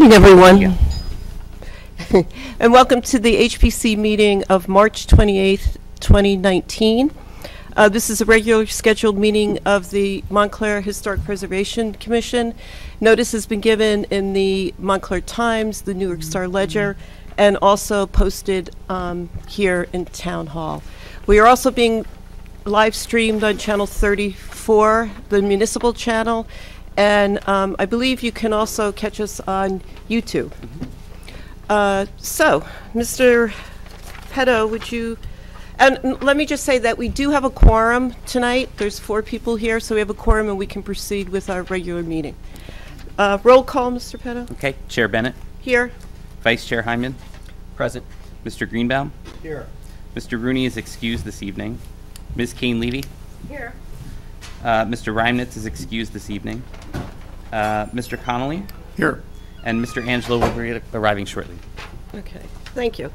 evening, everyone. And welcome to the HPC meeting of March 28th, 2019. This is a regular scheduled meeting of the Montclair Historic Preservation Commission. Notice has been given in the Montclair Times, the New York Star Ledger, and also posted here in Town Hall. We are also being live streamed on Channel 34, the municipal channel, and I believe you can also catch us on YouTube. So, Mr. Petto, would you, and let me just say that we do have a quorum tonight. There's 4 people here, so we have a quorum and we can proceed with our regular meeting. Roll call, Mr. Petto. Okay, Chair Bennett. Here. Vice Chair Hyman. Present. Mr. Greenbaum. Here. Mr. Rooney is excused this evening. Ms. Kane-Levy. Here. Mr. Reimnitz is excused this evening. Mr. Connolly. Here. And Mr. Angelo will be arriving shortly. Okay, thank you.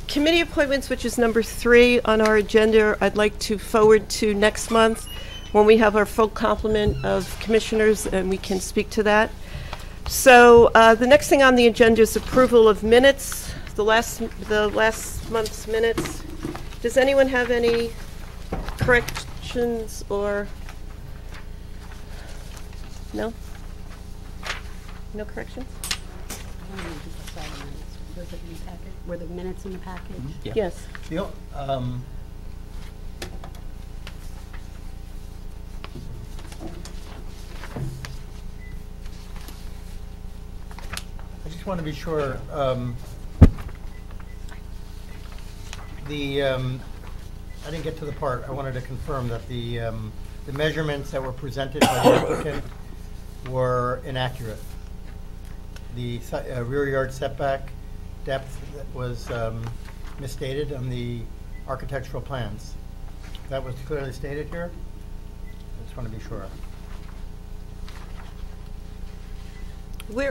Committee appointments, which is number 3 on our agenda, I'd like to forward to next month when we have our full complement of commissioners and we can speak to that. So the next thing on the agenda is approval of minutes, the last month's minutes. Does anyone have any corrections or no? No corrections? Was it in the packet? Were the minutes in the package? Yeah. Yes. I just want to be sure. I didn't get to the part. I wanted to confirm that the measurements that were presented by the applicant were inaccurate. The rear yard setback depth that was misstated on the architectural plans. That was clearly stated here. I just want to be sure.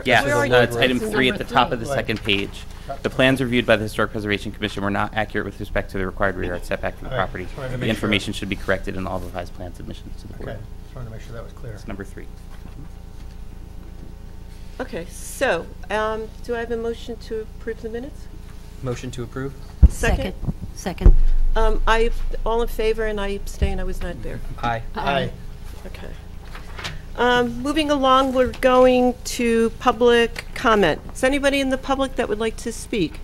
Yeah, where are you? it's item 3 at the top of the second page. The plans reviewed by the Historic Preservation Commission were not accurate with respect to the required rear yard setback from the property. The information should be corrected in all revised plan submissions to the board. Okay, just wanted to make sure that was clear. It's number 3. Okay, so do I have a motion to approve the minutes? Motion to approve? Second. Second. I all in favor, and I abstain. I was not there. Aye. Aye. Okay. Moving along, we're going to public comment. Is anybody in the public that would like to speak?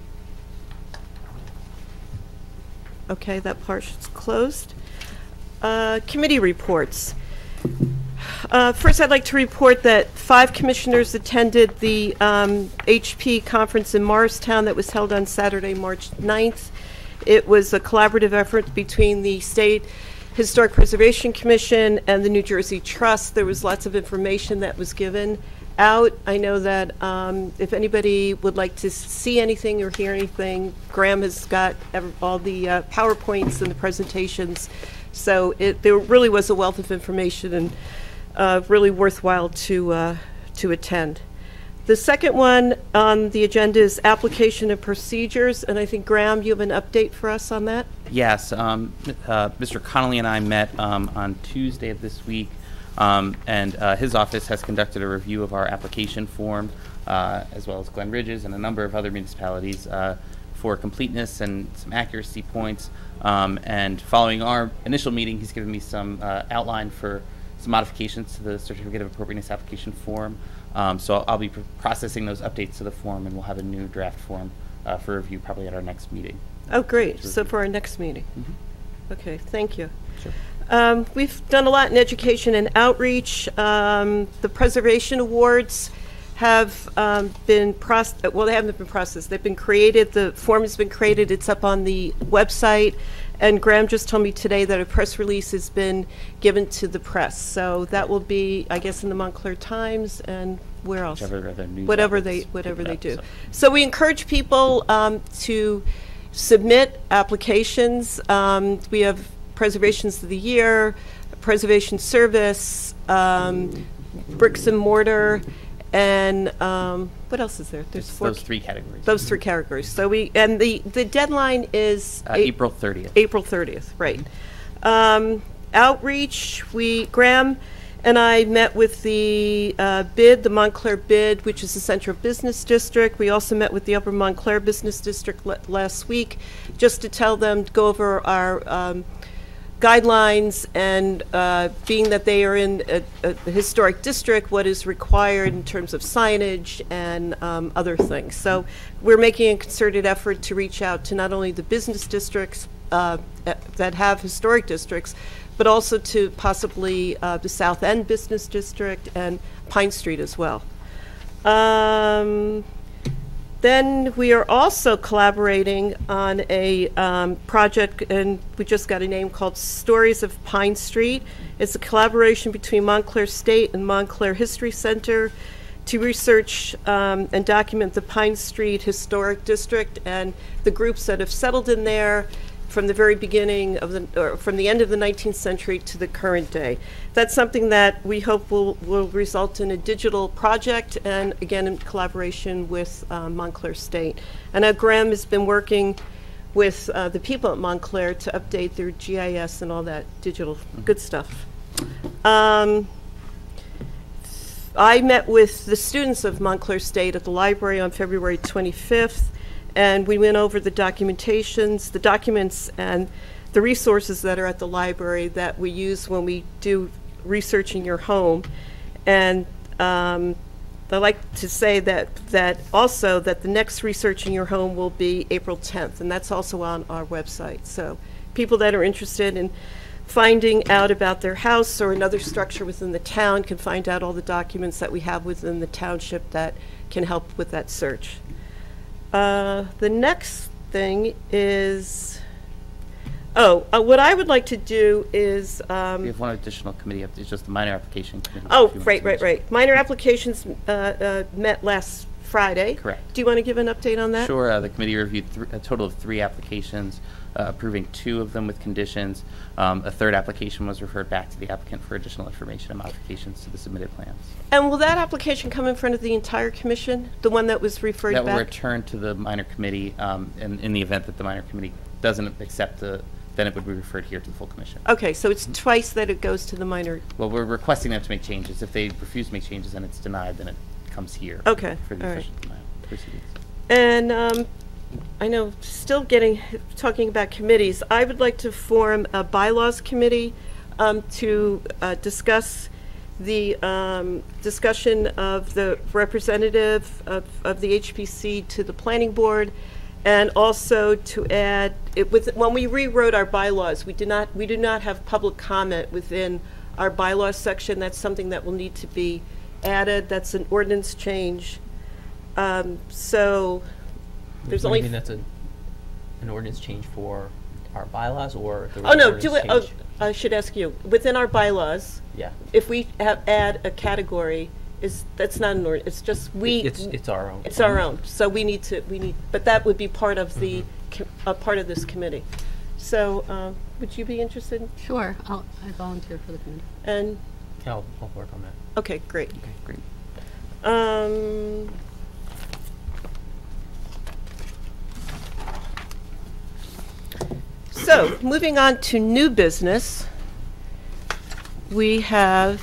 Okay, that part is closed. Committee reports. First, I'd like to report that 5 commissioners attended the HP conference in Morristown that was held on Saturday, March 9th. It was a collaborative effort between the State Historic Preservation Commission and the New Jersey Trust. There was lots of information that was given out. I know that if anybody would like to see anything or hear anything, Graham has got all the PowerPoints and the presentations. So there really was a wealth of information and really worthwhile to attend. The second one on the agenda is application and procedures, and I think, Graham, you have an update for us on that? Yes, Mr. Connolly and I met on Tuesday of this week, and his office has conducted a review of our application form, as well as Glen Ridge's and a number of other municipalities for completeness and some accuracy points. And following our initial meeting, he's given me some outline for some modifications to the Certificate of Appropriateness application form. So I'll be processing those updates to the form, and we'll have a new draft form for review probably at our next meeting. Oh, great. So for our next meeting. Mm-hmm. Okay, thank you. Sure. We've done a lot in education and outreach. The preservation awards have been processed. Well, they haven't been processed. They've been created. The form has been created. It's up on the website. And Graham just told me today that a press release has been given to the press. So that will be, I guess, in the Montclair Times and where else? Whatever they do. So we encourage people to submit applications. We have Preservations of the Year, Preservation Service, Bricks and Mortar, and what else is there? There's those 3 categories. Those 3 categories. So the deadline is April 30th. April 30th, right. Outreach, Graham and I met with the BID, the Montclair BID, which is the Central Business District. We also met with the Upper Montclair Business District last week, just to tell them to go over our guidelines, and being that they are in a historic district, what is required in terms of signage and other things. So we're making a concerted effort to reach out to not only the business districts that have historic districts, but also to possibly the South End Business District and Pine Street as well. Then we are also collaborating on a project, and we just got a name called Stories of Pine Street. It's a collaboration between Montclair State and Montclair History Center to research and document the Pine Street Historic District and the groups that have settled in there from the very beginning of from the end of the 19th century to the current day. That's something that we hope will result in a digital project, and again in collaboration with Montclair State. And Graham has been working with the people at Montclair to update their GIS and all that digital good stuff. I met with the students of Montclair State at the library on February 25th, and we went over the documentations, the documents, and the resources that are at the library that we use when we do research in your home. And I like to say that also that the next research in your home will be April 10th, and that's also on our website. So people that are interested in finding out about their house or another structure within the town can find out all the documents that we have within the township that can help with that search. The next thing is, what I would like to do is... We have one additional committee update, just the minor application committee. Oh, right. Minor applications met last Friday. Correct. Do you want to give an update on that? Sure. The committee reviewed a total of 3 applications, approving 2 of them with conditions. A third application was referred back to the applicant for additional information and modifications to the submitted plans. And will that application come in front of the entire commission, the one that was referred back? That will return to the minor committee, and in the event that the minor committee doesn't accept then it would be referred here to the full commission. Okay, so it's twice that it goes to the minor. Well, we're requesting them to make changes. If they refuse to make changes and it's denied, then it comes here. Okay, for the all official denial proceedings. And I know, still talking about committees, I would like to form a bylaws committee to discuss the discussion of the representative of the HPC to the planning board, and also to add when we rewrote our bylaws, we do not have public comment within our bylaws section. That's something that will need to be added. That's an ordinance change. So there's only. You mean that's an ordinance change for our bylaws, or the Oh no, ordinance do it. change? I should ask you. Within our bylaws, Yeah. if we add a category, that's not an ordinance. It's just It's our own. It's our own. So we need, but that would be part of the part of this committee. So would you be interested? Sure, I volunteer for the committee. And Yeah, I'll work on that. okay, great. Okay, great. So, moving on to new business, we have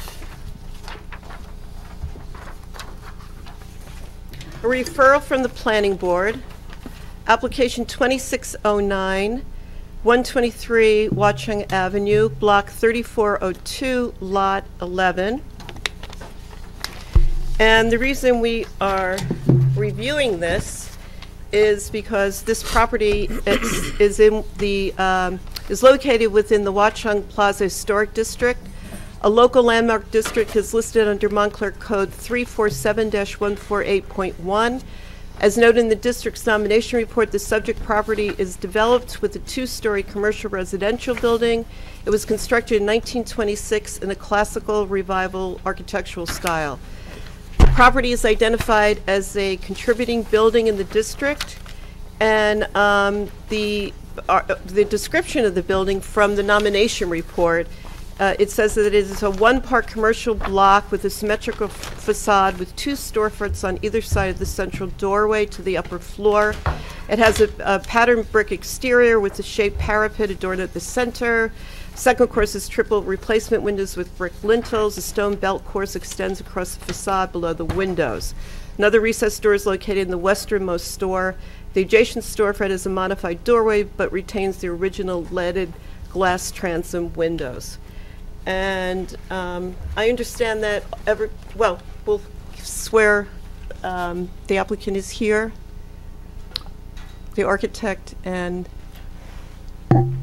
a referral from the Planning Board, application 2609, 123 Watchung Avenue, block 3402, lot 11. And the reason we are reviewing this is because this property is located within the Watchung Plaza Historic District. A local landmark district is listed under Montclair Code 347-148.1. As noted in the district's nomination report, the subject property is developed with a 2-story commercial residential building. It was constructed in 1926 in a classical revival architectural style. The property is identified as a contributing building in the district, and the description of the building from the nomination report, it says that it is a 1-part commercial block with a symmetrical facade with 2 storefronts on either side of the central doorway to the upper floor. It has a patterned brick exterior with a shaped parapet adorned at the center. Second course is triple replacement windows with brick lintels. A stone belt course extends across the facade below the windows. Another recessed door is located in the westernmost store. The adjacent storefront is a modified doorway but retains the original leaded glass transom windows. And I understand that we'll swear the applicant is here, the architect, and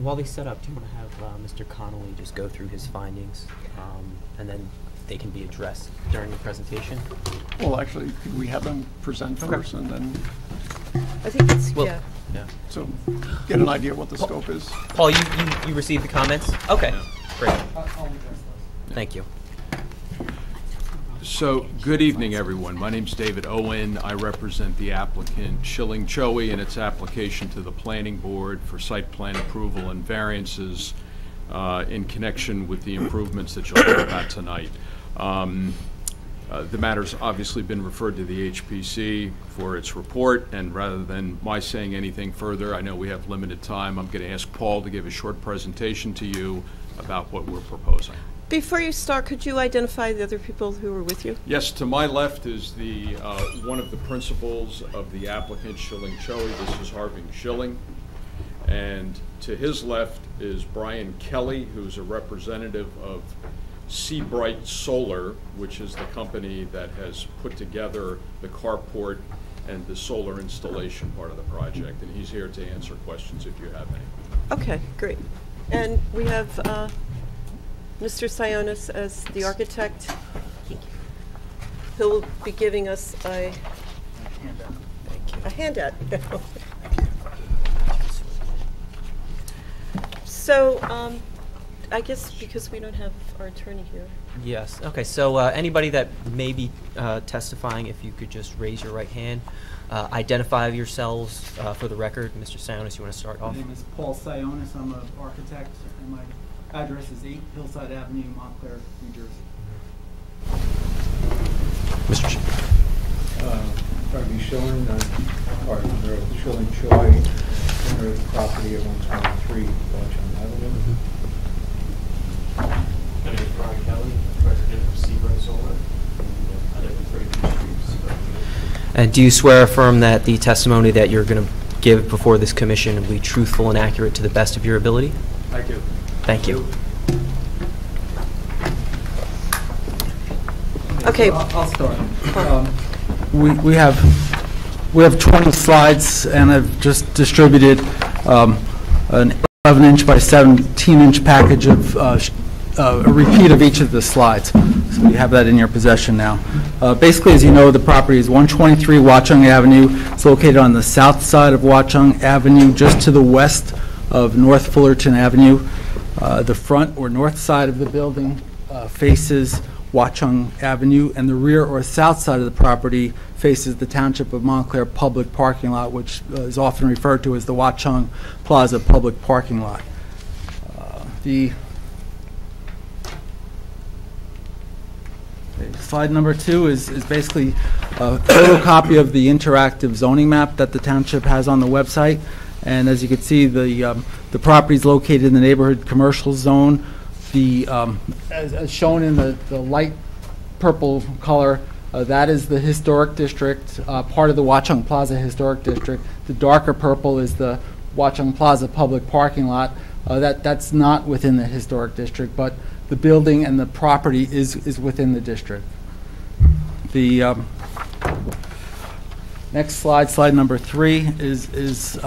While they set up, do you want to have Mr. Connolly just go through his findings, and then they can be addressed during the presentation? Well, actually, could we have them present first and then, I think it's, Well, yeah. Yeah. so get an idea what the scope is? Paul, you received the comments? Okay, great. Thank you. So, good evening, everyone. My name's David Owen. I represent the applicant Shilling Choe in its application to the Planning Board for site plan approval and variances in connection with the improvements that you'll hear about tonight. The matter's obviously been referred to the HPC for its report, and rather than my saying anything further, I know we have limited time. I'm going to ask Paul to give a short presentation to you about what we're proposing. Before you start, could you identify the other people who were with you? Yes, to my left is the one of the principals of the applicant, Shilling Choe. This is Harvey Shilling. And to his left is Brian Kelly, who's a representative of Seabright Solar, which is the company that has put together the carport and the solar installation part of the project. And he's here to answer questions if you have any. Okay, great. And we have Mr. Sionis as the architect. He'll be giving us a handout. So, I guess because we don't have our attorney here. Yes, okay, so anybody that may be testifying, if you could just raise your right hand, identify yourselves for the record. Mr. Sionis, you want to start off? My name is Paul Sionis. I'm an architect, and my address is 8 Hillside Avenue, Montclair, New Jersey. Mr. Harvey Shilling, partner of Shilling Choe, owner of the property at 123 Watchung Ave. My name is Brian Kelly, president of Seabright Solar. I live in 32 Street. And do you swear or affirm that the testimony that you're going to give before this commission will be truthful and accurate to the best of your ability? I do. Thank you. Okay. I'll start. We have 20 slides, and I've just distributed an 11-inch by 17-inch package of a repeat of each of the slides. So you have that in your possession now. Basically, as you know, the property is 123 Watchung Avenue. It's located on the south side of Watchung Avenue, just to the west of North Fullerton Avenue. The front or north side of the building faces Watchung Avenue, and the rear or south side of the property faces the Township of Montclair public parking lot, which is often referred to as the Watchung Plaza public parking lot. Slide number 2 is basically a photocopy of the interactive zoning map that the township has on the website. And as you can see, the property is located in the neighborhood commercial zone. As shown in the light purple color, that is the historic district, part of the Watchung Plaza Historic District. The darker purple is the Watchung Plaza public parking lot. That's not within the historic district, but the building and the property is within the district. The next slide, slide number 3, is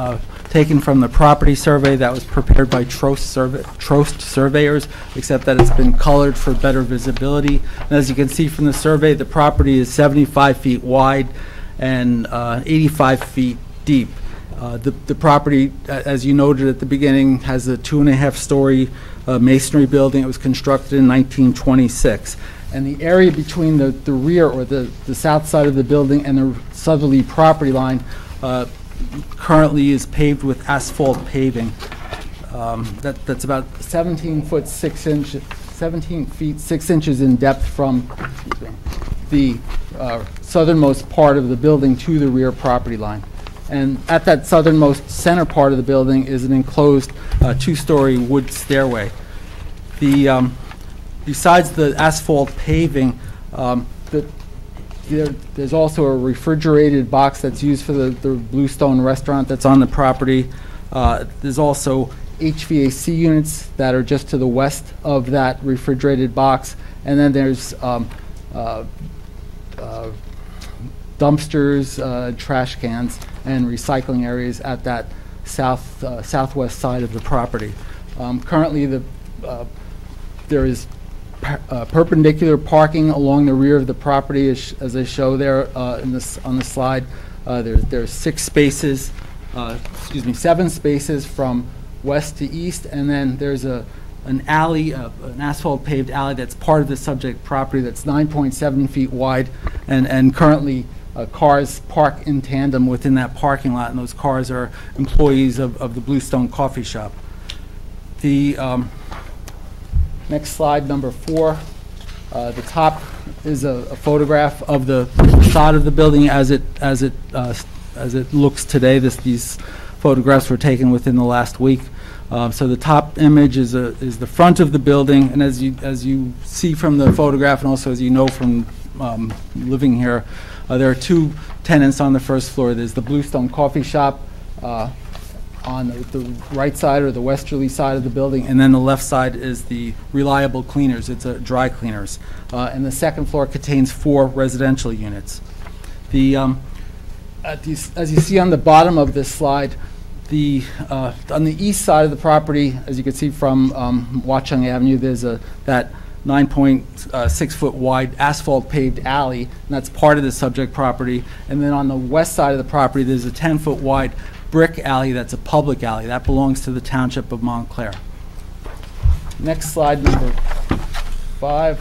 taken from the property survey that was prepared by Trost surveyors, except that it's been colored for better visibility. And as you can see from the survey, the property is 75 feet wide and 85 feet deep. The property, as you noted at the beginning, has a 2.5-story masonry building. It was constructed in 1926. And the area between the rear or the south side of the building and the southerly property line currently is paved with asphalt paving. That's about 17 feet 6 inches in depth from the southernmost part of the building to the rear property line. And at that southernmost center part of the building is an enclosed two-story wood stairway. Besides the asphalt paving, there's also a refrigerated box that's used for the Bluestone restaurant that's on the property. There's also HVAC units that are just to the west of that refrigerated box. And then there's dumpsters, trash cans, and recycling areas at that southwest side of the property. Currently, there is perpendicular parking along the rear of the property, as I show there on the slide. There's 7 spaces from west to east, and then there's an alley, an asphalt paved alley that's part of the subject property that's 9.7 feet wide, and currently cars park in tandem within that parking lot, and those cars are employees of the Bluestone Coffee Shop. The next slide, number 4. The top is a photograph of the facade of the building as it looks today. These photographs were taken within the last week. So the top image is the front of the building, and as you see from the photograph, and also as you know from living here, there are 2 tenants on the first floor. There's the Bluestone Coffee Shop on the right side or the westerly side of the building, and then the left side is the Reliable Cleaners. It's a dry cleaners. And the second floor contains 4 residential units. As you see on the bottom of this slide, on the east side of the property, as you can see from Watchung Avenue, there's that 9.6 foot wide asphalt paved alley, and that's part of the subject property. And then on the west side of the property, there's a 10 foot wide brick alley that's a public alley. That belongs to the Township of Montclair. Next slide, number 5,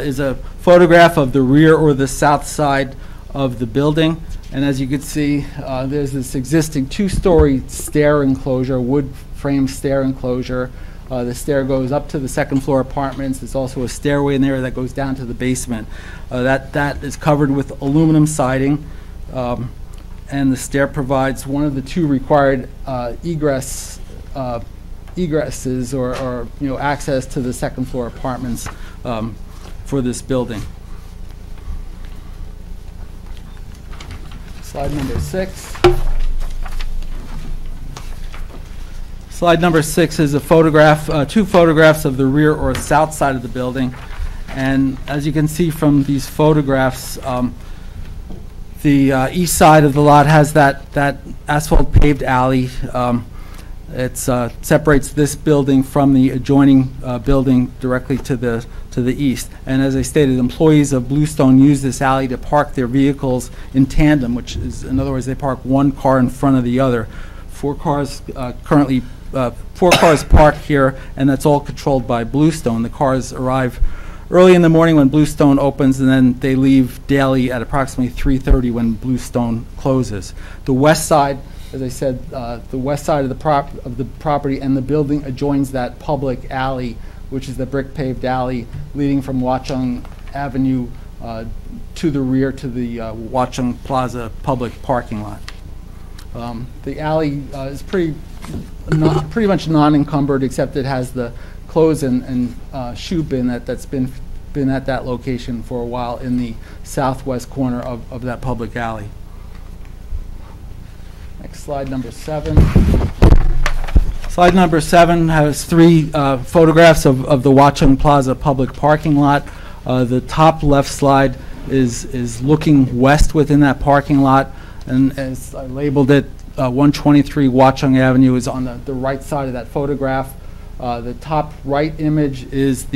is a photograph of the rear or the south side of the building. And as you can see, there's this existing 2-story stair enclosure, wood frame stair enclosure. The stair goes up to the second floor apartments. There's also a stairway in there that goes down to the basement. That is covered with aluminum siding, and the stair provides one of the 2 required egresses or access to the second floor apartments for this building. Slide number 6. Slide number 6 is a photograph, 2 photographs of the rear or south side of the building. And as you can see from these photographs, the east side of the lot has that asphalt paved alley. It separates this building from the adjoining building directly to the east. And as I stated, employees of Bluestone use this alley to park their vehicles in tandem, which is, in other words, they park one car in front of the other. 4 cars park here, and that's all controlled by Bluestone. The cars arrive early in the morning when Bluestone opens, and then they leave daily at approximately 3:30 when Bluestone closes. The west side, as I said, the west side of the property and the building adjoins that public alley, which is the brick paved alley leading from Watchung Avenue to the rear to the Watchung Plaza public parking lot. The alley is pretty much non-encumbered, except it has the clothes and shoe bin that's been at that location for a while in the southwest corner of that public alley. Next slide, number 7. Slide number 7 has 3 photographs of the Watchung Plaza public parking lot. The top left slide is looking west within that parking lot, and as I labeled it, 123 Watchung Avenue is on the right side of that photograph. The top right image is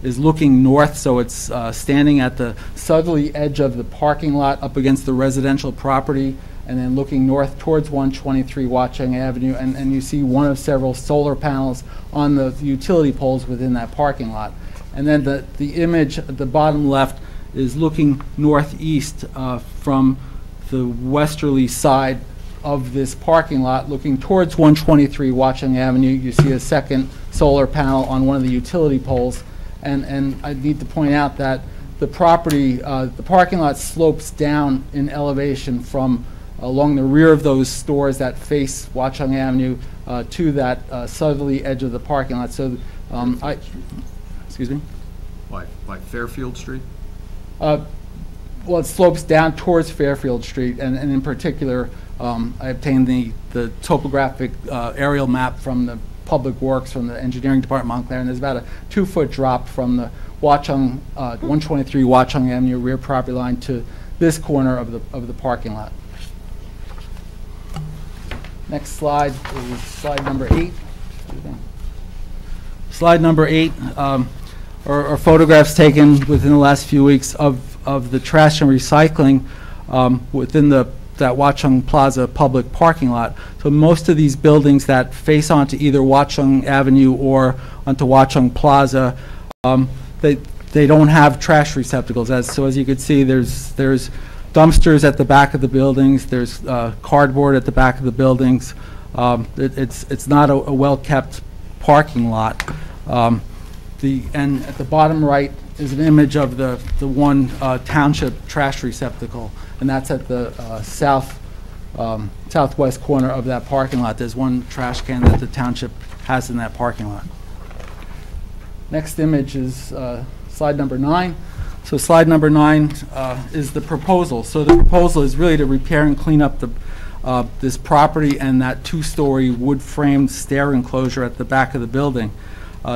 looking north, so it's standing at the southerly edge of the parking lot up against the residential property, and then looking north towards 123 Watchung Avenue, and you see one of several solar panels on the utility poles within that parking lot. And then the image at the bottom left is looking northeast from the westerly side of this parking lot, looking towards 123 Watchung Avenue. You see a second solar panel on one of the utility poles, and I need to point out that the parking lot slopes down in elevation from along the rear of those stores that face Watchung Avenue to that southerly edge of the parking lot. So, excuse me? By Fairfield Street? Well, it slopes down towards Fairfield Street, and in particular, I obtained the topographic aerial map from the Public Works, from the Engineering Department, Montclair, and there's about a 2-foot drop from the Watchung, 123 Watchung Avenue rear property line to this corner of the parking lot. Next slide is slide number 8. Slide number 8 are photographs taken within the last few weeks of the trash and recycling within that Watchung Plaza public parking lot. So most of these buildings that face onto either Watchung Avenue or onto Watchung Plaza, they don't have trash receptacles. So as you can see, there's dumpsters at the back of the buildings. There's cardboard at the back of the buildings. It's not a well-kept parking lot. And at the bottom right is an image of the one township trash receptacle, and that's at the southwest corner of that parking lot. There's one trash can that the township has in that parking lot. Next image is slide number 9. So slide number 9 is the proposal. So the proposal is really to repair and clean up this property and that 2-story wood-framed stair enclosure at the back of the building.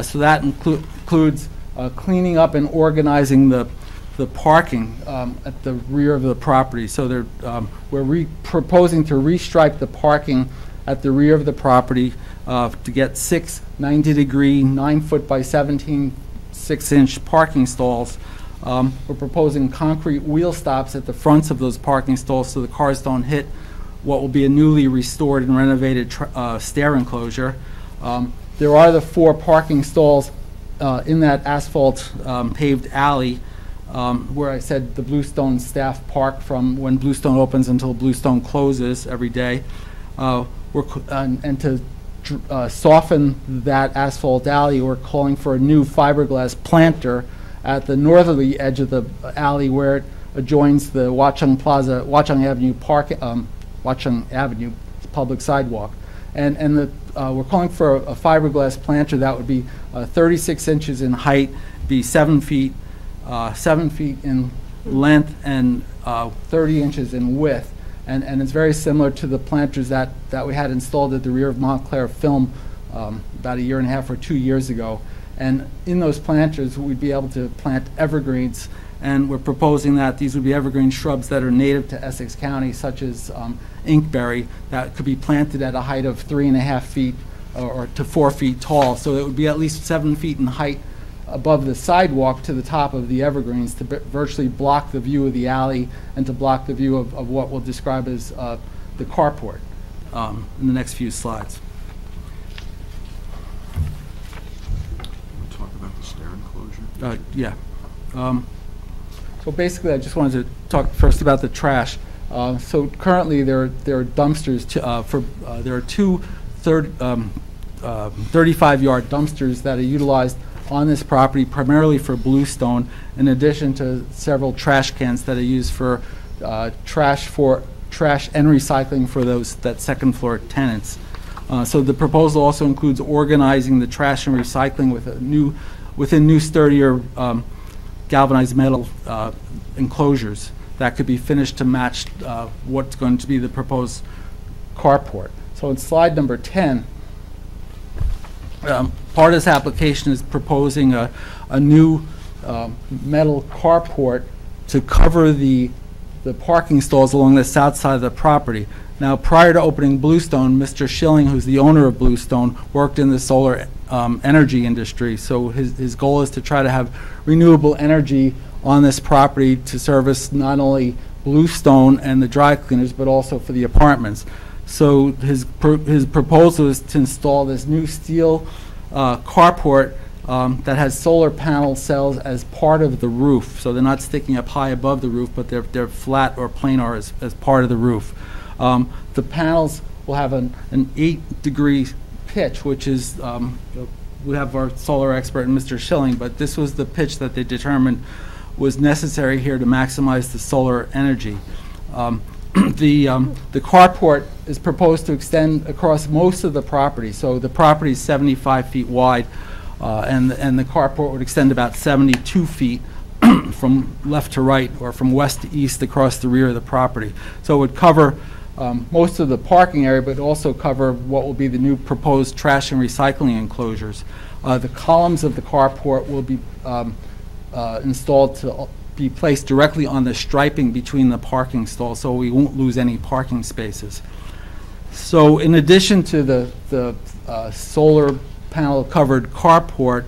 So that includes cleaning up and organizing the parking at the rear of the property. So we're proposing to restripe the parking at the rear of the property to get 6 90-degree, 9-foot by 17 6-inch parking stalls. We're proposing concrete wheel stops at the fronts of those parking stalls so the cars don't hit what will be a newly restored and renovated stair enclosure. There are the 4 parking stalls in that asphalt paved alley where I said the Bluestone staff park from when Bluestone opens until Bluestone closes every day. And to soften that asphalt alley, we're calling for a new fiberglass planter at the northerly edge of the alley where it adjoins the Watchung Avenue Watchung Avenue public sidewalk. And we're calling for a fiberglass planter that would be 36 inches in height, be 7 feet in length, and 30 inches in width. And it's very similar to the planters that we had installed at the rear of Montclair Film about 1.5 years or 2 years ago. And in those planters, we'd be able to plant evergreens, and we're proposing that these would be evergreen shrubs that are native to Essex County, such as inkberry, that could be planted at a height of 3.5 feet or to 4 feet tall. So it would be at least 7 feet in height above the sidewalk to the top of the evergreens to virtually block the view of the alley and to block the view of what we'll describe as the carport in the next few slides. Talk about the stair enclosure? Yeah. So basically, I just wanted to talk first about the trash. So currently, there are dumpsters. There are 2 35-yard dumpsters that are utilized on this property primarily for Bluestone, in addition to several trash cans that are used for trash and recycling for that second floor tenants. So the proposal also includes organizing the trash and recycling within new sturdier galvanized metal enclosures that could be finished to match what's going to be the proposed carport. So in slide number 10, part of this application is proposing a new metal carport to cover the parking stalls along the south side of the property. Now, prior to opening Bluestone, Mr. Shilling, who's the owner of Bluestone, worked in the solar energy industry. So his goal is to try to have renewable energy on this property to service not only Bluestone and the dry cleaners, but also for the apartments. So his proposal is to install this new steel carport that has solar panel cells as part of the roof. So they're not sticking up high above the roof, but they're flat or planar as part of the roof. The panels will have an 8-degree pitch, which is, we have our solar expert, Mr. Shilling, but this was the pitch that they determined was necessary here to maximize the solar energy. the carport is proposed to extend across most of the property. So the property is 75 feet wide, and the carport would extend about 72 feet from left to right or from west to east across the rear of the property. So it would cover most of the parking area, but also cover what will be the new proposed trash and recycling enclosures. The columns of the carport will be installed to be placed directly on the striping between the parking stalls, so we won't lose any parking spaces. So in addition to the solar panel covered carport,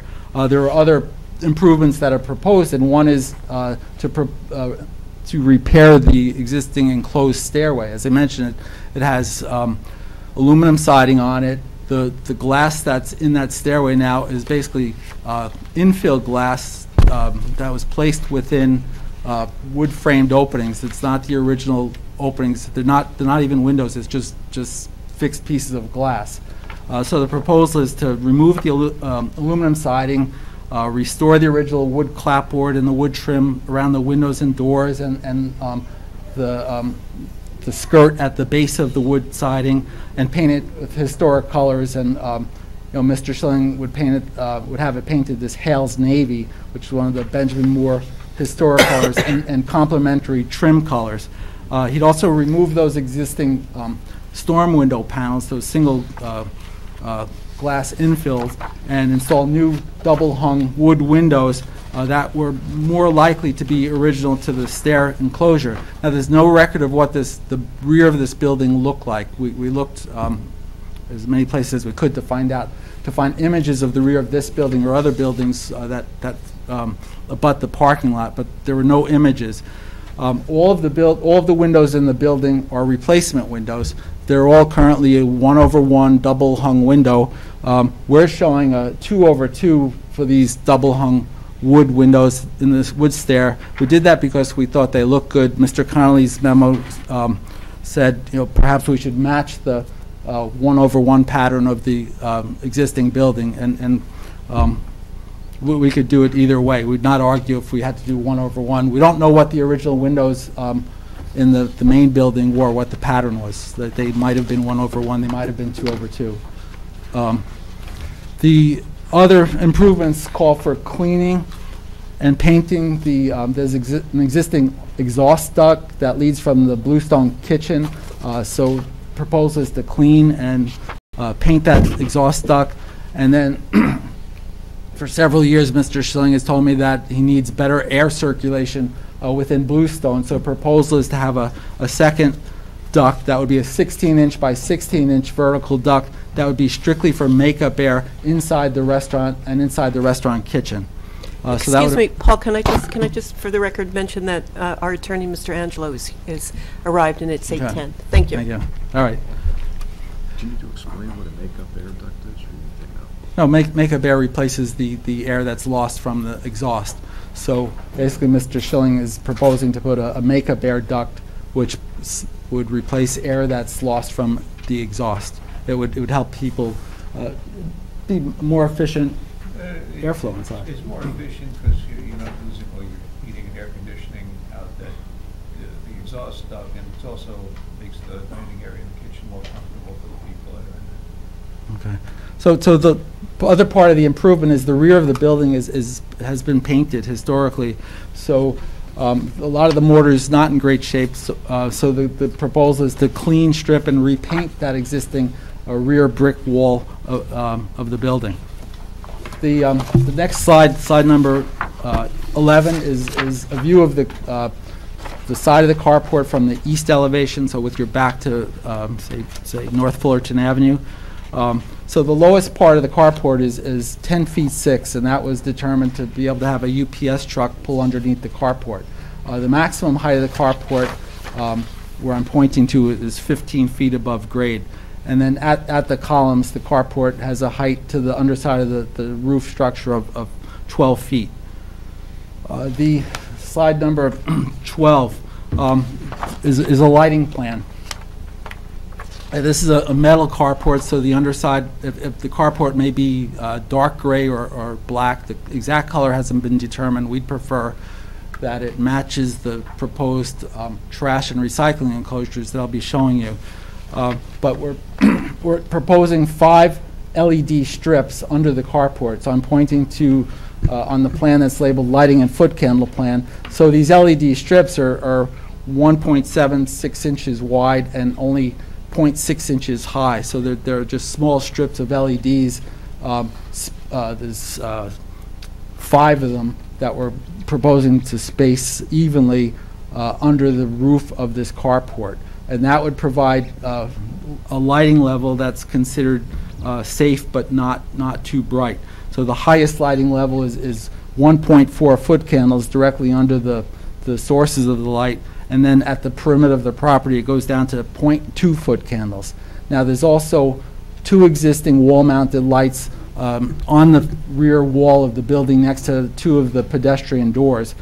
there are other improvements that are proposed, and one is to repair the existing enclosed stairway. As I mentioned, it has aluminum siding on it. The glass that's in that stairway now is basically infill glass that was placed within wood-framed openings. It's not the original openings. They're not even windows. It's just fixed pieces of glass. So the proposal is to remove the aluminum siding, restore the original wood clapboard and the wood trim around the windows and doors, and the skirt at the base of the wood siding, and paint it with historic colors. And Mr. Shilling would have it painted this Hales Navy, which is one of the Benjamin Moore historic colors, and complementary trim colors. He'd also remove those existing storm window panels, those single glass infills, and install new double-hung wood windows that were more likely to be original to the stair enclosure. Now, there's no record of what the rear of this building looked like. We looked as many places as we could to find images of the rear of this building or other buildings that abut the parking lot, but there were no images. All of the windows in the building are replacement windows. They're all currently a 1/1 double hung window. We're showing a 2/2 for these double hung wood windows in this wood stair. We did that because we thought they looked good. Mr. Connolly's memo said, perhaps we should match the 1/1 pattern of the existing building, and we could do it either way. We'd not argue if we had to do 1/1. We don't know what the original windows in the main building were, what the pattern was. That they might have been 1/1, they might have been 2/2. The other improvements call for cleaning and painting. There's an existing exhaust duct that leads from the Bluestone kitchen, so proposal is to clean and paint that exhaust duct. And then for several years, Mr. Shilling has told me that he needs better air circulation within Bluestone, so proposal is to have a second duct that would be a 16-inch by 16-inch vertical duct that would be strictly for makeup air inside the restaurant and inside the restaurant kitchen. Excuse me, Paul, can I just, for the record, mention that our attorney, Mr. Angelo, is arrived, and it's 8:10. Thank you. Thank you. All right. Do you need to explain what a makeup air duct is, or anything else? No, makeup air replaces the air that's lost from the exhaust. So basically, Mr. Shilling is proposing to put a makeup air duct, which would replace air that's lost from the exhaust. It would help people be more efficient airflow inside. It's more efficient because you're not losing all your heating and air conditioning out the exhaust duct, and it also makes the dining area in the kitchen more comfortable for the people that are in there. Okay. So the other part of the improvement is the rear of the building has been painted historically. So a lot of the mortar is not in great shape. So the proposal is to clean, strip, and repaint that existing rear brick wall of the building. The next slide number 11, is a view of the side of the carport from the east elevation. So with your back to say North Fullerton Avenue. So the lowest part of the carport is 10 feet 6, and that was determined to be able to have a UPS truck pull underneath the carport. The maximum height of the carport, where I'm pointing to, is 15 feet above grade. And then at the columns, the carport has a height to the underside of the roof structure of 12 feet. The slide number 12 is a lighting plan. This is a metal carport, so the underside, if the carport may be dark gray or black, the exact color hasn't been determined. We'd prefer that it matches the proposed trash and recycling enclosures that I'll be showing you. But we're proposing 5 LED strips under the carport. So I'm pointing to on the plan that's labeled lighting and foot candle plan. So these LED strips are 1.76 inches wide and only 0.6 inches high. So they're just small strips of LEDs. There's 5 of them that we're proposing to space evenly under the roof of this carport. And that would provide a lighting level that's considered safe but not too bright. So the highest lighting level is 1.4 foot candles directly under the sources of the light, and then at the perimeter of the property it goes down to 0.2 foot candles. Now there's also 2 existing wall-mounted lights on the rear wall of the building next to 2 of the pedestrian doors.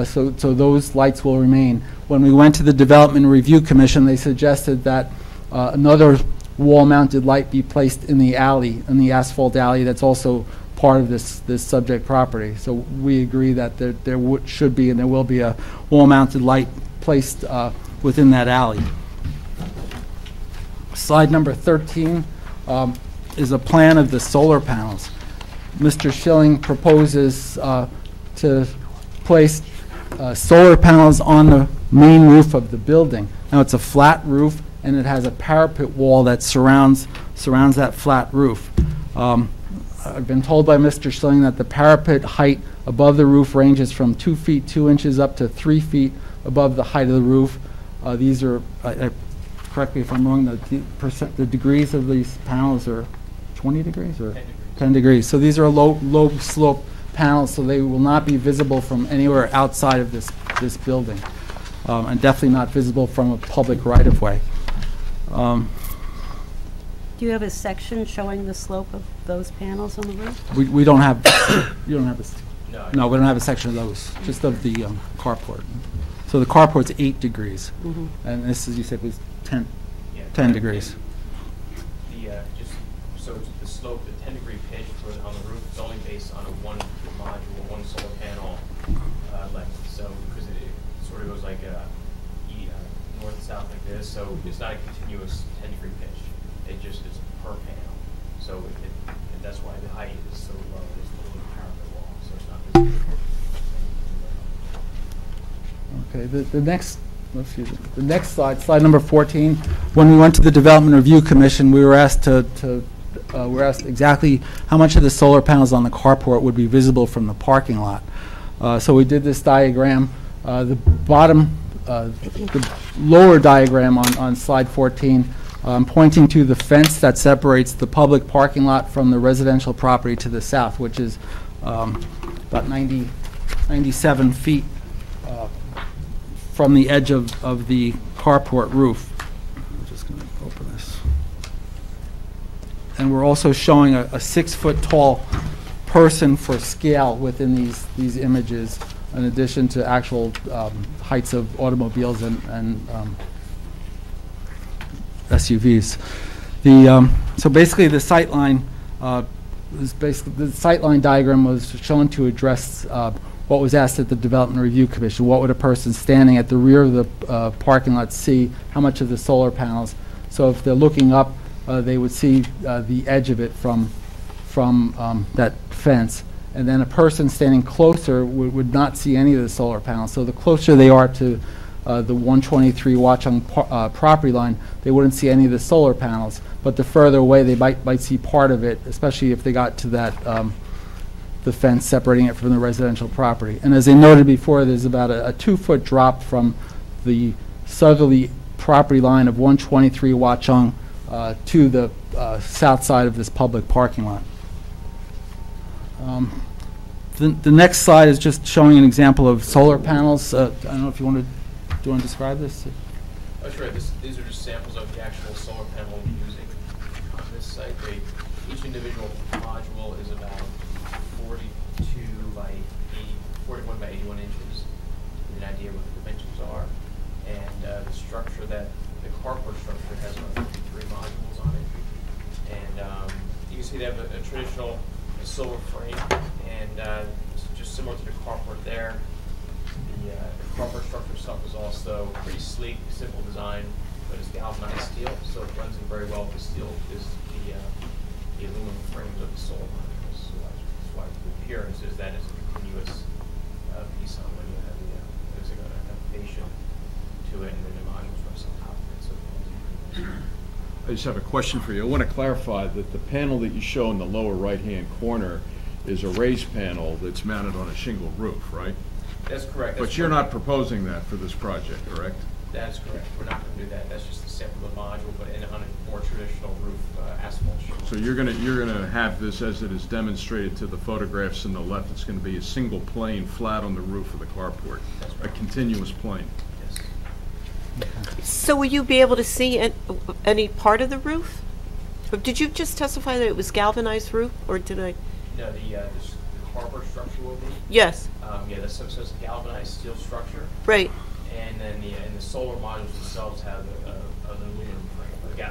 So those lights will remain. When we went to the Development Review Commission, they suggested that another wall-mounted light be placed in the alley, in the asphalt alley that's also part of this subject property. So we agree that there should be and there will be a wall-mounted light placed within that alley. Slide number 13 is a plan of the solar panels. Mr. Shilling proposes to place solar panels on the main roof of the building. Now it's a flat roof and it has a parapet wall that surrounds that flat roof. I've been told by Mr. Shilling that the parapet height above the roof ranges from 2 feet 2 inches up to 3 feet above the height of the roof. These are, correct me if I'm wrong, the degrees of these panels are 20 degrees or 10 degrees. So these are low slope panels, so they will not be visible from anywhere outside of this building, and definitely not visible from a public right-of-way. Do you have a section showing the slope of those panels on the roof? We don't have, you don't have a, no, we don't have a section of those, just of the carport. So the carport's 8 degrees, and this, as you said, was 10 degrees. Just so the slope, the 10-degree pitch on the roof is only based on a one module, one solar panel length. So because it sort of goes like north and south like this, so it's not a continuous 10-degree pitch. It just is per panel. So that's why the height is so low. It's a little parapet wall, so it's not visible. Okay, the next slide number 14. When we went to the Development Review Commission, we were asked asked exactly how much of the solar panels on the carport would be visible from the parking lot. So we did this diagram. The lower diagram on slide 14, pointing to the fence that separates the public parking lot from the residential property to the south, which is about 97 feet from the edge of the carport roof. I'm just going to open this. And we're also showing a 6-foot tall person for scale within these images, in addition to actual heights of automobiles and SUVs. So basically the sightline diagram was shown to address what was asked at the Development Review Commission. What would a person standing at the rear of the parking lot see? How much of the solar panels? So if they're looking up, they would see the edge of it from that fence. And then a person standing closer would not see any of the solar panels. So the closer they are to the 123 Watchung property line, they wouldn't see any of the solar panels. But the further away, they might see part of it, especially if they got to that the fence separating it from the residential property. And as I noted before, there's about a 2-foot drop from the southerly property line of 123 Watchung to the south side of this public parking lot. The next slide is just showing an example of solar panels. I don't know if you want to, do you want to describe this? Oh, sure. These are just samples of the actual solar panel we're using on this site. Each individual module is about 41 by 81 inches, to get an idea what the dimensions are. And the structure the carport structure has about 53 modules on it. And you can see they have a traditional solar frame, and just similar to the carport there. The carport structure itself is also pretty sleek, simple design, but it's galvanized steel, so it blends in very well with the steel. Is the aluminum frames of the solar modules. So that's why the appearance is that it's a continuous piece on when you have there's a foundation to it, and then the modules rest on top of it. So it blends in. I just have a question for you. I want to clarify that the panel that you show in the lower right-hand corner is a raised panel that's mounted on a shingle roof, right? That's correct. But you're not proposing that for this project, correct? That's correct. We're not going to do that. That's just a sample of the module, but on a more traditional roof asphalt shingle. So you're gonna have this as it is demonstrated to the photographs in the left. It's going to be a single plane flat on the roof of the carport, That's a right. continuous plane. Yes. So will you be able to see any part of the roof? Or did you just testify that it was galvanized roof, or did I? No, the carport structure will be. Yes, Yeah, so it's a galvanized steel structure, right. and then the solar modules themselves have an aluminum frame,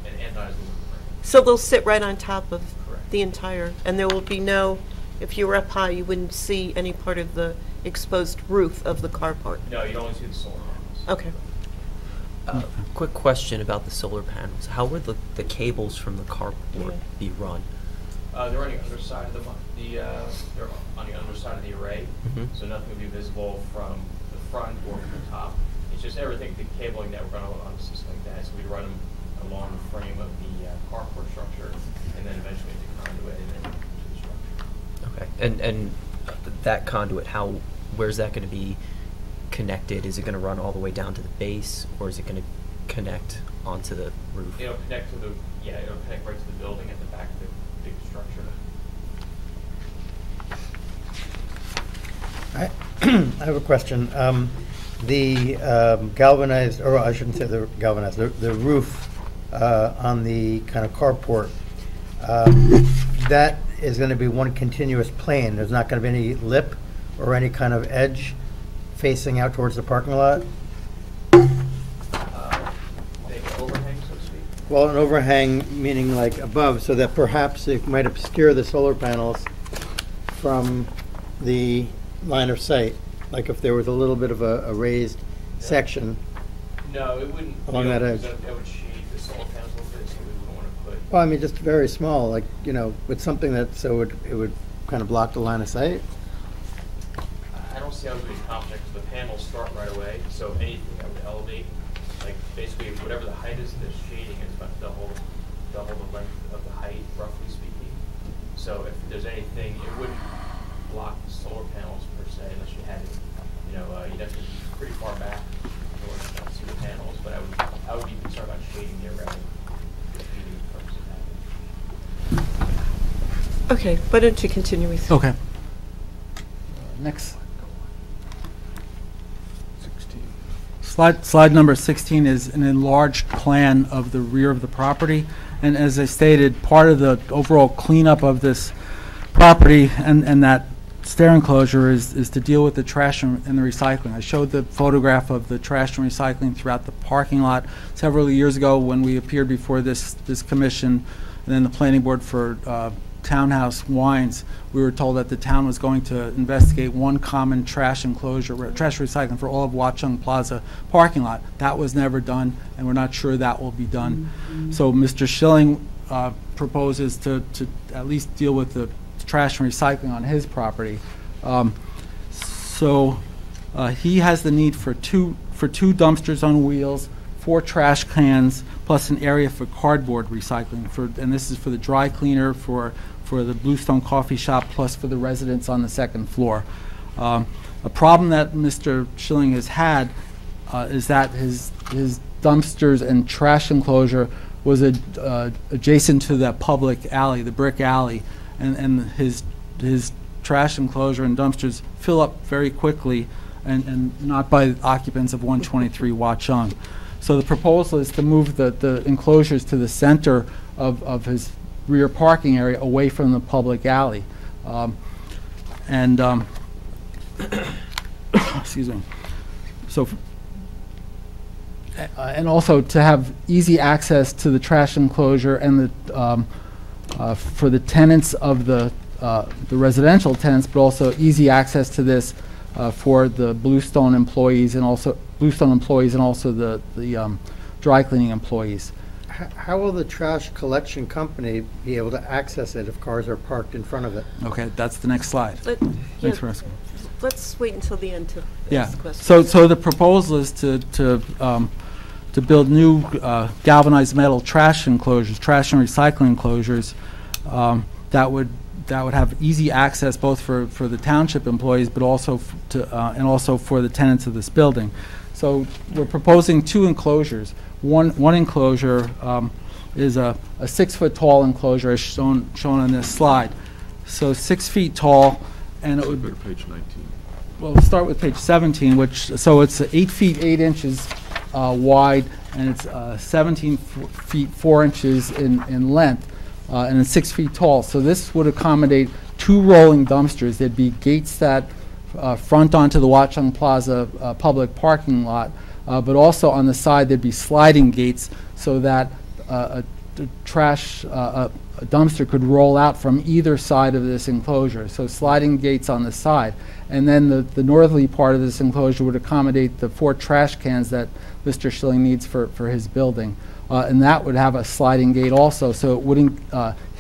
an anodized aluminum frame. So they'll sit right on top of Correct. the entire, and there will be no, if you were up high, you wouldn't see any part of the exposed roof of the carport. No, you'd only see the solar panels. Okay. Quick question about the solar panels. How would the cables from the carport Yeah. be run? They're on the underside of they're on the underside of the array, so nothing will be visible from the front or from the top. It's just everything, the cabling that we're going to run on a system like that. So we run them along the frame of the carport structure, and then eventually into conduit and then into the structure. Okay. And that conduit, where's that going to be connected? Is it going to run all the way down to the base, or is it going to connect onto the roof? It'll connect to it'll connect right to the building at the back of the big structure. I have a question. The galvanized, or I shouldn't say the galvanized, the roof on the kind of carport, that is going to be one continuous plane. There's not going to be any lip or any kind of edge facing out towards the parking lot? Big overhang, so to speak. Well, an overhang meaning like above, so that perhaps it might obscure the solar panels from the line of sight. Like if there was a little bit of a raised section. No, it wouldn't. Along that edge. That would shade the solar panels a little bit, so we wouldn't want to put. Well, I mean, just very small, like, you know, with something that, so it would kind of block the line of sight. I don't see how it would be accomplished, because the panels start right away, so anything that would elevate, like basically whatever the height is, the shading is about double the length of the height, roughly speaking. So if there's anything, it wouldn't block the solar panels per se, unless you had it, you'd have to be pretty far back in order to not see the panels, but I would be concerned about shading the array. Okay, why don't you continue with? Okay. Next. 16. Slide number 16 is an enlarged plan of the rear of the property. And as I stated, part of the overall cleanup of this property and that stair enclosure is to deal with the trash and the recycling. I showed the photograph of the trash and recycling throughout the parking lot several years ago when we appeared before this commission and then the planning board for Townhouse Wines. We were told that the town was going to investigate one common trash enclosure, trash recycling for all of Watchung Plaza parking lot. That was never done, and we're not sure that will be done. So Mr. Shilling proposes to at least deal with the trash and recycling on his property. He has the need for two dumpsters on wheels, 4 trash cans, plus an area for cardboard recycling. And this is for the dry cleaner, for the Bluestone Coffee Shop, plus for the residents on the second floor. A problem that Mr. Shilling has had is that his dumpsters and trash enclosure was adjacent to that public alley, the brick alley, and his trash enclosure and dumpsters fill up very quickly and not by occupants of 123 Watchung. So the proposal is to move the enclosures to the center of his rear parking area away from the public alley. Excuse me. So, and also to have easy access to the trash enclosure and for the tenants of the residential tenants, but also easy access to this for the Bluestone employees and also the dry cleaning employees. How will the trash collection company be able to access it if cars are parked in front of it? Okay, that's the next slide. Thanks for asking. Let's wait until the end to Yeah. ask questions. So the proposal is to build new galvanized metal trash enclosures, trash and recycling enclosures that would have easy access both for the township employees, but also and also for the tenants of this building. So we're proposing two enclosures. One enclosure is a 6-foot tall enclosure, as shown on this slide. So 6 feet tall, and it would Go to page 19. Well, we'll start with page 17, so it's 8 feet 8 inches wide, and it's 17 feet 4 inches in length, and it's 6 feet tall. So this would accommodate 2 rolling dumpsters. There'd be gates that front onto the Watchung Plaza public parking lot, but also on the side there'd be sliding gates so that a dumpster could roll out from either side of this enclosure. So sliding gates on the side. And then the northerly part of this enclosure would accommodate the 4 trash cans that Mr. Shilling needs for his building. And that would have a sliding gate also, so it wouldn't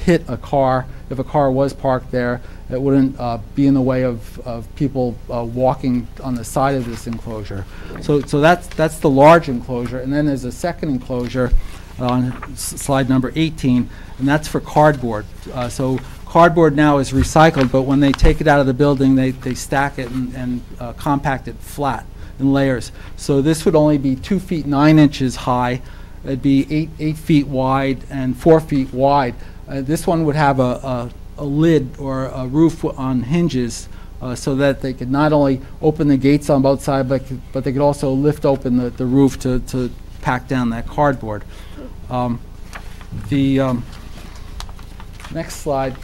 hit a car. If a car was parked there, it wouldn't be in the way of people walking on the side of this enclosure. So that's the large enclosure. And then there's a second enclosure on slide number 18, and that's for cardboard. So cardboard now is recycled, but when they take it out of the building, they stack it and compact it flat in layers. So this would only be 2 feet 9 inches high. It'd be 8 feet wide and 4 feet wide. This one would have a lid or a roof on hinges so that they could not only open the gates on both sides, but they could also lift open the roof to pack down that cardboard. Next slide.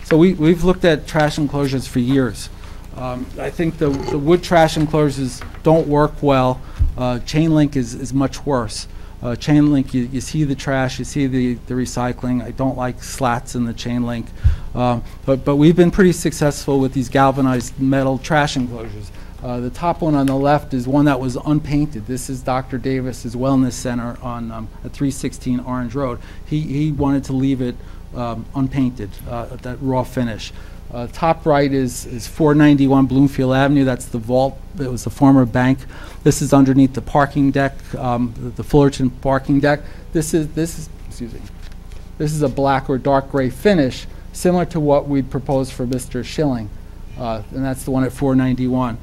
So we've looked at trash enclosures for years. I think the wood trash enclosures don't work well. Chain link is much worse. Chain link, you see the trash, you see the recycling. I don't like slats in the chain link. But we've been pretty successful with these galvanized metal trash enclosures. The top one on the left is one that was unpainted. This is Dr. Davis's Wellness Center on at 316 Orange Road. He wanted to leave it unpainted, that raw finish. Top right is 491 Bloomfield Avenue. That's the vault. It was the former bank. This is underneath the parking deck, the Fullerton parking deck. This is a black or dark gray finish, similar to what we'd proposed for Mr. Shilling, and that's the one at 491.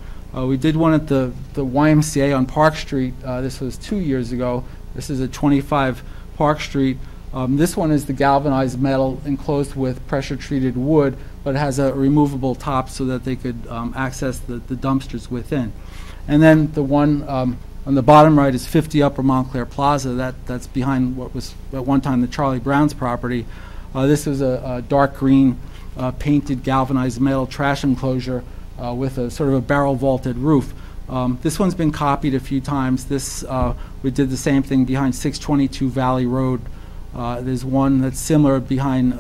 We did one at the YMCA on Park Street. This was 2 years ago. This is at 25 Park Street. This one is the galvanized metal enclosed with pressure-treated wood, but it has a removable top so that they could access the dumpsters within. And then the one on the bottom right is 50 Upper Montclair Plaza. That's behind what was at one time the Charlie Brown's property. This is a dark green painted galvanized metal trash enclosure with a sort of a barrel vaulted roof. This one's been copied a few times. We did the same thing behind 622 Valley Road. There's one that's similar behind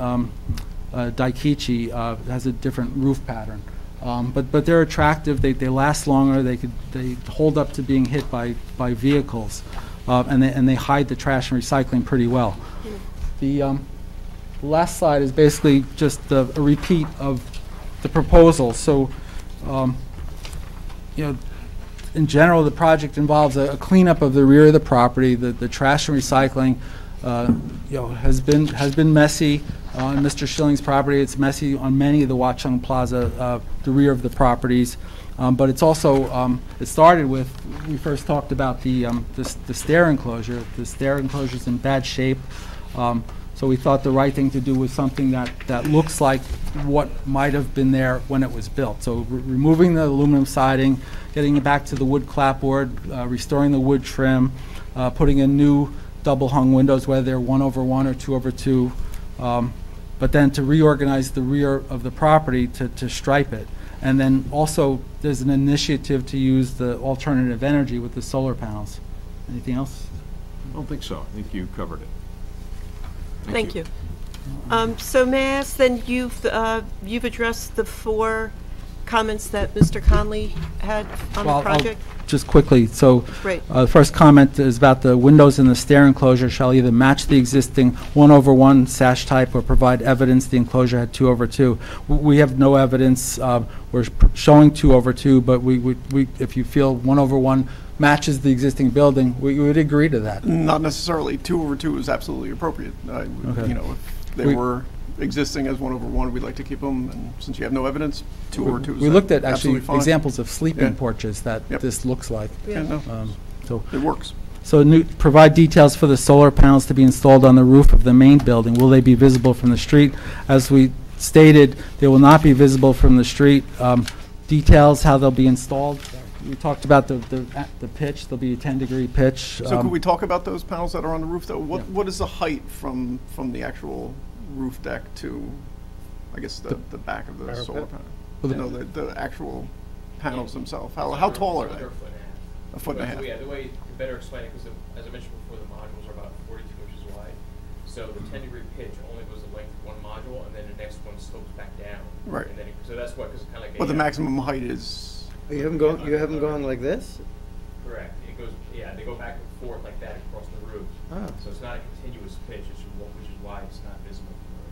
Daikichi. Has a different roof pattern, but they're attractive. They last longer. They hold up to being hit by vehicles, and they hide the trash and recycling pretty well. The last slide is basically just a repeat of the proposal. So, in general, the project involves a cleanup of the rear of the property. The trash and recycling has been messy on Mr. Shilling's property. It's messy on many of the Watchung Plaza, the rear of the properties. But it's also, it started with, we first talked about the stair enclosure. The stair enclosure is in bad shape. So we thought the right thing to do was something that looks like what might have been there when it was built. So removing the aluminum siding, getting it back to the wood clapboard, restoring the wood trim, putting in new double hung windows, whether they're 1/1 or 2/2, but then to reorganize the rear of the property to stripe it. And then also there's an initiative to use the alternative energy with the solar panels. Anything else? I don't think so. I think you covered it. Thank you. So may I ask then, you've addressed the 4 comments that Mr. Conley had on the Well, I'll project? just quickly, so Right. the first comment is about the windows in the stair enclosure shall either match the existing 1/1 sash type or provide evidence the enclosure had 2/2. We have no evidence. We're showing 2/2, but we if you feel 1/1 matches the existing building, we would agree to that. Not necessarily. 2/2 is absolutely appropriate. Okay. You know, if they were existing as 1/1, we'd like to keep them, and since you have no evidence, 2/2 is We looked at actually absolutely fine. examples of sleeping Yeah. porches that Yep. this looks like. Yeah, no, So it works. So provide details for the solar panels to be installed on the roof of the main building. Will they be visible from the street? As we stated, they will not be visible from the street. Details how they'll be installed. We talked about the pitch. There'll be a 10-degree pitch. So could we talk about those panels that are on the roof, though? Yeah. What is the height from the actual roof deck to, I guess, the back of the solar panel? Well, No, the actual panels themselves. How tall are they? Under a foot and a half. A foot and a half. Yeah, the way to better explain it, because as I mentioned before, the modules are about 42 inches wide. So the 10-degree pitch only goes the length of one module, and then the next one slopes back down. Right. And then so that's what, because it's kind of like. But the maximum height is, You have them going like this? Correct. It goes, yeah, they go back and forth like that across the roof. Oh. So it's not a continuous pitch, which is why it's not visible from the roof.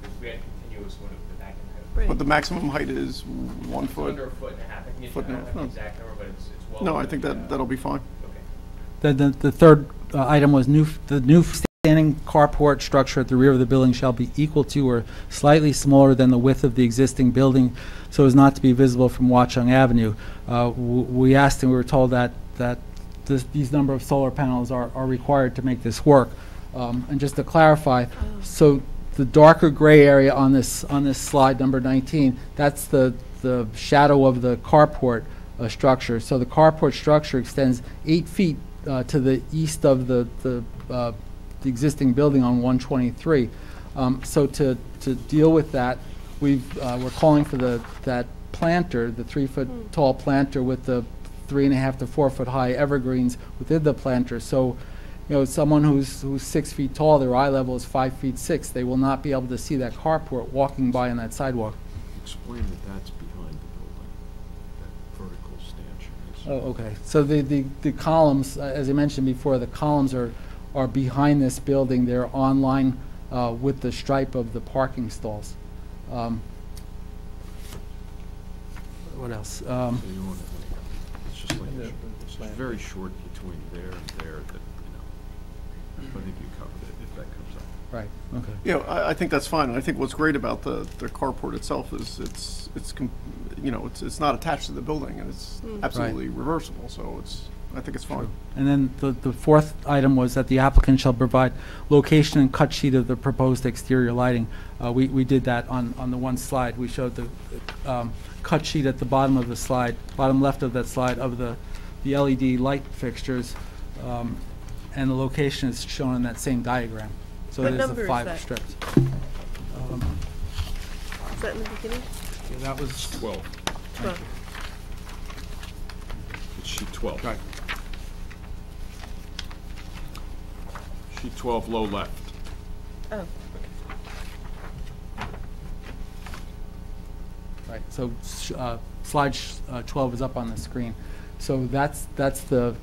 Because we had continuous when the back end had. Right. but the maximum height is 1 It's foot. under a foot and a half. I can get, Foot I and a don't half, have the oh. exact number, but it's well. No, I within think the, that'll be fine. Okay. The third item was the new standing carport structure at the rear of the building shall be equal to or slightly smaller than the width of the existing building so as not to be visible from Watchung Avenue. We asked and we were told that these number of solar panels are required to make this work. And just to clarify, so the darker gray area on this slide, number 19, that's the shadow of the carport structure. So the carport structure extends 8 feet to the east of the existing building on 123. So to deal with that, we're calling for that planter, the 3-foot tall planter with the 3.5 to 4 foot high evergreens within the planter. So, someone who's 6 feet tall, their eye level is 5'6". They will not be able to see that carport walking by on that sidewalk. Explain that that's behind the building, that vertical stanchion is. Oh, okay. So the columns, as I mentioned before, the columns are behind this building. They're on line with the stripe of the parking stalls. What else? So you don't have any, it's just like, it's very short between there and there that, I think you covered it if that comes up. Right. Okay. Yeah, I think that's fine. And I think what's great about the carport itself is it's not attached to the building, and it's absolutely reversible. So I think it's fine. And then the fourth item was that the applicant shall provide location and cut sheet of the proposed exterior lighting. We did that on the one slide. We showed the cut sheet at the bottom of the slide, bottom left of that slide, of the LED light fixtures, and the location is shown in that same diagram. So What there's number the is 5 that? strips. Is that in the beginning? Yeah, that was 12. 12. It's sheet 12. right. Sheet 12, low left. Oh, Right, so slide 12 is up on the screen. So that's the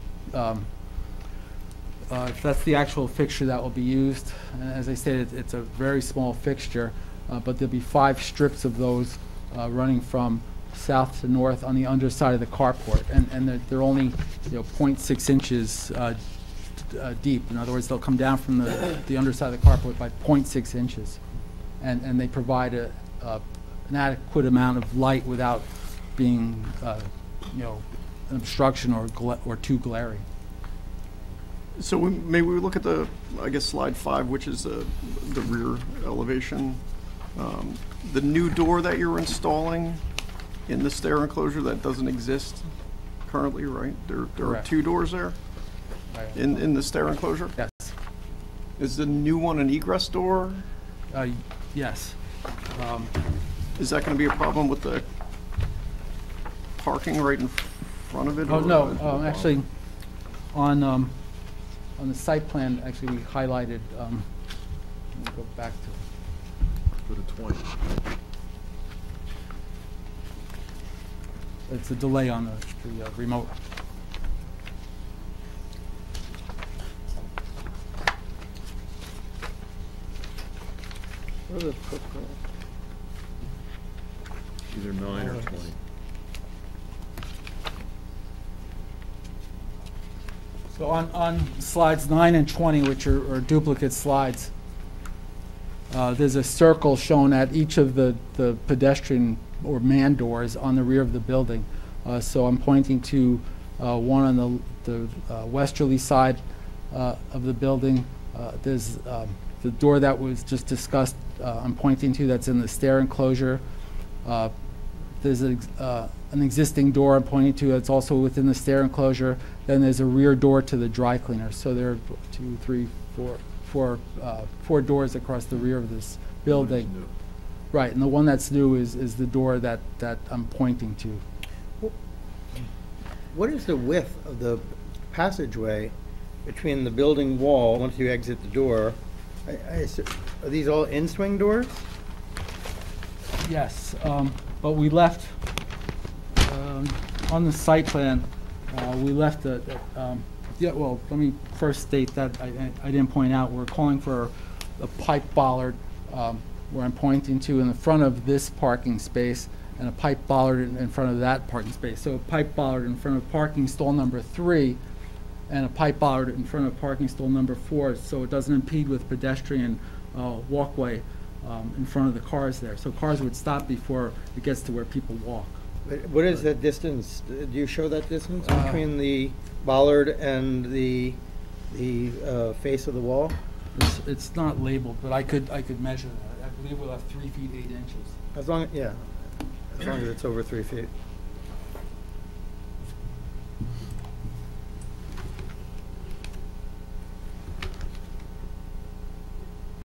actual fixture that will be used. And as I stated, it's a very small fixture, but there'll be 5 strips of those running from south to north on the underside of the carport, and they're only 0.6 inches deep. In other words, they'll come down from the underside of the carport by 0.6 inches, and they provide an adequate amount of light without being an obstruction or too glaring. So maybe we look at slide 5, which is the rear elevation. The new door that you're installing in the stair enclosure, that doesn't exist currently, right? There are Correct. 2 doors there in the stair enclosure? Yes. Is the new one an egress door? Yes. Is that going to be a problem with the parking right in front of it? Oh, or- no, actually, on the site plan, actually, we highlighted, let me go back to, Go to 20. it's a delay on the remote. Either 9 or 20. So on slides 9 and 20, which are duplicate slides, there's a circle shown at each of the pedestrian or man doors on the rear of the building. So I'm pointing to one on the westerly side of the building. There's the door that was just discussed, I'm pointing to, that's in the stair enclosure. There's an existing door I'm pointing to that's also within the stair enclosure. Then there's a rear door to the dry cleaner. So there are 2, 3, 4 doors across the rear of this building. New. Right, and the one that's new is the door that I'm pointing to. What is the width of the passageway between the building wall, once you exit the door? Are these all in-swing doors? Yes, but we left, on the site plan, we left yeah, well, let me first state that I didn't point out, we're calling for a pipe bollard where I'm pointing to in the front of this parking space, and a pipe bollard in front of that parking space. So a pipe bollard in front of parking stall number 3, and a pipe bollard in front of parking stall number 4, so it doesn't impede with pedestrian walkway in front of the cars there. So cars would stop before it gets to where people walk. What is that distance? Do you show that distance between the bollard and the face of the wall? It's not labeled, but I could measure that. I believe we'll have 3 feet 8 inches. As long as it's over 3 feet.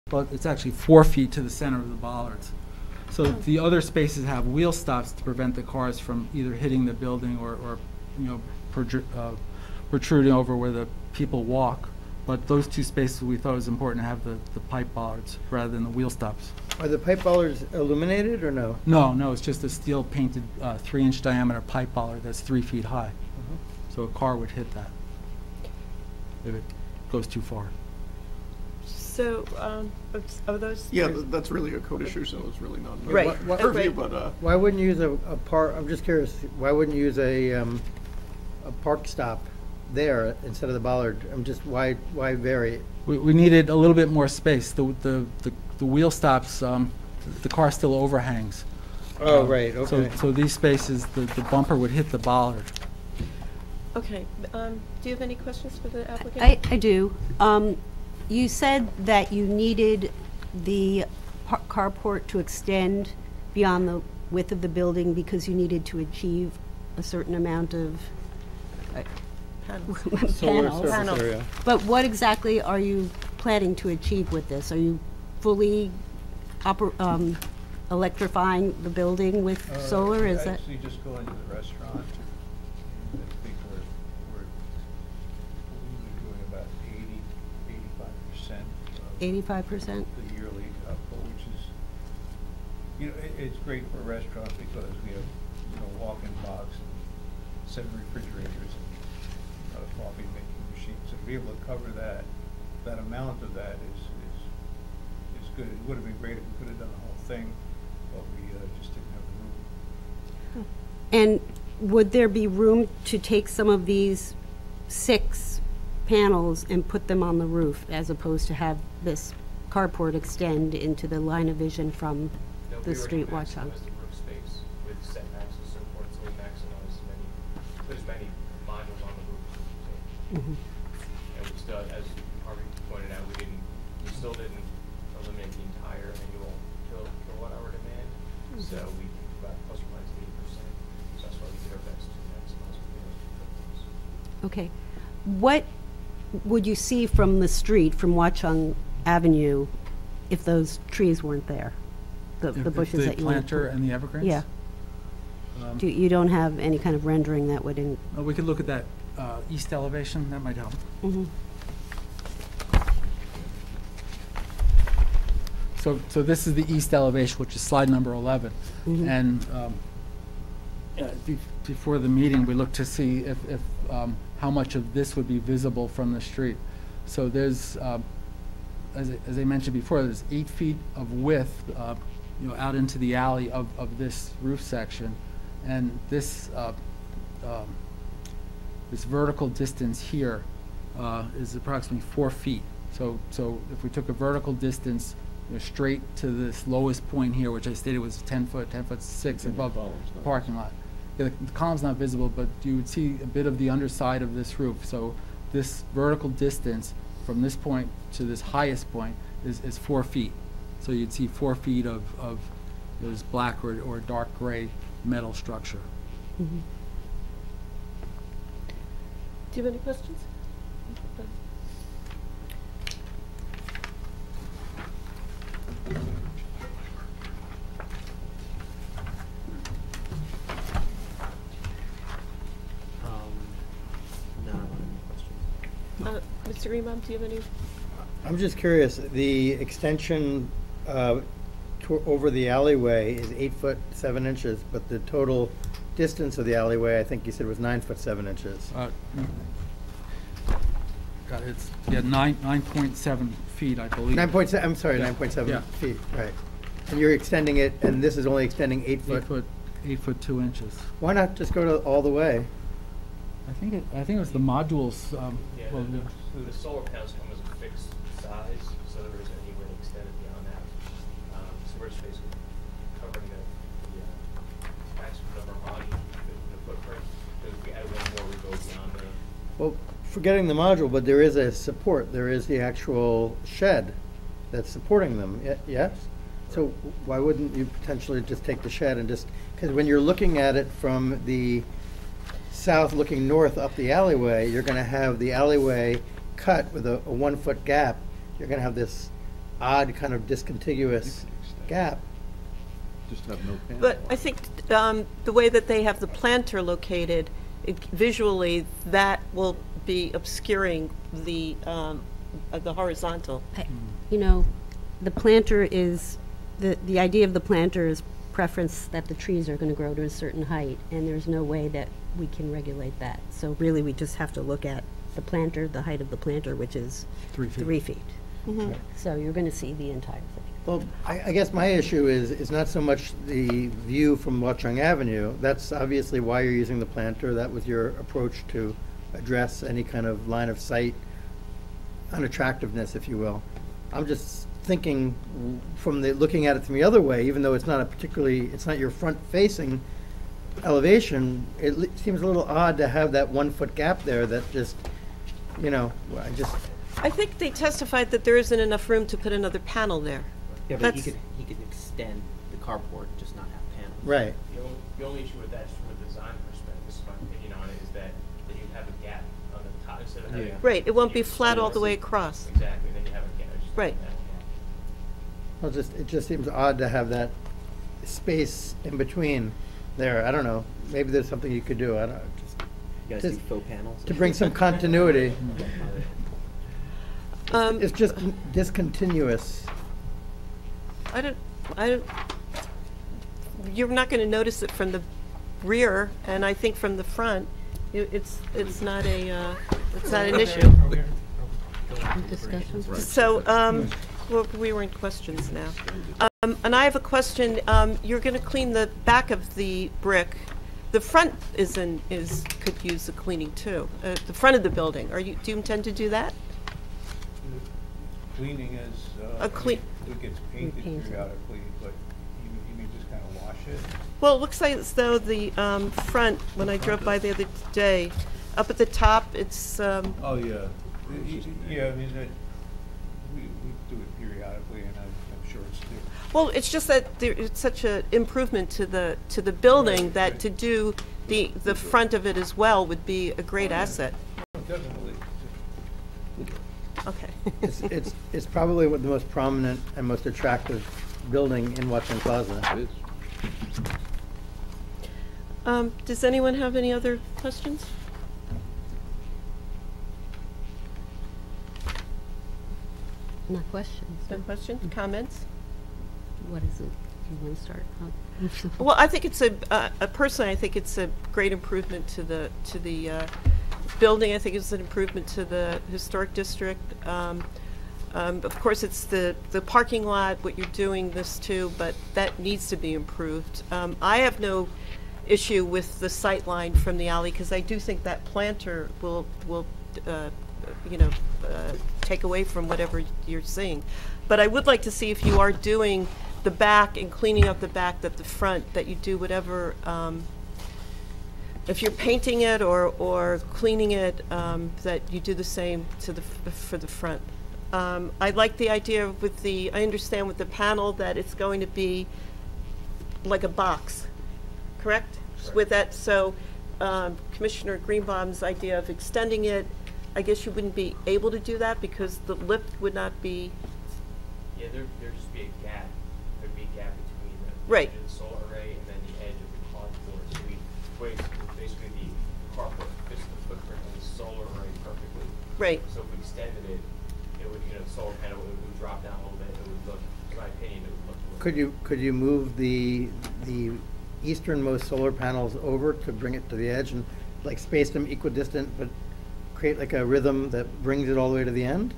But it's actually 4 feet to the center of the bollards. So the other spaces have wheel stops to prevent the cars from either hitting the building or you know, protruding over where the people walk. But those 2 spaces we thought it was important to have the pipe bollards rather than the wheel stops. Are the pipe bollards illuminated or no? No, it's just a steel painted 3-inch diameter pipe bollard that's 3 feet high. So a car would hit that if it goes too far. So, are those? Yeah, that's really a code issue, so it's really not Right. my purview, Right. but Why wouldn't you use a park, I'm just curious, why wouldn't you use a park stop there instead of the bollard? I'm just, why vary it? We needed a little bit more space. The wheel stops, the car still overhangs. Oh, right, okay. So these spaces, the bumper would hit the bollard. Okay, do you have any questions for the applicant? I do. You said that you needed the carport to extend beyond the width of the building because you needed to achieve a certain amount of Solar panels. surface area. But what exactly are you planning to achieve with this? Are you fully electrifying the building with solar? Is that? Actually, just going to the restaurant, and I think we're doing about 85% 85%? the yearly output, which is, you know, it's great for a restaurant because we have, you know, walk-in box and 7 refrigerators and a coffee making machine. So to be able to cover that amount of that is good. It would have been great if we could have done the whole thing, but we just didn't have the room. And would there be room to take some of these 6 panels and put them on the roof as opposed to have this carport extend into the line of vision from No, the street Watchung? maximize the roof space with setbacks and so forth, so we maximize put as many modules on the roof. Mhm. And we still, as Harvey pointed out, we still didn't eliminate the entire annual kilowatt hour demand. So we about plus or minus 80%. So that's why we did our best to maximize those. Okay. What would you see from the street, from Watchung Avenue, if those trees weren't there? The bushes that you want to planter put? and the evergreens? Yeah. You don't have any kind of rendering that would We could look at that east elevation, that might help. Mhm. So this is the east elevation, which is slide number 11. Mhm. And Before the meeting, we looked to see if how much of this would be visible from the street. So there's, as I mentioned before, there's 8 feet of width, out into the alley of this roof section, and this this vertical distance here is approximately 4 feet. So if we took a vertical distance straight to this lowest point here, which I stated was 10 foot, 10'6" above the parking lot. Yeah, the column's not visible, but you would see a bit of the underside of this roof. So this vertical distance from this point to this highest point is 4 feet. So you'd see 4 feet of this black or dark gray metal structure. Mm-hmm. Do you have any questions? Mr. Imam, do you have any? I'm just curious, the extension over the alleyway is 8 foot 7 inches, but the total distance of the alleyway, I think you said, was 9 foot 7 inches. It's 9.7 feet, I believe. 9.7. I'm sorry, Yeah. 9.7 Yeah. feet. Right, and you're extending it, and this is only extending 8 foot. 8 foot 2 inches. Why not just go all the way? I think it was the modules. Yeah, Well, the solar panels come as a fixed size, so there isn't any way to extend it beyond that. So we're just basically covering the maximum number of body, the footprint. Because if we add one more, we go beyond the. Well, forgetting the module, but there is a support. There is the actual shed that's supporting them. Yes. So why wouldn't you potentially just take the shed and just, because when you're looking at it from the south looking north up the alleyway, you're going to have the alleyway cut with a 1 foot gap. You're going to have this odd kind of discontiguous gap. Just have no panel. But I think the way that they have the planter located, visually, that will be obscuring the horizontal. The planter is, the idea of the planter is preference that the trees are going to grow to a certain height, and there's no way that we can regulate that. So really, we just have to look at the planter, the height of the planter, which is 3 feet. 3 feet. Mm-hmm. So you're going to see the entire thing. Well, I guess my issue is not so much the view from Watchung Avenue. That's obviously why you're using the planter. That was your approach to address any kind of line of sight unattractiveness, if you will. I'm just thinking from looking at it from the other way, even though it's not it's not your front-facing elevation, it seems a little odd to have that 1 foot gap there that just, I think they testified that there isn't enough room to put another panel there. Yeah, but he That's- could extend the carport, just not have panels. Right. The only issue with that, from a design perspective, this is my opinion on it, is that you have a gap on the top instead of having. Right, it won't be flat all the way across. Exactly, then you have a gap. just Right. that gap. Well, it just seems odd to have that space in between there. I don't know. Maybe there's something you could do. I don't know. You guys Just do faux panels? to bring some continuity. Um, It's just discontinuous. I don't, you're not going to notice it from the rear, and I think from the front, it's not an issue. Discussion? So, well, we were in questions now. And I have a question. You're going to clean the back of the brick. The front could use the cleaning too. The front of the building. Do you intend to do that? Cleaning is, it gets painted Repainted. periodically, but you mean just kind of wash it? Well, it looks like as though the front, when I drove by the other day, up at the top, it's, Oh, yeah. Yeah, I mean, we do it periodically, and I'm sure it's due. well, it's just that it's such an improvement to the building Right, that right. to do the front of it as well would be a great asset. Definitely. Okay. It's probably the most prominent and most attractive building in Watchung Plaza. It is. Does anyone have any other questions? Not questions. No questions? Comments? What is it? You want to start? Well, I think it's personally, I think it's a great improvement to the building. I think it's an improvement to the historic district. Of course, it's the parking lot, what you're doing this to, but that needs to be improved. I have no issue with the sight line from the alley, because I do think that planter will take away from whatever you're seeing. But I would like to see, if you are doing the back and cleaning up the back, that the front, that you do whatever, if you're painting it or cleaning it, that you do the same for the front. I like the idea with I understand with the panel that it's going to be like a box, correct? Right. With that, so Commissioner Greenbaum's idea of extending it, I guess you wouldn't be able to do that because the lift would not be. Yeah, there'd just be a gap. There'd be a gap between the Right. edge of the solar array and then the edge of the carport. So basically the carport fits the footprint of the solar array perfectly. Right. So if we extended it, it would, the solar panel would drop down a little bit. It would look, in my opinion, it would look a little. Could you move the easternmost solar panels over to bring it to the edge and like space them equidistant, but create like a rhythm that brings it all the way to the end?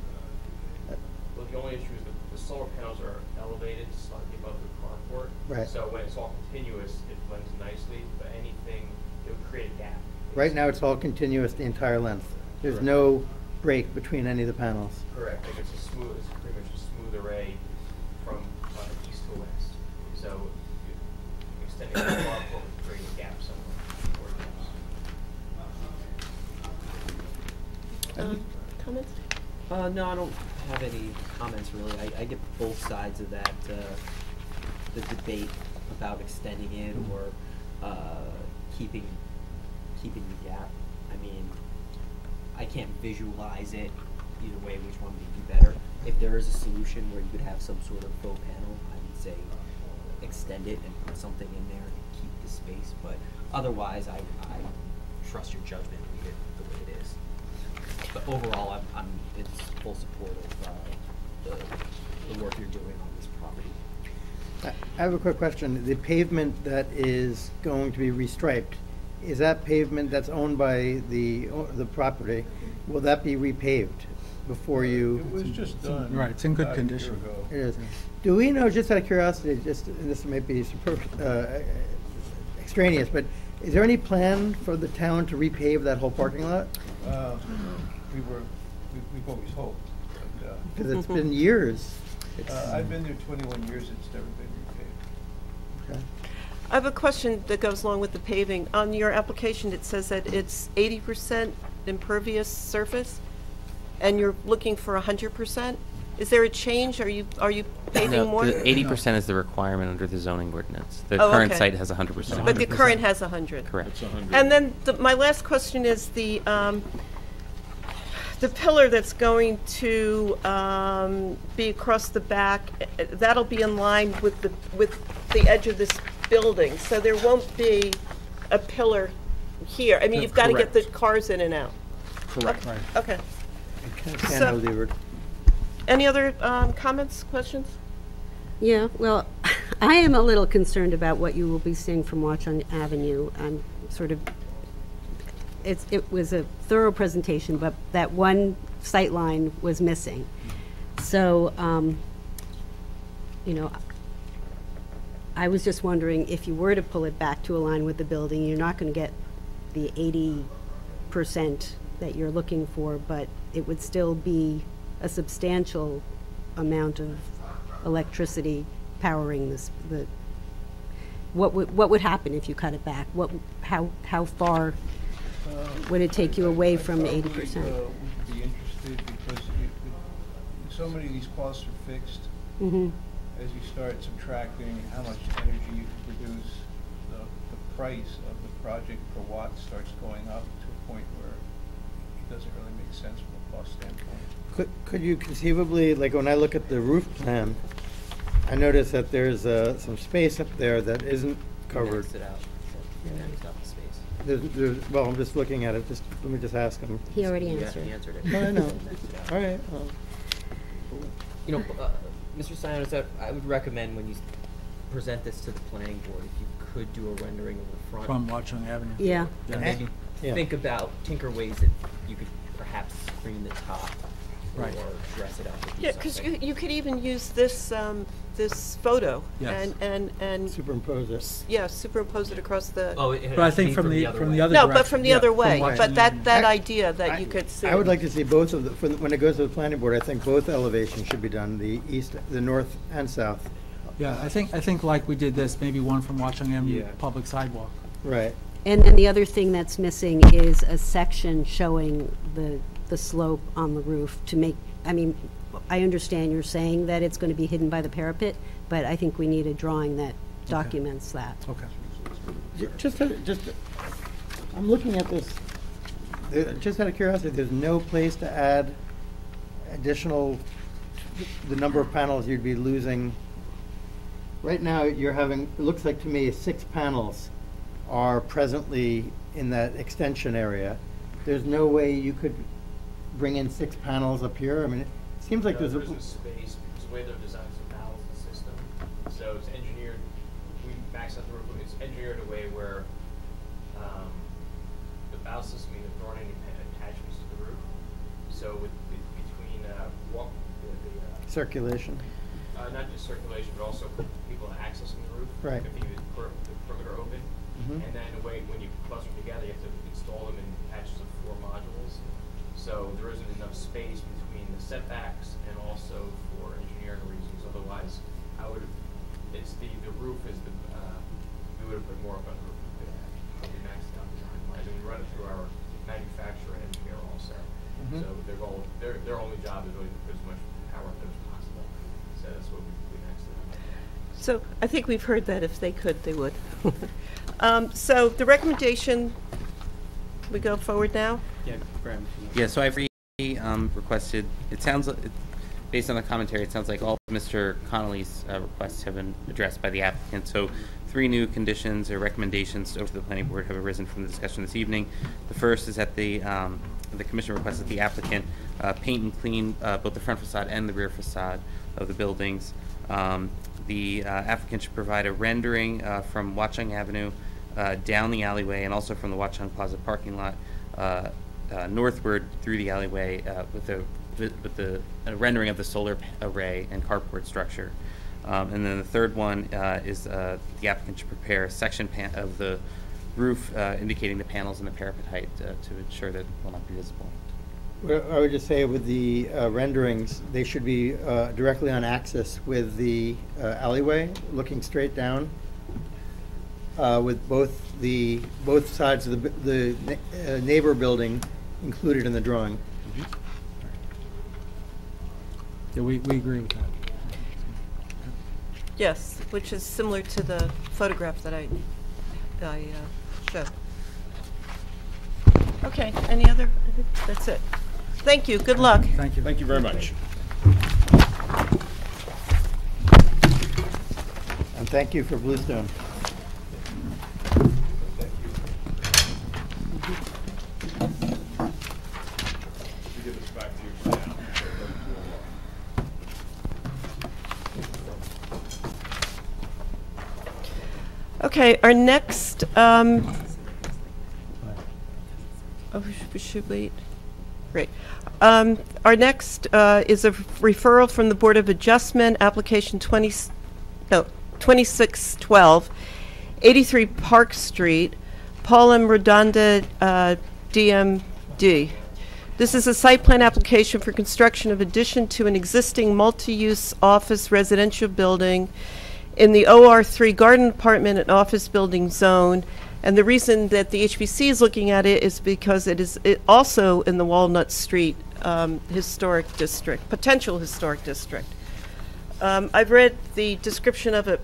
Well, the only issue is the solar panels are elevated slightly above the carport. Right. So when it's all continuous, it blends nicely, but anything, it would create a gap. Right now, it's all continuous the entire length. There's Correct. no break between any of the panels. Correct. Like it's pretty much a smooth array from east to west. So extending the carport would create a gap somewhere. Or gaps. Comments? No, I don't have any comments really. I get both sides of that, the debate about extending it or keeping the gap. I mean, I can't visualize it either way which one would be better. If there is a solution where you could have some sort of faux panel, I would say extend it and put something in there to keep the space. But otherwise, I trust your judgment and leave it the way it is. But overall, I'm in full support of the work you're doing on this property. I have a quick question. The pavement that is going to be restriped, is that pavement that's owned by the property, will that be repaved before you? It was just done. Right, it's in good about a year condition. ago. It is. Do we know, just out of curiosity, and this may be extraneous, but is there any plan for the town to repave that whole parking lot? We've always hoped. But, Because it's been years. I've been there 21 years, it's never been repaved. Okay. I have a question that goes along with the paving. On your application, it says that it's 80% impervious surface, and you're looking for 100%? Is there a change? Are you paving more? The 80% is the requirement under the zoning ordinance. The Oh, current okay. site has 100%. But the current has 100. Correct. It's 100. And then my last question is the pillar that's going to be across the back, that'll be in line with the edge of this building, so there won't be a pillar here. I mean, you've got to get the cars in and out. Correct. Right. Okay. Cantilevered. Any other comments, questions? Yeah, well, I am a little concerned about what you will be seeing from Watchung Avenue. I'm sort of, it was a thorough presentation, but that one sight line was missing. So, I was just wondering if you were to pull it back to align with the building, you're not going to get the 80% that you're looking for, but it would still be a substantial amount of electricity powering this. What would happen if you cut it back? How far would it take you away from 80%? I would be interested because so many of these costs are fixed. Mm-hmm. As you start subtracting how much energy you can produce, the price of the project per watt starts going up to a point where it doesn't really make sense from a cost standpoint. Could you conceivably, like when I look at the roof plan, I notice that there's some space up there that isn't covered. Maxed it out. Yeah, he's got the space. Well, I'm just looking at it, let me just ask him. He already Yeah, answered. he answered it. Oh, I know. Maxed it out. All right. Well, Mr. Sionis, I would recommend when you present this to the planning board, if you could do a rendering of the front. From Watchung Avenue. Yeah. And maybe Yeah. think about, tinker ways that you could perhaps screen the top. Right. Or dress it up. Or do Yeah, because something. you could even use this, this photo. Yes. And, Superimpose it. yeah, superimpose it across the. Oh, it But I has to think be from the way. other No, direction. but from the Yeah, other way, Watchung but that Avenue. idea that you could see. I would like to see both of the, when it goes to the planning board, I think both elevations should be done, the east, the north and south. Yeah, I think like we did this, maybe one from Watchung Avenue, Yeah. public sidewalk. Right. And then the other thing that's missing is a section showing the slope on the roof to make, I mean, I understand you're saying that it's going to be hidden by the parapet, but I think we need a drawing that documents that. Okay. Just, I'm looking at this, just out of curiosity, there's no place to add additional, the number of panels you'd be losing. Right now, you're having, it looks like to me, 6 panels are presently in that extension area. There's no way you could bring in 6 panels up here? I mean, it seems like there's a... There's a space, because the way they're designed to balance the system, so it's engineered, we max out the roof, it's engineered a way where the ballast system, I mean, there aren't any attachments to the roof, so between Circulation. not just circulation, but also people accessing the roof. Right. If you leave the perimeter open, Mhm. and then when you cluster them together, you have to install them in patches of 4 modules. So there isn't enough space between the setbacks and also for engineering reasons. Otherwise, the roof is we would have put more up on the roof if we could have. We maxed out design wise, and we run it through our manufacturer and engineer also. Mhm. So their only job is really to put as much power up there as possible. So that's what we maxed it out. So I think we've heard that if they could, they would. So the recommendation, we go forward now? Yeah, Graham. Yeah, so I've requested, it sounds, based on the commentary, it sounds like all of Mr. Connolly's requests have been addressed by the applicant. So 3 new conditions or recommendations over to the planning board have arisen from the discussion this evening. The first is that the commission requests that the applicant paint and clean both the front facade and the rear facade of the buildings. The applicant should provide a rendering from Watchung Avenue down the alleyway and also from the Watchung Plaza parking lot northward through the alleyway with the rendering of the solar array and carport structure. And then the third one is the applicant should prepare a section of the roof indicating the panels and the parapet height to ensure that it will not be visible. Well, I would just say with the renderings, they should be directly on axis with the alleyway, looking straight down, with both sides of the neighbor building included in the drawing. Yeah, we agree with that. Yes, which is similar to the photograph that I showed. Okay, any other? I think that's it. Thank you, good luck. Thank you. Thank you very much. And thank you for Bluestone. Give this back to you for now. Okay, our next, we should wait. Great. Our next is a referral from the Board of Adjustment, application 2612, 83 Park Street, Paul M. Rotunda, DMD. This is a site plan application for construction of addition to an existing multi-use office residential building in the OR3 Garden Apartment and Office Building Zone. And the reason that the HBC is looking at it is because it is also in the Walnut Street Historic District, potential historic district. I've read the description of it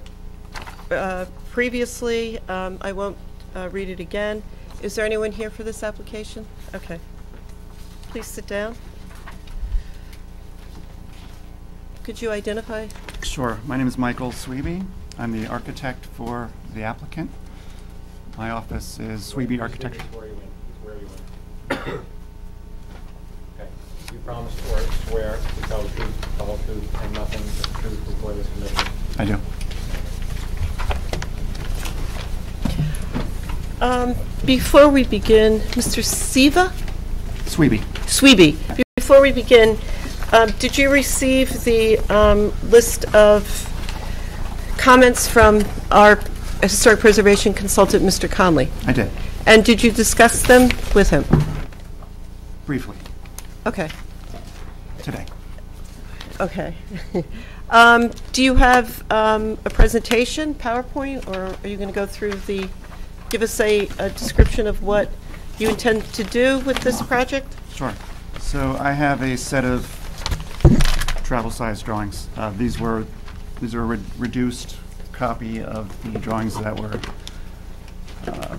previously. I won't read it again. Is there anyone here for this application? Okay. Please sit down. Could you identify? Sure. My name is Michael Sweeby. I'm the architect for the applicant. My office is Sweeby Architecture. Where you went. Okay. You promise or swear to tell the truth, the whole truth, and nothing but the truth before this commission? I do. Before we begin, Mr. Siva? Sweeby. Before we begin, did you receive the list of comments from our historic preservation consultant, Mr. Conley? I did. And did you discuss them with him? Briefly. Okay. Today. Okay. Do you have a presentation, PowerPoint, or are you going to go through give us a description of what you intend to do with this project? Sure. So I have a set of travel size drawings. These are a reduced copy of the drawings that were...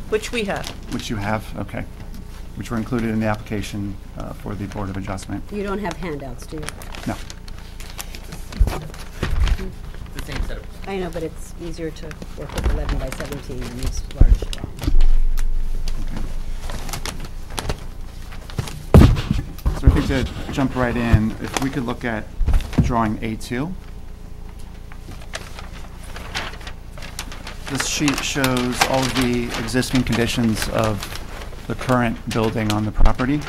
Which we have. Which you have, okay. Which were included in the application for the Board of Adjustment. You don't have handouts, do you? No. The same set of. I know, but it's easier to work with 11 by 17 than these large drawings. So I think to jump right in, if we could look at drawing A2. This sheet shows all of the existing conditions of the current building on the property.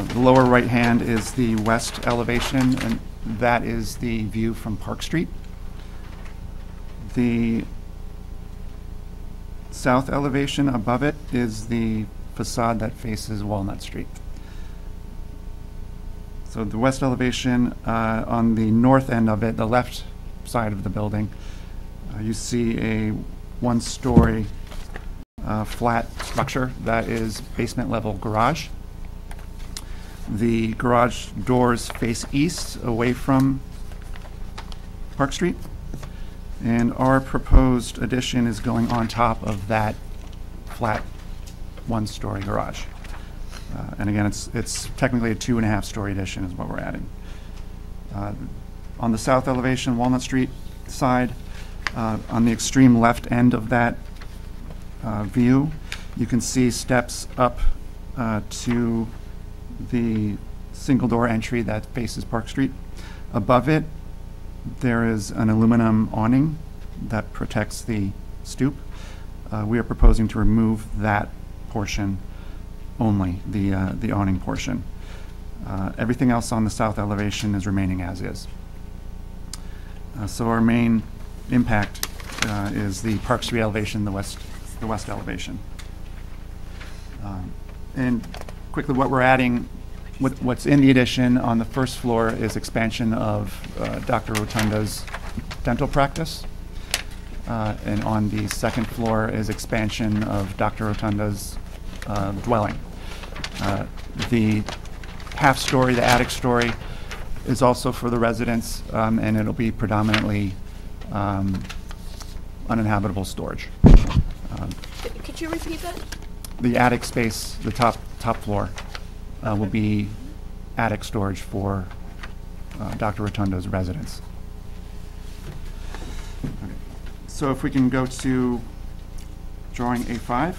The lower right hand is the west elevation, and that is the view from Park Street. The south elevation above it is the facade that faces Walnut Street. So the west elevation, on the north end of it, the left side of the building, you see a one-story flat structure that is basement level garage. The garage doors face east away from Park Street, and our proposed addition is going on top of that flat one-story garage. And again, it's technically a 2.5-story addition is what we're adding. On the south elevation, Walnut Street side, on the extreme left end of that view, you can see steps up to the single door entry that faces Park Street. Above it, there is an aluminum awning that protects the stoop. We are proposing to remove that portion only, the awning portion. Everything else on the south elevation is remaining as is. So our main impact is the Park Street elevation, the west elevation. And quickly, what we're adding, what's in the addition on the first floor is expansion of Dr. Rotunda's dental practice. And on the second floor is expansion of Dr. Rotunda's dwelling. The half story, the attic story, is also for the residents, and it'll be predominantly uninhabitable storage. Could you repeat that? The attic space, the top floor, will be attic storage for Dr. Rotunda's residents. Okay. So if we can go to drawing A5.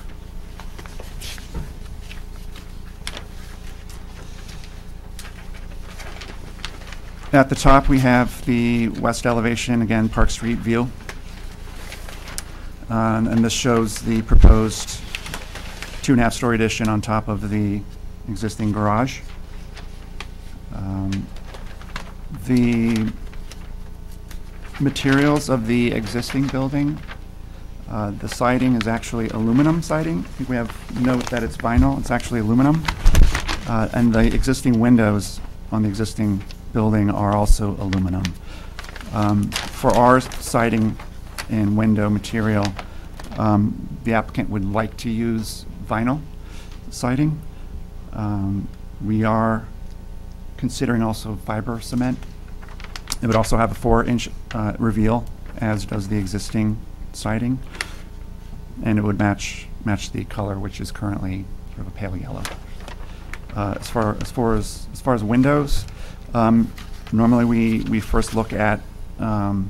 At the top, we have the west elevation, again, Park Street view. And this shows the proposed 2.5-story addition on top of the existing garage. The materials of the existing building, the siding is actually aluminum siding. I think we have note that it's vinyl. It's actually aluminum. And the existing windows on the existing building are also aluminum. For our siding and window material, the applicant would like to use vinyl siding. We are considering also fiber cement. It would also have a 4-inch reveal, as does the existing siding, and it would match the color, which is currently sort of a pale yellow. As far as windows, normally we first look at a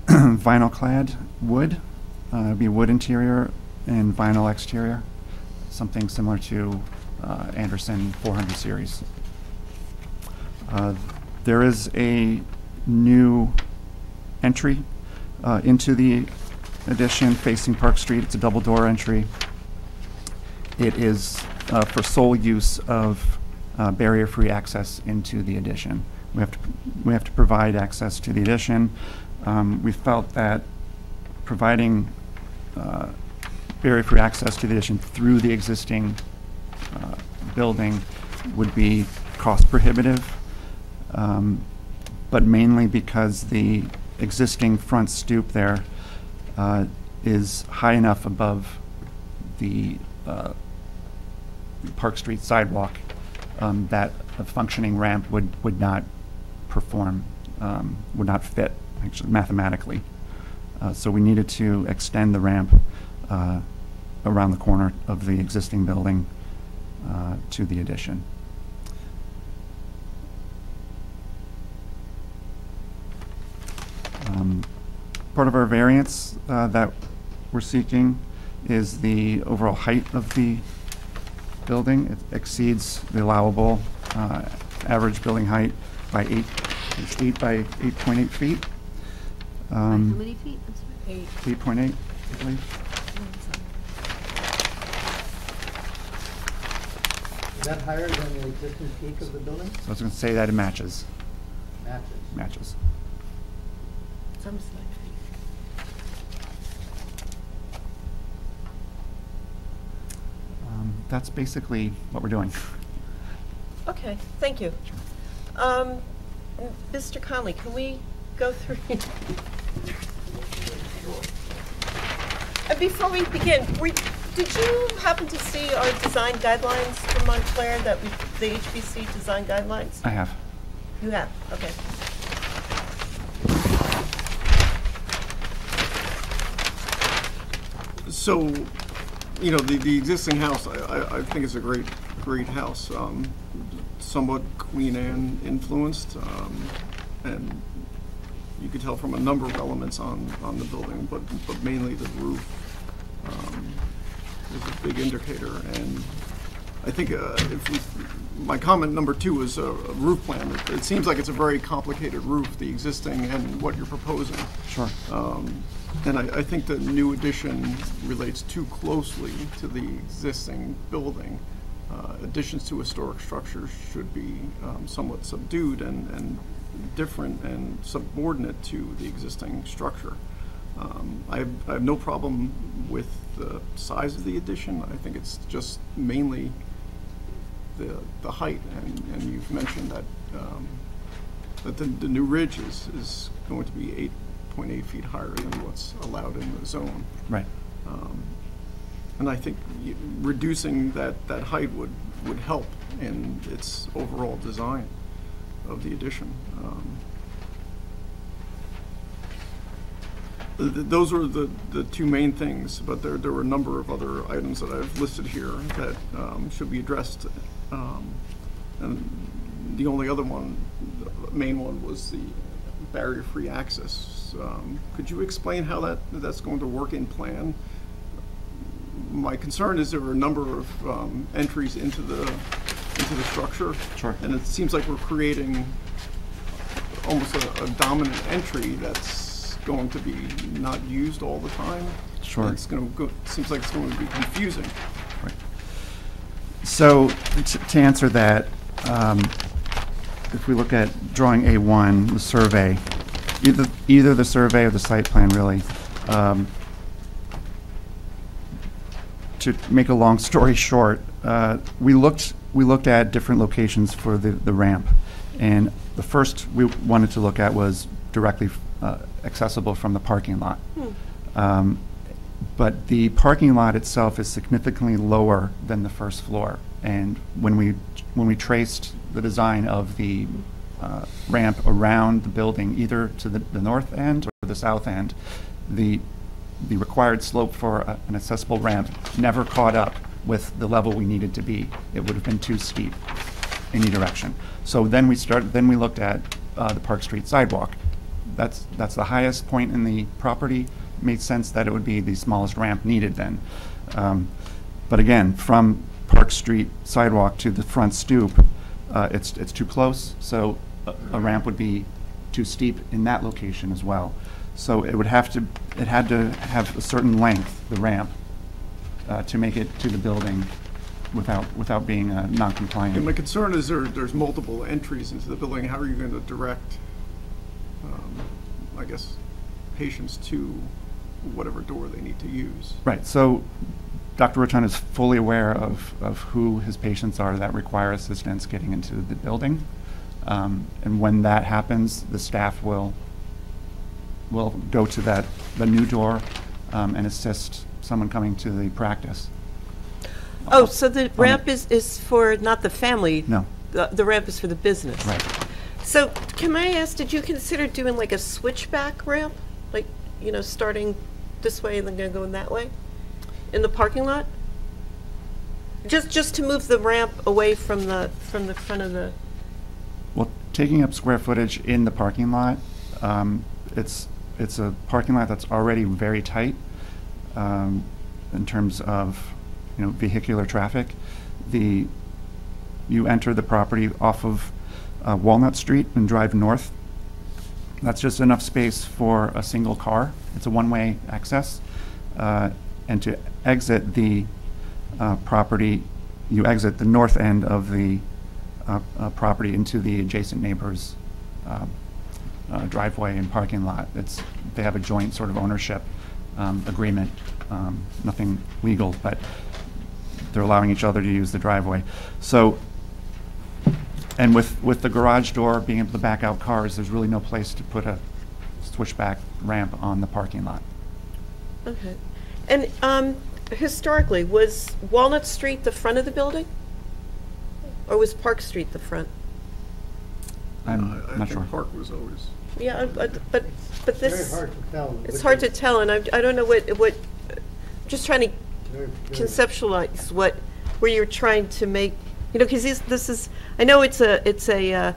vinyl clad wood. It'd be wood interior and vinyl exterior, something similar to Anderson 400 series. There is a new entry into the addition facing Park Street. It's a double-door entry. It is for sole use of barrier-free access into the addition. We have to provide access to the addition. We felt that providing barrier-free access to the addition through the existing building would be cost prohibitive, but mainly because the existing front stoop there is high enough above the Park Street sidewalk that a functioning ramp would not perform, would not fit, actually, mathematically. So we needed to extend the ramp around the corner of the existing building to the addition. Part of our variance that we're seeking is the overall height of the building. It exceeds the allowable average building height by 8 by 8.8 feet. How many feet? I'm sorry. 8.8, I believe. Is that higher than the existing peak of the building? So I was going to say that it matches. Matches. Matches. Some slight That's basically what we're doing. Okay, thank you. Mr. Conley, can we go through? And before we begin, did you happen to see our design guidelines for Montclair, the HBC design guidelines? I have. You have, okay. So, you know, the existing house, I think is a great house. Somewhat Queen Anne influenced, and you could tell from a number of elements on the building, but mainly the roof is a big indicator. And I think my comment number 2 is a roof plan. It seems like it's a very complicated roof, the existing and what you're proposing. Sure. And I think the new addition relates too closely to the existing building. Additions to historic structures should be somewhat subdued and different and subordinate to the existing structure. I have no problem with the size of the addition. I think it's just mainly the height, and you've mentioned that that the new ridge is going to be 8.8 feet higher than what's allowed in the zone. Right. And I think reducing that height would help in its overall design of the addition. Those were the 2 main things, but there were a number of other items that I've listed here that should be addressed. And the only other one, the main one, was the barrier-free access. Could you explain how that's going to work in plan? My concern is there are a number of entries into the structure. Sure. And it seems like we're creating almost a dominant entry that's going to be not used all the time. Sure. And it's going to seems like it's going to be confusing. Right. So to answer that, if we look at drawing A1, the survey, either the survey or the site plan, really. To make a long story short, we looked at different locations for the ramp, and the first we wanted to look at was directly accessible from the parking lot. But the parking lot itself is significantly lower than the first floor, and when we traced the design of the ramp around the building, either to the north end or the south end, the required slope for an accessible ramp never caught up with the level we needed to be. It would have been too steep in any direction. So then we looked at the Park Street sidewalk. That's the highest point in the property. It made sense that it would be the smallest ramp needed then. But again, from Park Street sidewalk to the front stoop, it's too close, so a ramp would be too steep in that location as well. So it had to have a certain length, the ramp, to make it to the building without being non-compliant. And my concern is there's multiple entries into the building. How are you going to direct, I guess, patients to whatever door they need to use? Right. So Dr. Rotunda is fully aware of who his patients are that require assistance getting into the building. And when that happens, the staff will go to the new door and assist someone coming to the practice. Oh, so the ramp is for not the family? No. The ramp is for the business? Right. So can I ask, did you consider doing like a switchback ramp? Like, starting this way and then going that way? In the parking lot? Just to move the ramp away from the front of the... Well, taking up square footage in the parking lot, it's a parking lot that's already very tight in terms of vehicular traffic. You enter the property off of Walnut Street and drive north. That's just enough space for a single car. It's a one-way access. And to exit the property, you exit the north end of the property into the adjacent neighbor's driveway and parking lot. They have a joint sort of ownership agreement, nothing legal, but they're allowing each other to use the driveway. So, and with the garage door being able to back out cars, there's really no place to put a switchback ramp on the parking lot. Okay. And historically, was Walnut Street the front of the building? Or was Park Street the front? I'm I not think sure. Park was always. Yeah, but this... Very hard to tell. It's hard to tell, and I don't know what just trying to conceptualize where you're trying to make, because this is, I know it's a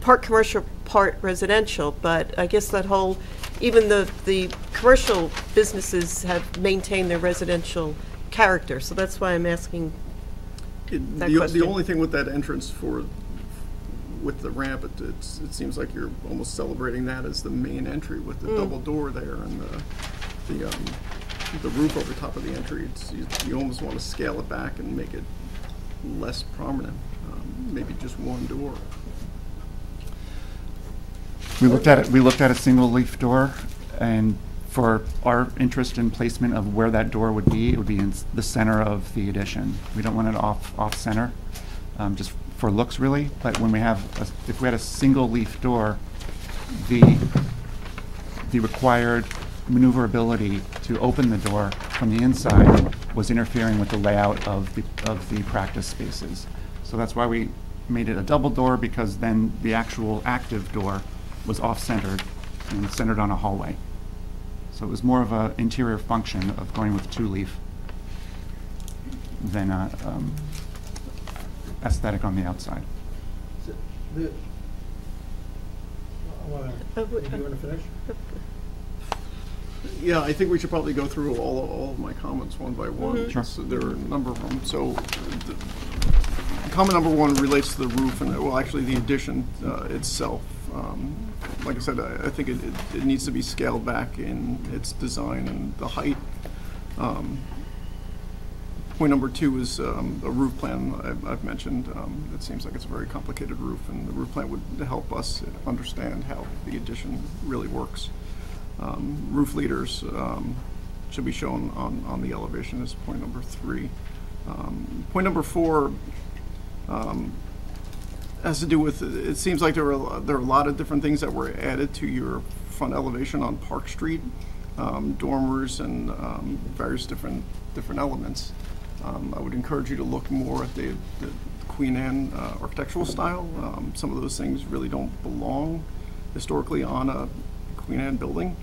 part commercial, part residential, but I guess that whole, even the commercial businesses have maintained their residential character, so that's why I'm asking that question. The only thing with that entrance with the ramp, it seems like you're almost celebrating that as the main entry with the double door there and the roof over top of the entry. You almost want to scale it back and make it less prominent. Maybe just one door. We looked at a single leaf door, and for our interest in placement of where that door would be, it would be in the center of the addition. We don't want it off center, just for looks really. But when if we had a single leaf door, the required maneuverability to open the door from the inside was interfering with the layout of the practice spaces. So that's why we made it a double door, because then the actual active door was off-centered and centered on a hallway. So it was more of an interior function of going with two leaf than aesthetic on the outside. So do you want to finish? Yeah, I think we should probably go through all of my comments one by one. Mm-hmm. Sure. So there are a number of them. So comment number one relates to the roof and, well, actually the addition itself. Like I said, I think it needs to be scaled back in its design and the height. Point number two is a roof plan I've mentioned. It seems like it's a very complicated roof, and the roof plan would help us understand how the addition really works. Roof leaders should be shown on the elevation is point number three. Point number four has to do with, it seems like there are a lot of different things that were added to your front elevation on Park Street, dormers and various different elements. I would encourage you to look more at the Queen Anne architectural style. Some of those things really don't belong historically on a Queen Anne building.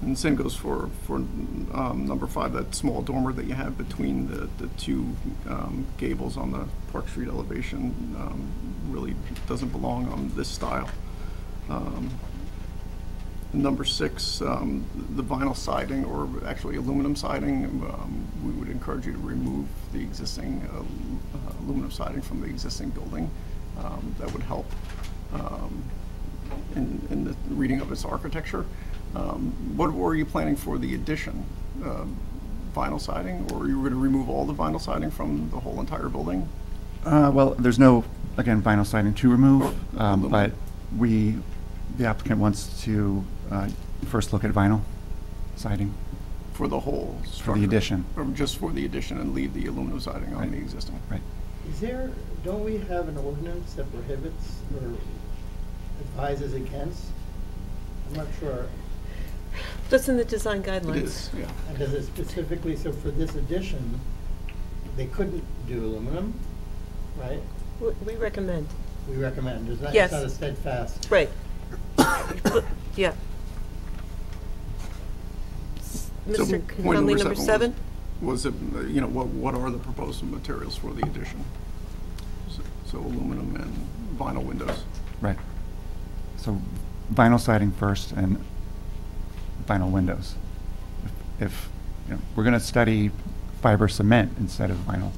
And the same goes for number five, that small dormer that you have between the two gables on the Park Street elevation really doesn't belong on this style. Number six, the vinyl siding, or actually aluminum siding, we would encourage you to remove the existing aluminum siding from the existing building. That would help reading of its architecture. What were you planning for the addition? Vinyl siding, or you were going to remove all the vinyl siding from the whole entire building? Well, there's no, again, vinyl siding to remove, but the applicant wants to first look at vinyl siding. For the whole structure? For the addition. Or just for the addition and leave the aluminum siding on Right. the existing? Right. Don't we have an ordinance that prohibits or advises against? I'm not sure. That's in the design guidelines. It is, yeah. And does it specifically, so for this addition, they couldn't do aluminum, right? We recommend. We recommend, it's not Yes. a steadfast. Right. Yeah. So Mr. point Conley, number 7? Was it, what are the proposed materials for the addition? So aluminum and vinyl windows. Right. So vinyl siding first and vinyl windows. If we're going to study fiber cement instead of vinyl,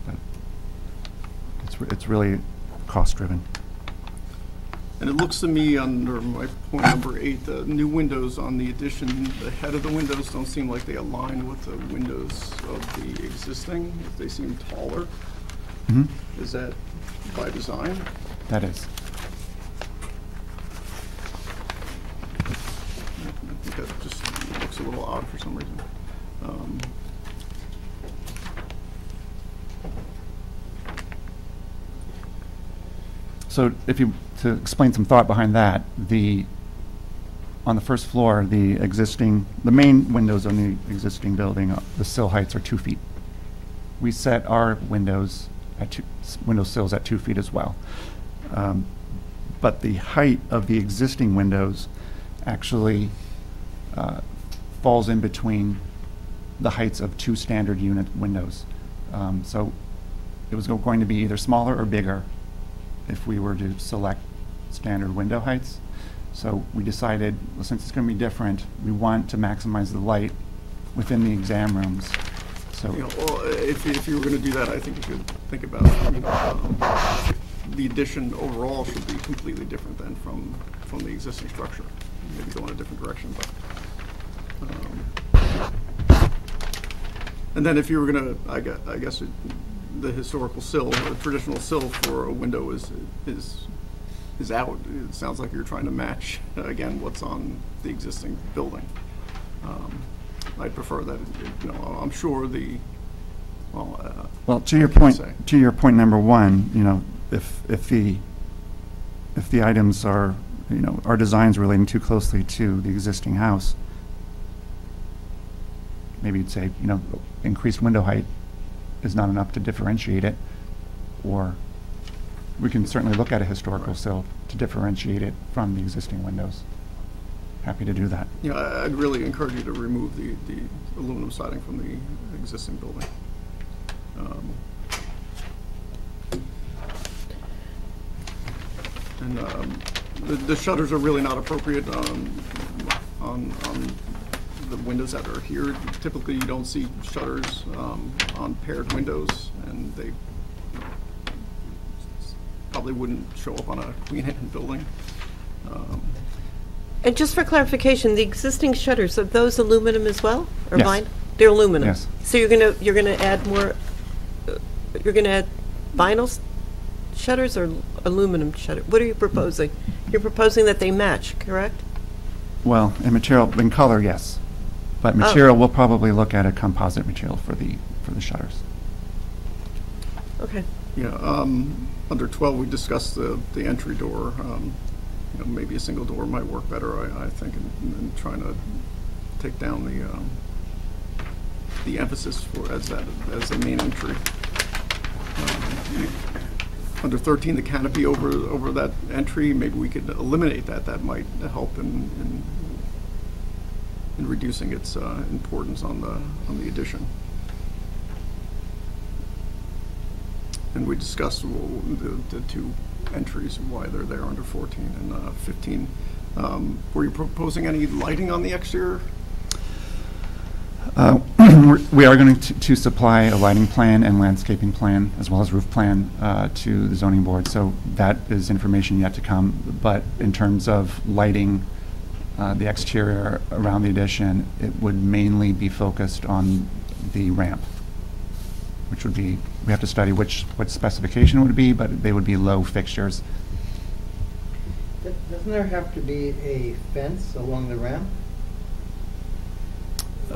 but it's really cost driven. And it looks to me, under my point number 8, the new windows on the addition, the head of the windows don't seem like they align with the windows of the existing. They seem taller. Mm-hmm. Is that by design? That is. I think that just looks a little odd for some reason. So to explain some thought behind that, on the first floor, the main windows on the existing building, the sill heights are 2 feet. We set our windows window sills at 2 feet as well. But the height of the existing windows actually falls in between the heights of 2 standard unit windows. So it was going to be either smaller or bigger if we were to select standard window heights. So we decided, well, since it's going to be different, we want to maximize the light within the exam rooms. So If you were going to do that, I think you should think about the addition overall should be completely different than from the existing structure. Maybe go in a different direction, but. And then if you were going to, I guess the historical sill, the traditional sill for a window is out. It sounds like you're trying to match again what's on the existing building. I'd prefer that. I'm sure the. Well, to your point number 1, if the items are, our designs relating too closely to the existing house, maybe you'd say, increased window height is not enough to differentiate it, or we can certainly look at a historical sill to differentiate it from the existing windows. Happy to do that. Yeah, I'd really encourage you to remove the aluminum siding from the existing building. And the shutters are really not appropriate on the windows that are here. Typically, you don't see shutters on paired windows, and they probably wouldn't show up on a Queen Anne building. And just for clarification, the existing shutters, are those aluminum as well, or Yes. vinyl? They're aluminum. Yes. So you're gonna add more. You're gonna add vinyl shutters or aluminum shutter? What are you proposing? You're proposing that they match, correct? Well, in color, yes. But material, we'll probably look at a composite material for the shutters. Okay. Yeah, under 12, we discussed the entry door. Maybe a single door might work better, I think, in trying to take down the emphasis as a main entry. Under 13, the canopy over that entry, maybe we could eliminate that. That might help in reducing its importance on the addition. And we discussed the 2 entries and why they're there under 14 and 15. Were you proposing any lighting on the exterior? we are going to supply a lighting plan and landscaping plan, as well as roof plan, to the zoning board. So that is information yet to come. But in terms of lighting the exterior around the addition, it would mainly be focused on the ramp, which would be, we have to study what specification it would be, but they would be low fixtures. Doesn't there have to be a fence along the ramp?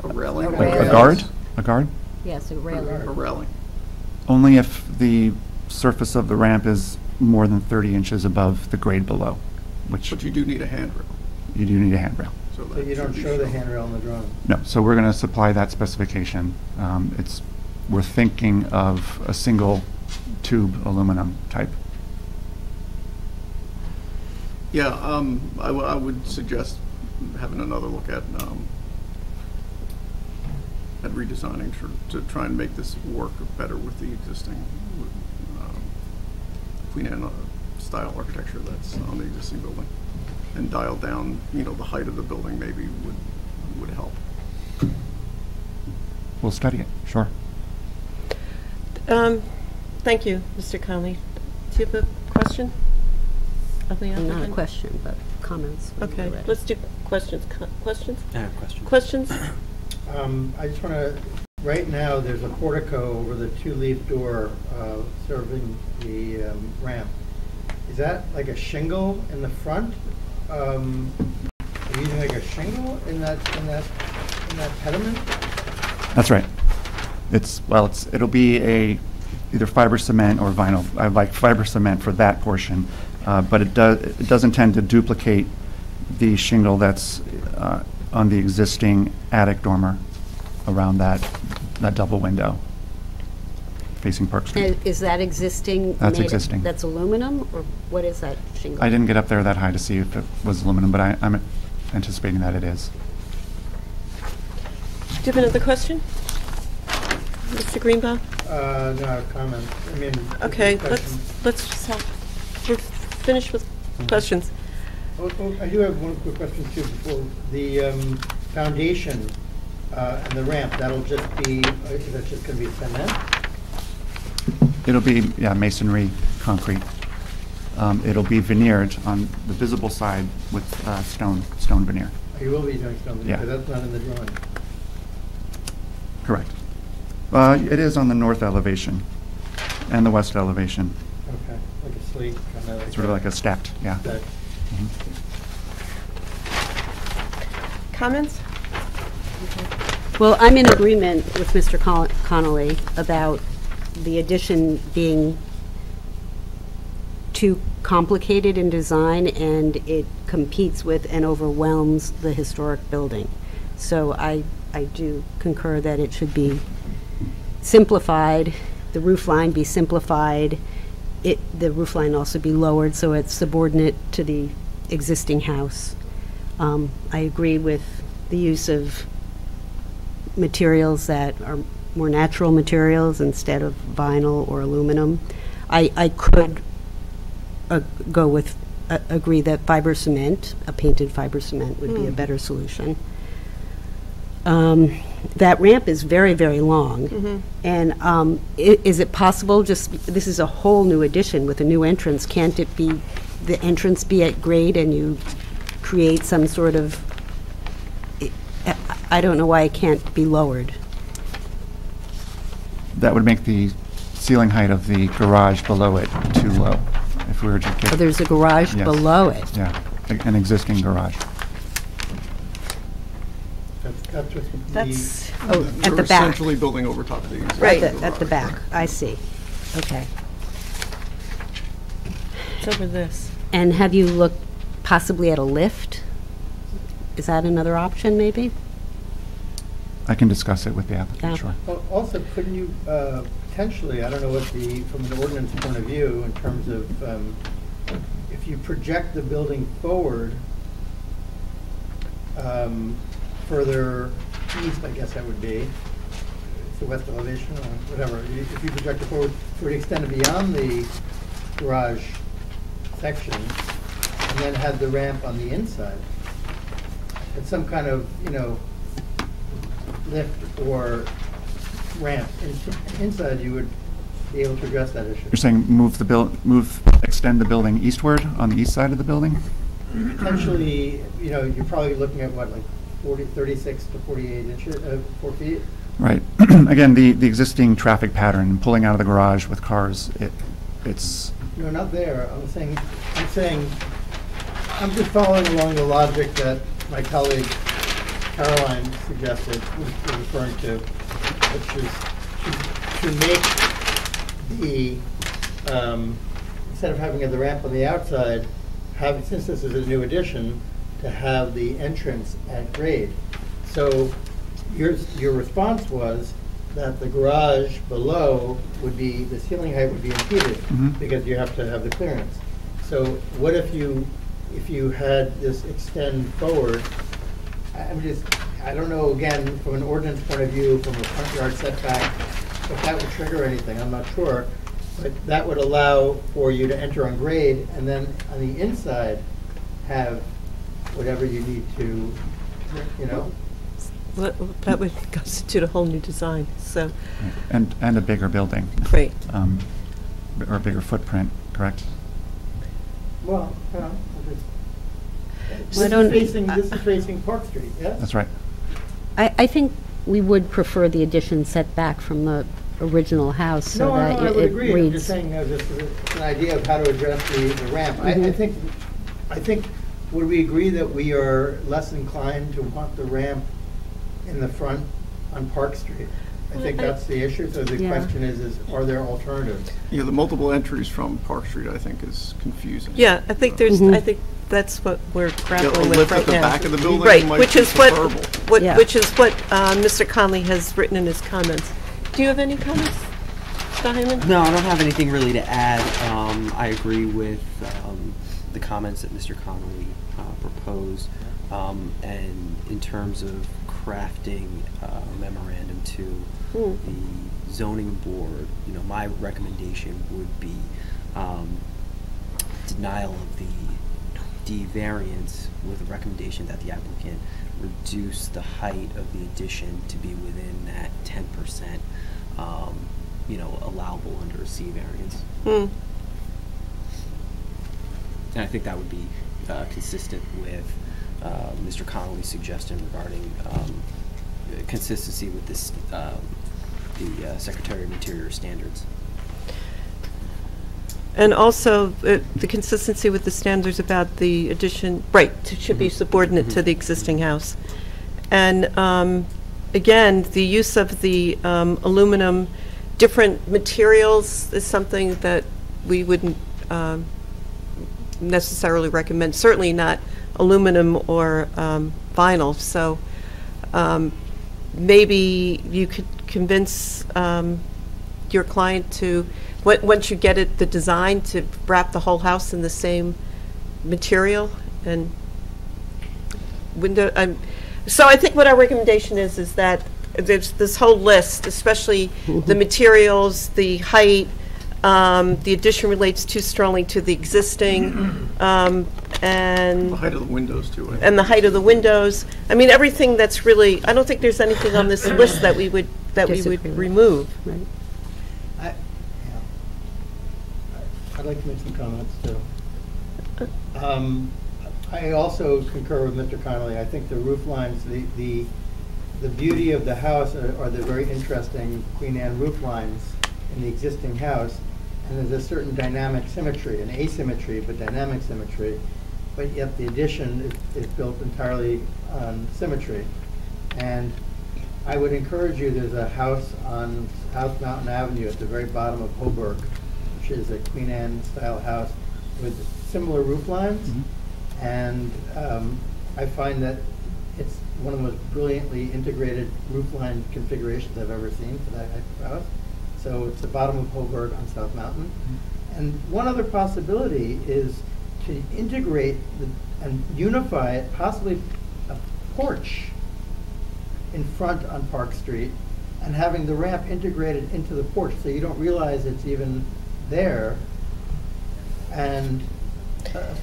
A railing? A guard? A guard? Yes, a railing. A railing. Only if the surface of the ramp is more than 30 inches above the grade below, which But you do need a handrail. you do need a handrail. So that you don't should be show the shown. handrail in the drawing? No, so we're going to supply that specification. We're thinking of a single tube aluminum type. Yeah, I would suggest having another look at redesigning to try and make this work better with the existing Queen Anne style architecture that's on the existing building, and dial down, the height of the building maybe would help. We'll study it, sure. Thank you, Mr. Conley. Do you have a question of the applicant? Not a question, but comments. when Okay, you're ready. let's do questions. Questions? I have a question. Questions? I just want to, right now, there's a portico over the two-leaf door serving the ramp. Is that like a shingle in the front? Are you using like a shingle in that pediment? That's right. It'll be either fiber cement or vinyl. I like fiber cement for that portion, but it does intend to duplicate the shingle that's on the existing attic dormer around that double window facing Park Street. Is that existing? That's existing. That's aluminum, or what is that shingle? I didn't get up there that high to see if it was aluminum, but I'm anticipating that it is. Do you have another question? Mr. Greenbaum? No, comment. I mean. Okay, question. let's just we're finished with questions. Oh, I do have one quick question too. Before the foundation and the ramp, that'll just be, is that just going to be cement? It'll be, masonry, concrete. It'll be veneered on the visible side with stone veneer. Oh, you will be doing stone, Yeah. because that's not in the drawing. Correct. It is on the north elevation and the west elevation. Okay, like a slate, kind of like. Sort of like a stacked, yeah. Stacked. Comments? Well, I'm in agreement with Mr. Connolly about the addition being too complicated in design, and it competes with and overwhelms the historic building. So I do concur that it should be simplified, the roof line be simplified, the roof line also be lowered so it's subordinate to the existing house. I agree with the use of materials that are more natural materials instead of vinyl or aluminum. I could agree that fiber cement, a painted fiber cement, would be a better solution. That ramp is very, very long. And is it possible, this is a whole new addition with a new entrance, can't it be, the entrance be at grade and you create some sort of, I don't know why it can't be lowered. That would make the ceiling height of the garage below it too low. If we were to get. Oh, there's a garage Yes. below it. Yeah, an existing garage. That's just That's, Oh, at You're the back. essentially building over top of the existing Right. At the garage. back, I see. Okay. it's over this. And have you looked possibly at a lift? Is that another option, maybe? I can discuss it with the applicant, Yeah. sure. Well, also, couldn't you potentially, I don't know what from an ordinance point of view, in terms of if you project the building forward, further east, I guess that would be, it's the west elevation or whatever, if you project it forward, for it extended beyond the garage section, and then had the ramp on the inside, at some kind of, lift or ramp inside, you would be able to address that issue. You're saying extend the building eastward on the east side of the building? Potentially, you're probably looking at what, like 36 to 48 inches, 4 feet? Right. Again, the existing traffic pattern, pulling out of the garage with cars, it's... No, not there. I'm saying, I'm just following along the logic that my colleague Caroline suggested, was referring to, which is to make the, instead of having the ramp on the outside, since this is a new addition, to have the entrance at grade. So your response was that the garage below would be, the ceiling height would be impeded because you have to have the clearance. So what if you had this extend forward? I don't know, again, from an ordinance point of view, from a front yard setback, if that would trigger anything, I'm not sure. But that would allow for you to enter on grade, and then on the inside, have whatever you need to, That would constitute a whole new design, so. And a bigger building. Great. Or a bigger footprint, correct? Well, this is facing Park Street, yes? That's right. I think we would prefer the addition set back from the original house so that I would it agree. I'm reads. just saying, this is an idea of how to address the ramp. I think, would we agree that we are less inclined to want the ramp in the front on Park Street? I think that's the issue. So the question is are there alternatives? Yeah, the multiple entries from Park Street, I think, is confusing. Yeah, I think I think that's what we're grappling with lift right at the now. back of the building Right, might which be is what preferable. which is what Mr. Conley has written in his comments. Do you have any comments, Mr. Hyman? No, I don't have anything really to add. I agree with the comments that Mr. Connolly proposed. And in terms of crafting a memorandum to the zoning board, my recommendation would be denial of the D variance with a recommendation that the applicant reduce the height of the addition to be within that 10%, allowable under a C variance. And I think that would be consistent with Mr. Connolly's suggestion regarding consistency with this, the Secretary of Interior standards. And also the consistency with the standards about the addition, right, should be subordinate to the existing house. And again, the use of the aluminum, different materials is something that we wouldn't necessarily recommend, certainly not aluminum or vinyl. So maybe you could convince your client to, once you get it, the design, to wrap the whole house in the same material and window. So I think what our recommendation is that there's this whole list, especially the materials, the height, the addition relates too strongly to the existing, and The height of the windows, too. I think. And the height of the windows. I mean, everything that's really, I don't think there's anything on this list that we would remove. Right. I'd like to make some comments, too. I also concur with Mr. Connolly. I think the roof lines, the beauty of the house are the very interesting Queen Anne roof lines in the existing house. And there's a certain dynamic symmetry, an asymmetry, but dynamic symmetry. But yet the addition is built entirely on symmetry. And I would encourage you, there's a house on South Mountain Avenue at the very bottom of Hoburg, which is a Queen Anne style house with similar roof lines. And I find that it's one of the most brilliantly integrated roof line configurations I've ever seen for that type of house. So it's the bottom of Hoburg on South Mountain. And one other possibility is to integrate and unify it, possibly a porch in front on Park Street, and having the ramp integrated into the porch so you don't realize it's even there. And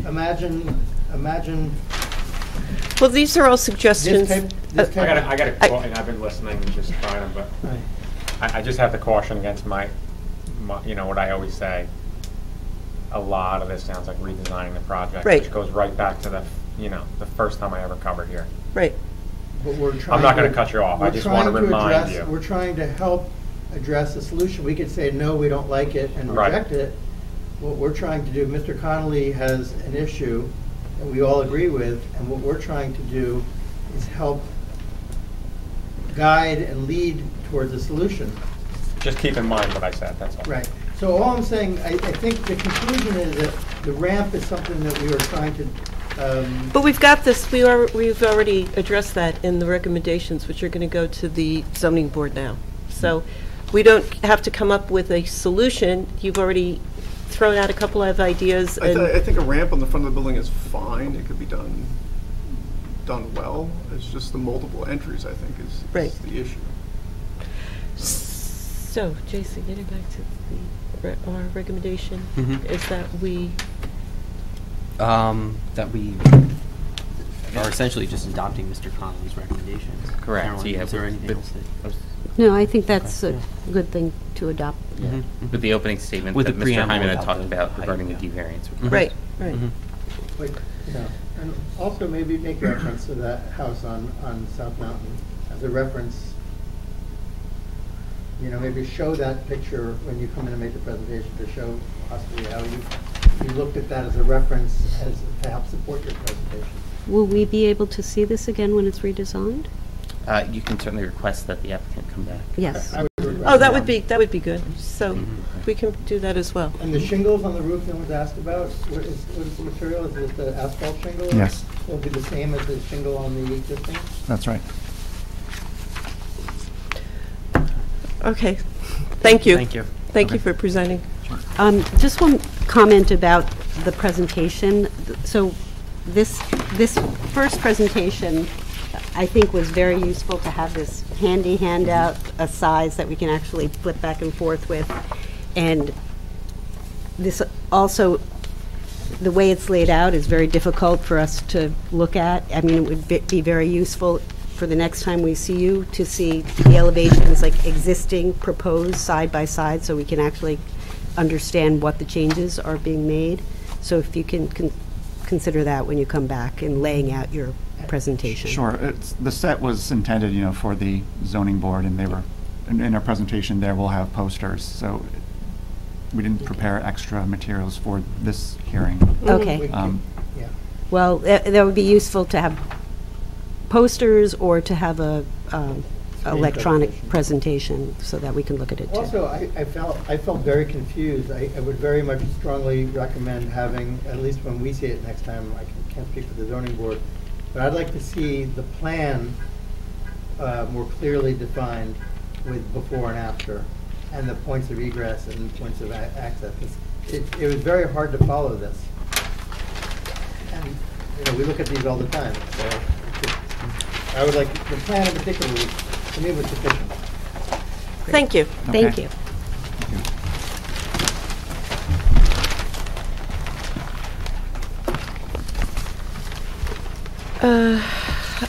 imagine. Well, these are all suggestions. I got a quote, and I've been listening just fine, but I just have to caution against my, you know, what I always say. A lot of this sounds like redesigning the project, Right. which goes right back to the, you know, the first time I ever covered here. Right. But we're trying I'm not going to cut you off. I we're just want to trying remind address- you. We're trying to help address a solution. We could say, no, we don't like it and Right. reject it. What we're trying to do, Mr. Connolly has an issue that we all agree with, and what we're trying to do is help guide and lead towards a solution. Just keep in mind what I said, that's all. Right. So all I'm saying, I think the conclusion is that the ramp is something that we are trying to, But we've got this, we've already addressed that in the recommendations, which are going to go to the zoning board now. So we don't have to come up with a solution. You've already thrown out a couple of ideas. I think a ramp on the front of the building is fine. It could be done well. It's just the multiple entries, I think, is Right. the issue. So, Jason, getting back to our recommendation, is that we, That we are essentially just adopting Mr. Connolly's recommendations. Correct. Caroline, Yeah, is there anything but- else that? No, I think that's a good thing to adopt. With the opening statement With that the Mr. preamble Hyman had about talked the about height, regarding the yeah. D variance. right, right. like, you know, and also maybe make reference to that house on South Mountain as a reference. You know, maybe show that picture when you come in and make the presentation, to show possibly how you looked at that as a reference as to help support your presentation. Will we be able to see this again when it's redesigned? You can certainly request that the applicant come back. Yes. I would request Oh, that would be good. So we can do that as well. And the shingles on the roof no one's asked about, what is the material? Is it the asphalt shingle? Yes. Will it be the same as the shingle on the existing? That's right. Okay, thank you. Thank you. Thank you for presenting. Just one comment about the presentation. So this first presentation, I think, was very useful to have this handy handout, a size that we can actually flip back and forth with. And this also, the way it's laid out is very difficult for us to look at. I mean, it would be very useful for the next time we see you to see the elevations, like existing, proposed, side by side, so we can actually understand what the changes are being made. So if you can consider that when you come back in laying out your presentation. Sure. The set was intended, you know, for the zoning board, and they were, in our presentation there, we'll have posters. So we didn't prepare extra materials for this hearing. Okay. Yeah. Well, that would be useful to have posters or to have a electronic presentation so that we can look at it too. Also, I felt very confused. I would very much strongly recommend having, at least when we see it next time, I can't speak for the zoning board, but I'd like to see the plan more clearly defined with before and after, and the points of egress and points of access. It was very hard to follow this. And, you know, we look at these all the time, so I would like, the plan in particular, to me, was sufficient. Thank you. Thank you.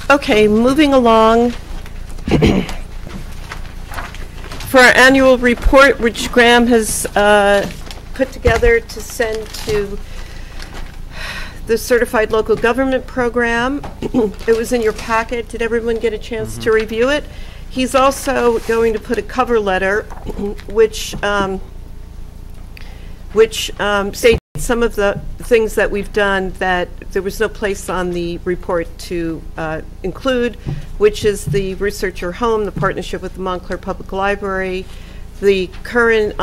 Okay, moving along. For our annual report, which Graham has put together to send to the Certified Local Government Program. It was in your packet. Did everyone get a chance to review it? He's also going to put a cover letter, which states some of the things that we've done that there was no place on the report to include, which is the Researcher Home, the partnership with the Montclair Public Library, the current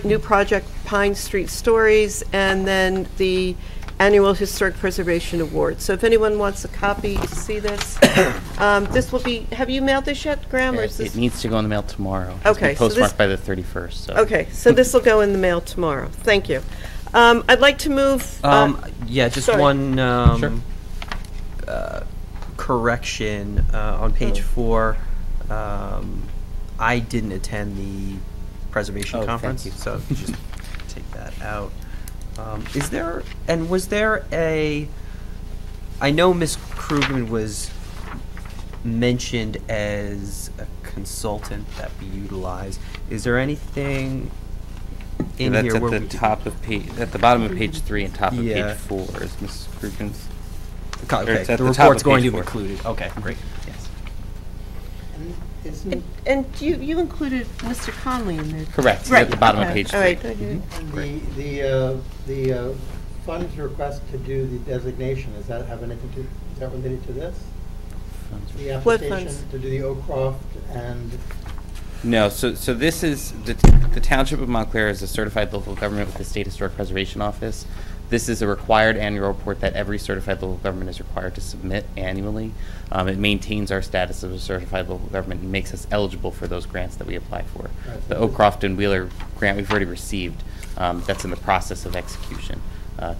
new project, Pine Street Stories, and then the Annual Historic Preservation Award. So if anyone wants a copy to see this, this will be, have you mailed this yet, Graham? Or is this? It needs to go in the mail tomorrow. Okay, It's so postmarked this- by the 31st. So. Okay, so this will go in the mail tomorrow. Thank you. I'd like to move. Yeah, just sorry. one Sure. correction on page 4. I didn't attend the preservation Oh, thank conference, you. so if you just take that out. Was there a? I know Ms. Krugman was mentioned as a consultant that we utilize. Is there anything in That's here at where the we top of page, at the bottom of page 3 and top of Yeah. page 4 is Mrs. Krugen's. Okay, it's at the the top report's of going page to be 4. included. Okay, great. Yes. And you included Mr. Conley in there? Correct. Right. At the bottom of Okay. page 3. All right. The funds request to do the designation, does that have anything to, is that related to this? The What application funds? to do the Oakcroft and, No, so this is, the Township of Montclair is a certified local government with the State Historic Preservation Office. This is a required annual report that every certified local government is required to submit annually. It maintains our status as a certified local government and makes us eligible for those grants that we apply for. Right. The Oakcroft and Wheeler grant we've already received. That's in the process of execution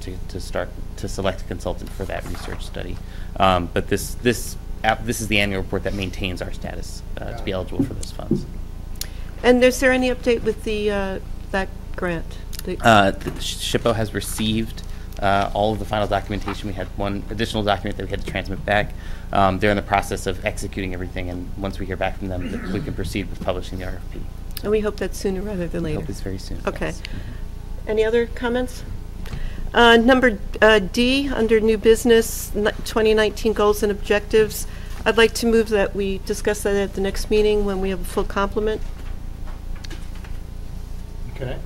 to start to select a consultant for that research study. But this is the annual report that maintains our status to be eligible for those funds. And is there any update with the that grant? The SHPO has received all of the final documentation. We had one additional document that we had to transmit back. They're in the process of executing everything, and once we hear back from them, we can proceed with publishing the RFP. And we hope that's sooner rather than We later. hope it's very soon. Okay. Yes. Any other comments? Number D, under new business, 2019 goals and objectives. I'd like to move that we discuss that at the next meeting when we have a full complement. okay?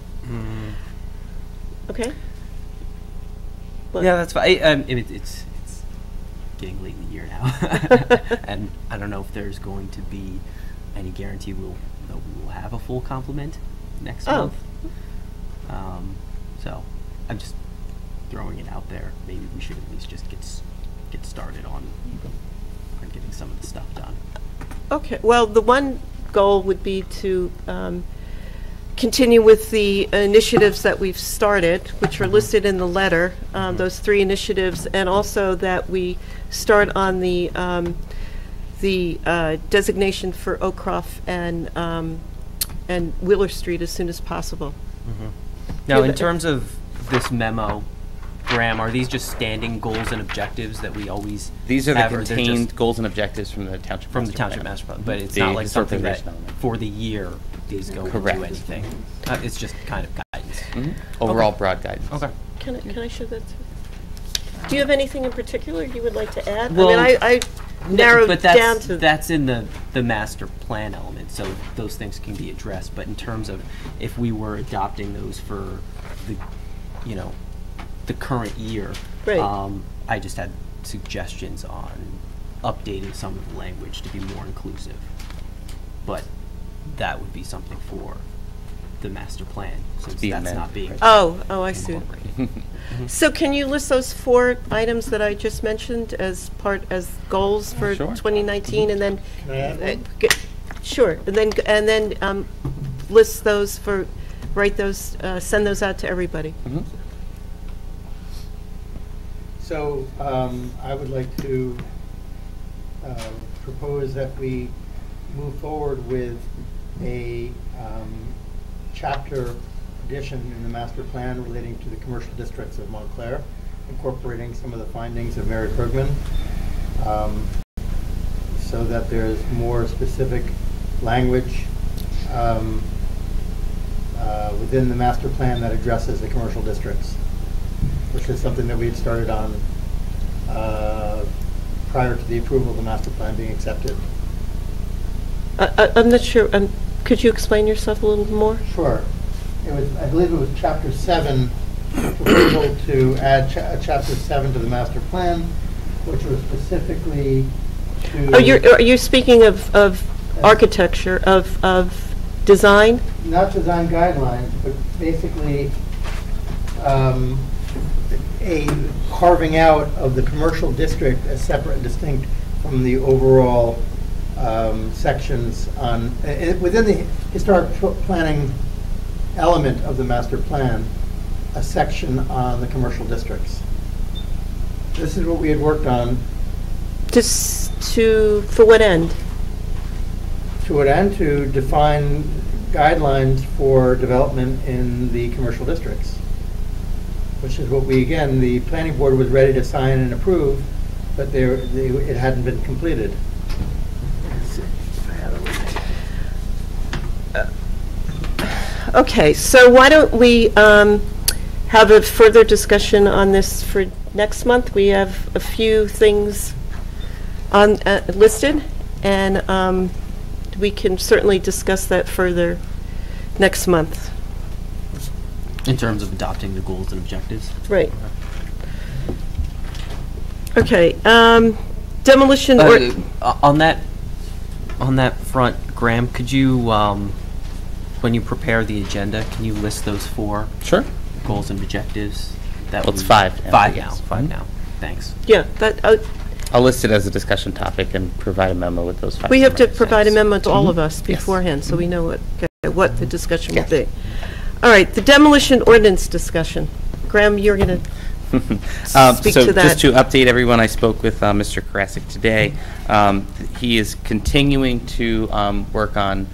Okay? What? Yeah, that's fine. It's getting late in the year now, and I don't know if there's going to be any guarantee that we will have a full complement next month. So I'm just throwing it out there. Maybe we should at least just get started on getting some of the stuff done. Okay, well, the one goal would be to continue with the initiatives that we've started, which are listed in the letter, those 3 initiatives, and also that we start on the designation for Oakcroft and Wheeler Street as soon as possible. Now, in Yeah, terms of this memo, Graham, are these just standing goals and objectives that we always These are the have, or they're just contained goals and objectives from the Township from the Master Township Plan. Master Plan? But it's The not like historic something that preservation element. for the year these go Correct. into anything. It's just kind of guidance. Overall broad guidance. Okay. Can I show that to? Do you have anything in particular you would like to add? Well, I mean, I narrowed but down to... that's in the master plan element, so those things can be addressed. But in terms of if we were adopting those for the current year, Right. I just had suggestions on updating some of the language to be more inclusive. But that would be something for the master plan, since be that's amended, not being right. Oh, I see. incorporated. So can you list those 4 items that I just mentioned as goals for Sure. 2019, and then Can I add one? sure, and then list those send those out to everybody. So I would like to propose that we move forward with a chapter addition in the master plan relating to the commercial districts of Montclair, incorporating some of the findings of Mary Krugman, so that there's more specific language within the master plan that addresses the commercial districts, which is something that we had started on prior to the approval of the master plan being accepted. I'm not sure, could you explain yourself a little more? Sure. It was, I believe it was chapter 7, proposal to add chapter 7 to the master plan, which was specifically to... Oh, are you speaking of architecture, of design? Not design guidelines, but basically a carving out of the commercial district as separate and distinct from the overall sections on, within the historic planning element of the master plan, a section on the commercial districts. This is what we had worked on. For what end? To what end? To define guidelines for development in the commercial districts, which is what we, again, the planning board was ready to sign and approve, but it hadn't been completed. Okay, so why don't we have a further discussion on this for next month? We have a few things on listed, and we can certainly discuss that further next month. In terms of adopting the goals and objectives? Right. Okay, demolition or... On that front, Graham, could you, when you prepare the agenda, can you list those 4 Sure. goals and objectives? Well, it's 5 now. 5 now, Yes. 5 now. Thanks. Yeah, that, I'll list it as a discussion topic and provide a memo with those 5. we have to summaries. provide a memo to all of us Yes. beforehand, so we know what the discussion will Yes. be. All right, the demolition ordinance discussion. Graham, you're going to speak So to that. just to update everyone, I spoke with Mr. Karasik today. He is continuing to work on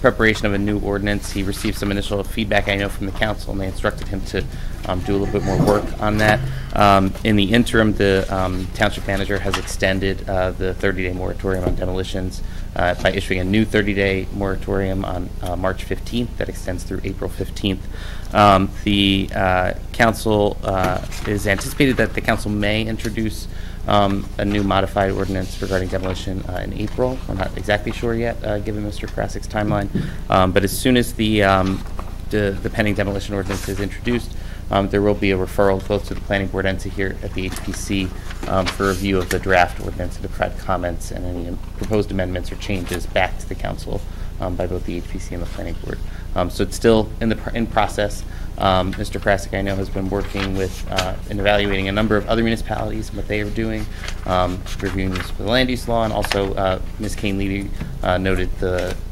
preparation of a new ordinance. He received some initial feedback, I know, from the council, and they instructed him to do a little bit more work on that. In the interim, the township manager has extended the 30-day moratorium on demolitions by issuing a new 30-day moratorium on March 15th that extends through April 15th. The council is anticipated that the council may introduce a new modified ordinance regarding demolition in April. I'm not exactly sure yet, given Mr. Karasik's timeline. But as soon as the pending demolition ordinance is introduced, there will be a referral both to the planning board and to here at the HPC for review of the draft ordinance and to provide comments and any proposed amendments or changes back to the council by both the HPC and the planning board. So it's still in process. Mr. Krasik, I know, has been working with and evaluating a number of other municipalities and what they are doing, reviewing this with the land use law, and also Ms. Kane-Levy noted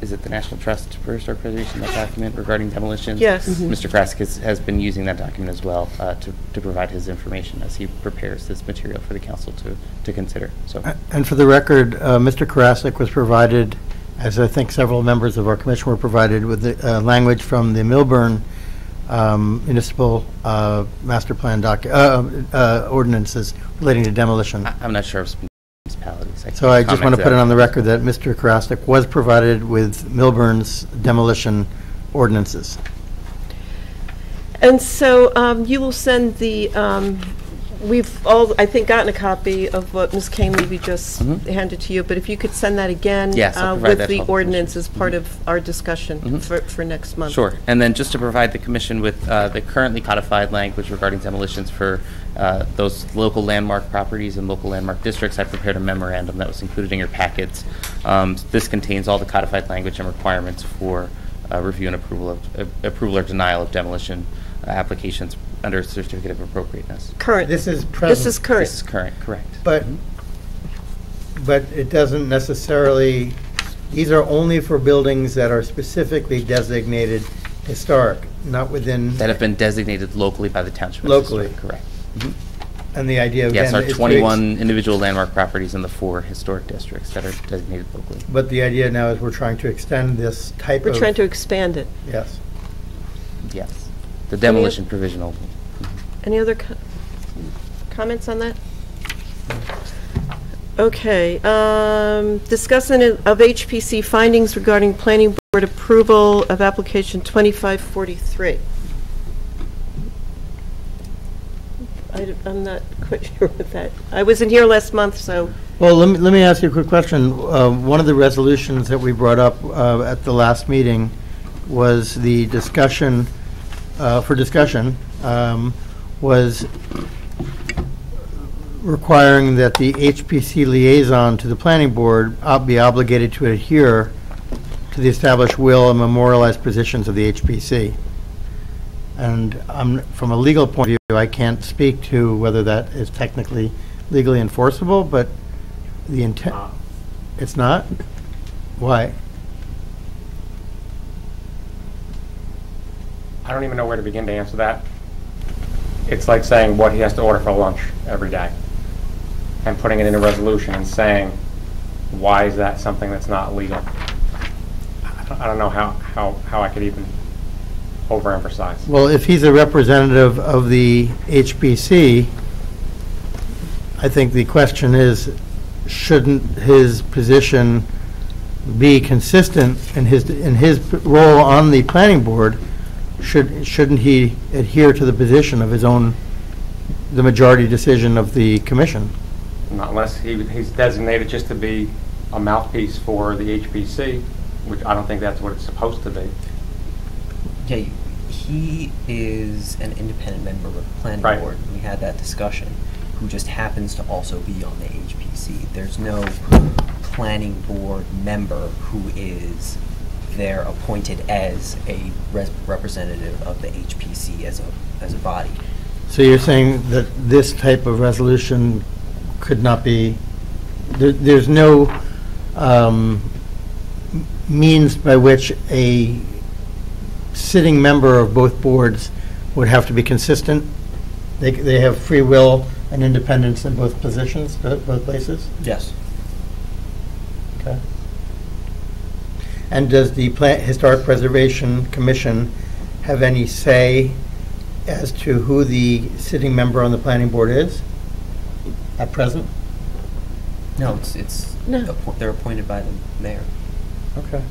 is it the National Trust for Historic Preservation, that document regarding demolition? Yes. Mr. Krasik has been using that document as well to provide his information as he prepares this material for the council to consider. So. And for the record, Mr. Karasik was provided, as I think several members of our commission were provided, with the language from the Milburn municipal master plan ordinances relating to demolition. I'm not sure of municipalities. So I just want to put it on the record that Mr. Karasik was provided with Milburn's demolition ordinances. And so you will send the, we've all, I think, gotten a copy of what Ms. Kane-Levy just handed to you, but if you could send that again Yes, I'll provide with that the to all the ordinance as part of our discussion for next month. Sure. And then just to provide the commission with the currently codified language regarding demolitions for those local landmark properties and local landmark districts, I prepared a memorandum that was included in your packets. This contains all the codified language and requirements for review and approval or denial of demolition applications under a certificate of appropriateness. Current. This is present. This is current. This is current, correct. But it doesn't necessarily, these are only for buildings that are specifically designated historic, not within. That have been designated locally by the township. Locally. Correct. And the idea again. Yes, our is to 21 individual landmark properties in the 4 historic districts that are designated locally. But the idea now is we're trying to extend this type of. We're trying to expand it. Yes. Yes. The demolition provisional. Any other comments on that? Okay. Discussion of HPC findings regarding planning board approval of application 2543. I'm not quite sure with that. I wasn't here last month, so. Well, let me ask you a quick question. One of the resolutions that we brought up at the last meeting was the discussion, was requiring that the HPC liaison to the planning board be obligated to adhere to the established will and memorialized positions of the HPC. And from a legal point of view, I can't speak to whether that is technically legally enforceable, but the intent, it's not? Why? I don't even know where to begin to answer that. It's like saying what he has to order for lunch every day and putting it in a resolution and saying, why is that something that's not legal? I don't know how I could even overemphasize. Well, if he's a representative of the HPC, I think the question is, shouldn't his position be consistent in his role on the planning board, shouldn't he adhere to the position of his own, the majority decision of the commission? Not unless he's designated just to be a mouthpiece for the HPC, which I don't think that's what it's supposed to be. Yeah, he is an independent member of the planning Right. board. We had that discussion, who just happens to also be on the HPC. There's no planning board member who is there appointed as a representative of the HPC as a body. So you're saying that this type of resolution could not be, there's no means by which a sitting member of both boards would have to be consistent? They have free will and independence in both positions, both places? Yes. Okay. And does the Historic Preservation Commission have any say as to who the sitting member on the planning board is at present? No, it's No. they're appointed by the mayor. Okay.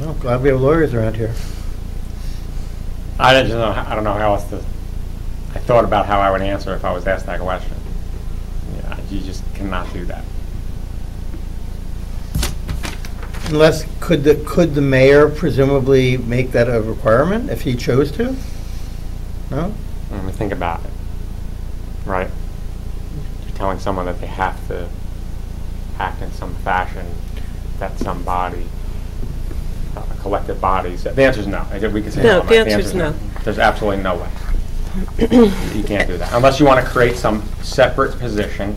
Well, glad we have lawyers around here. I don't know how else to. I thought about how I would answer if I was asked that question. Yeah, you just cannot do that. Unless, could the mayor presumably make that a requirement if he chose to? No? Let me think about it. Right? You're telling someone that they have to act in some fashion, that some body, collective bodies. The answer is no. We can say No, no. the answer is no. There's absolutely no way. You can't do that. Unless you want to create some separate position,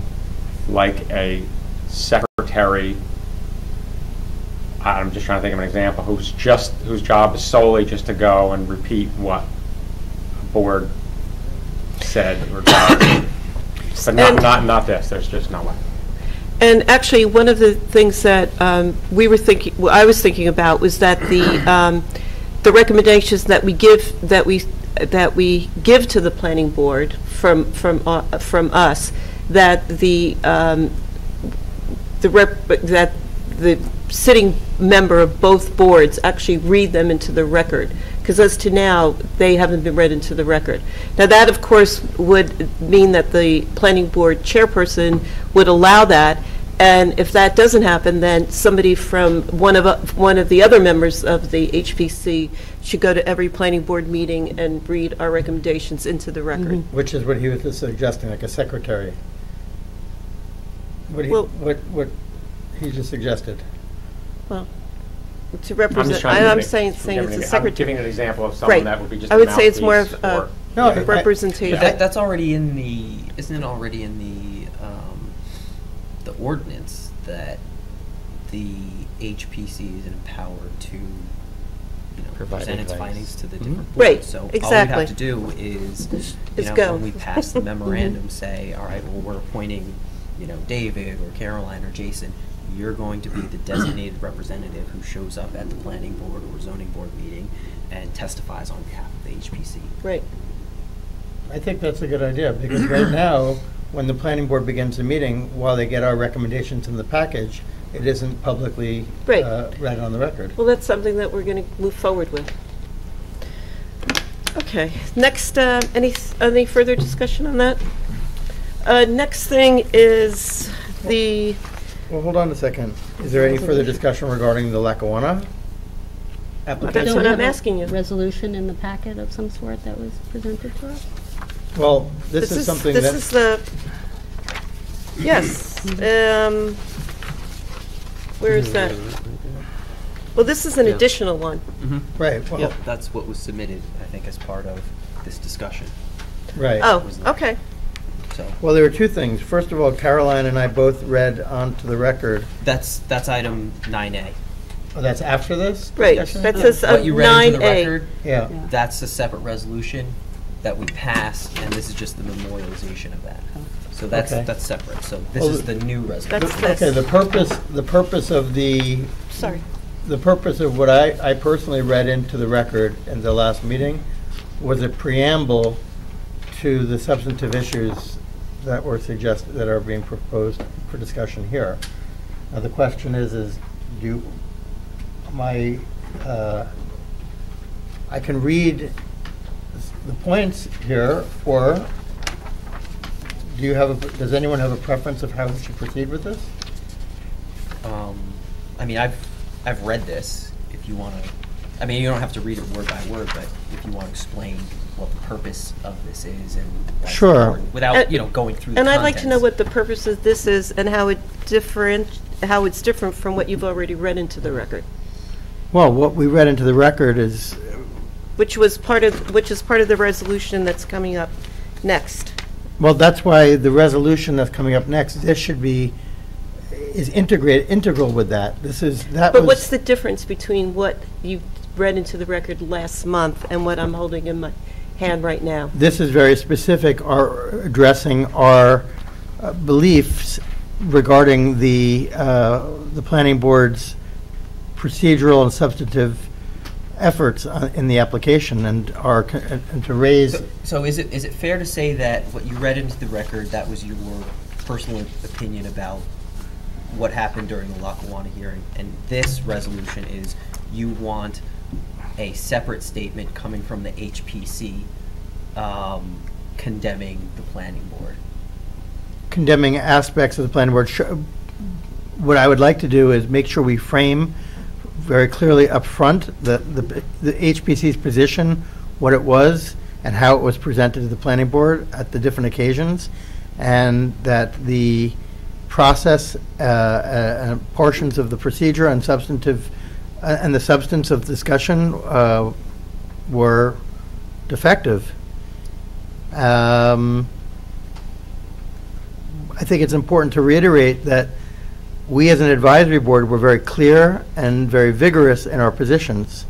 like a secretary. I'm just trying to think of an example, whose job is solely just to go and repeat what a board said or done. But not this. There's just no way. And actually, one of the things that I was thinking about was that the recommendations that we give to the planning board from us, that the sitting member of both boards actually read them into the record, because as to now, they haven't been read into the record. Now that, of course, would mean that the planning board chairperson would allow that, and if that doesn't happen, then somebody from one of the other members of the HPC should go to every planning board meeting and read our recommendations into the record. Which is what he was suggesting, like a secretary. What he just suggested. Well, to I'm represent, just trying to I'm give saying I'm it's a giving secretary. an example of someone Right. that would be just I a would say it's more of mouthpiece a for- representation. But that's already in the, isn't it already in the ordinance that the HPC is empowered to, Provide present its advice. findings to the different boards. Right, So all exactly. we have to do is, Is go. when we pass the memorandum, say, all right, well, we're appointing, David or Caroline or Jason. You're going to be the designated representative who shows up at the planning board or zoning board meeting and testifies on behalf of the HPC. Right. I think that's a good idea, because right now, when the planning board begins a meeting, while they get our recommendations in the package, it isn't publicly Right. read on the record. Well, that's something that we're going to move forward with. Okay. Next, any further discussion on that? Next thing is the. Well, hold on a second. Is there any further discussion regarding the Lackawanna application? That's what Don't I'm we have a asking you. Resolution in the packet of some sort that was presented to us? Well, this is something that... This is the, yes. Where is that? Well, this is an Yeah. additional one. Right, well, Yep, that's what was submitted, I think, as part of this discussion. right. Oh, okay. So Well, there were two things. First of all, Caroline and I both read onto the record. that's item 9A. Oh, that's after this Right, discussion? that says What you read into the 9A. record, Yeah. that's a separate resolution that we passed, and this is just the memorialization of that. So that's Okay. separate. So this Well, is the new resolution. That's this. Okay, the purpose of Sorry. the purpose of what I personally read into the record in the last meeting was a preamble to the substantive issues that were suggested, that are being proposed for discussion here. Now, the question is I can read the points here, or does anyone have a preference of how we should proceed with this? I mean, I've read this. If you want to, I mean, you don't have to read it word by word, but if you want to explain what the purpose of this is and why it's Sure. important, without going through the And I'd contents. like to know what the purpose of this is and how it's different from what you've already read into the record, Well, what we read into the record is, which is part of the resolution that's coming up next. well, that's why the resolution that's coming up next, is integral with that. But what's the difference between what you read into the record last month and what I'm holding in my hand right now? This is very specific, addressing our beliefs regarding the planning board's procedural and substantive efforts in the application, and to raise. So is it fair to say that what you read into the record, that was your personal opinion about what happened during the Lackawanna hearing, and this resolution is you want a separate statement coming from the HPC condemning the planning board? Condemning aspects of the planning board. What I would like to do is make sure we frame very clearly up front the HPC's position, what it was, and how it was presented to the planning board at the different occasions, and that the process, portions of the procedure and substantive, and the substance of discussion were defective. I think it's important to reiterate that we as an advisory board were very clear and very vigorous in our positions,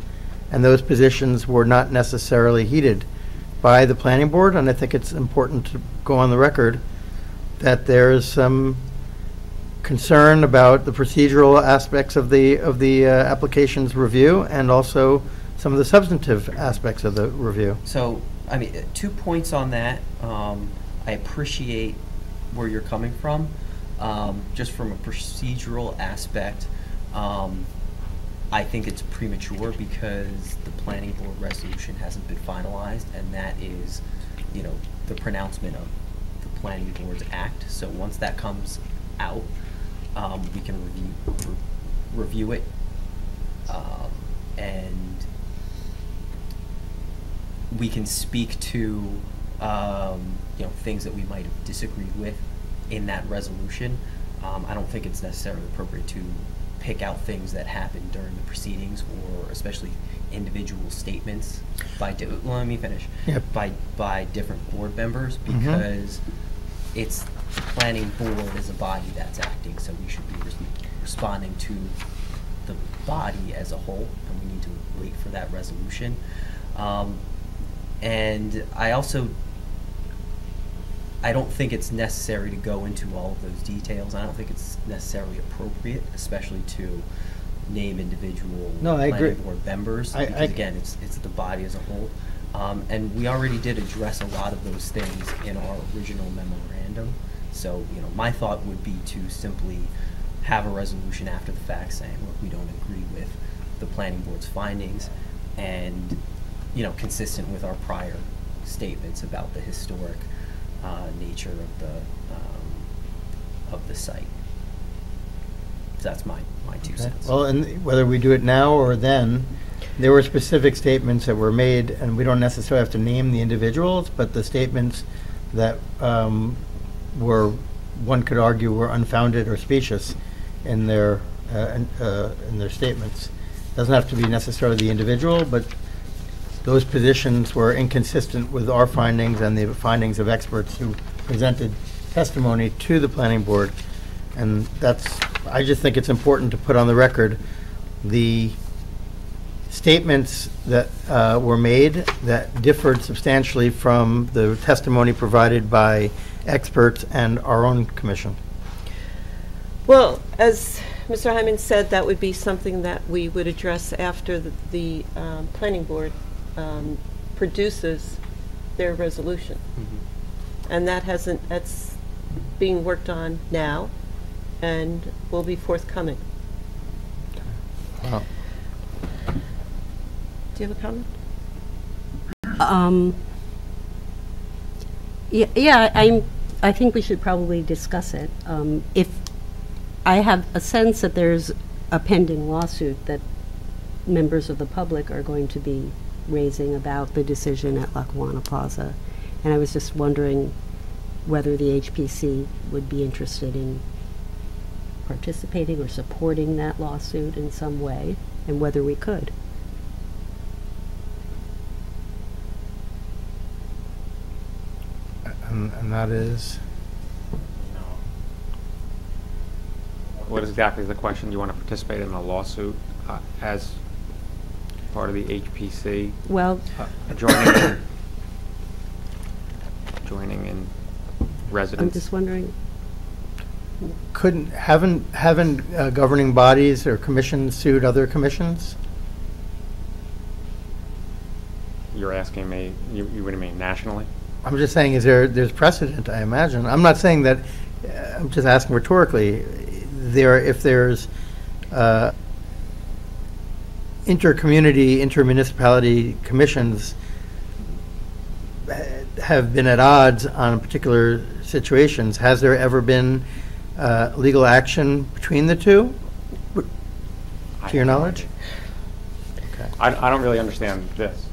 and those positions were not necessarily heeded by the planning board, and I think it's important to go on the record that there is some concern about the procedural aspects of the application's review, and also some of the substantive aspects of the review. So, I mean, 2 points on that. I appreciate where you're coming from. Just from a procedural aspect, I think it's premature because the planning board resolution hasn't been finalized, and that is, the pronouncement of the planning board's act. So once that comes out, we can review it, and we can speak to things that we might have disagreed with in that resolution. I don't think it's necessarily appropriate to pick out things that happened during the proceedings, or especially individual statements by let me finish. Yep. By different board members, because it's the planning board as a body that's acting, so we should be responding to the body as a whole, and we need to wait for that resolution. And I don't think it's necessary to go into all of those details. I don't think it's necessarily appropriate, especially to name individual planning board members. Because again, it's the body as a whole. And we already did address a lot of those things in our original memorandum. So, my thought would be to simply have a resolution after the fact saying, look, we don't agree with the planning board's findings, and, consistent with our prior statements about the historic nature of the site. So that's my 2 cents. Well, and whether we do it now or then, there were specific statements that were made, and we don't necessarily have to name the individuals, but the statements that were, one could argue, were unfounded or specious in their statements. Doesn't have to be necessarily the individual, but those positions were inconsistent with our findings and the findings of experts who presented testimony to the planning board. And I just think it's important to put on the record the statements that were made that differed substantially from the testimony provided by experts and our own commission. Well, as Mr. Hyman said, that would be something that we would address after the planning board produces their resolution. And that's being worked on now and will be forthcoming. Wow. Do you have a comment? Yeah, I think we should probably discuss it. If I have a sense that there's a pending lawsuit that members of the public are going to be raising about the decision at Lackawanna Plaza, and I was just wondering whether the HPC would be interested in participating or supporting that lawsuit in some way, and whether we could. And that is? What exactly is the question? You want to participate in a lawsuit as part of the HPC? Well, joining in residents? I'm just wondering. Haven't governing bodies or commissions sued other commissions? You're asking me, you what do you mean, nationally? I'm just saying, there's precedent, I imagine. I'm not saying that, I'm just asking rhetorically, if there's inter-community, inter-municipality commissions have been at odds on particular situations, has there ever been legal action between the two, to your knowledge? Okay. I don't really understand this.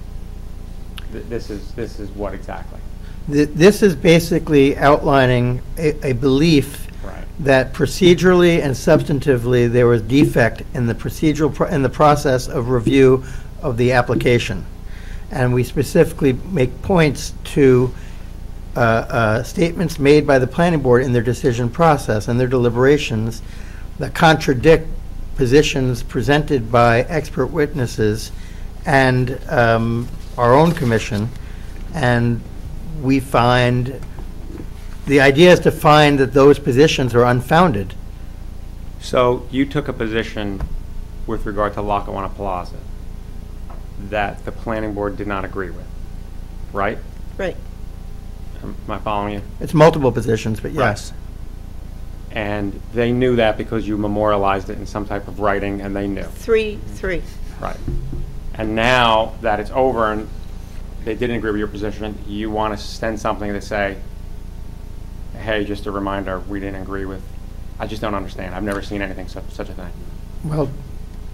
This is what exactly? This is basically outlining a belief Right. that procedurally and substantively there was defect in the in the process of review of the application, and we specifically make points to statements made by the planning board in their decision process and their deliberations that contradict positions presented by expert witnesses and our own commission, and we find the idea is to find that those positions are unfounded. So you took a position with regard to Lackawanna Plaza that the planning board did not agree with, right? Right. Am I following you? It's multiple positions, but yes. And they knew that because you memorialized it in some type of writing, and they knew. Three. Right. And now that it's over and they didn't agree with your position, you want to send something to say, hey, just a reminder, we didn't agree with. I just don't understand. I've never seen anything such a thing. Well,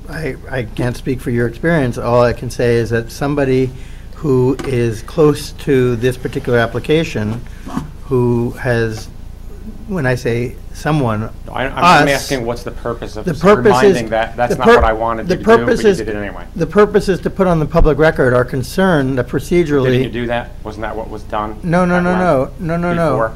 I can't speak for your experience. All I can say is that somebody who is close to this particular application, who has, when I say someone, I'm asking what's the purpose of reminding reminding that that's not what I wanted you to do, but you did it anyway. The purpose is to put on the public record our concern that procedurally. Didn't you do that? Wasn't that what was done? No. Before?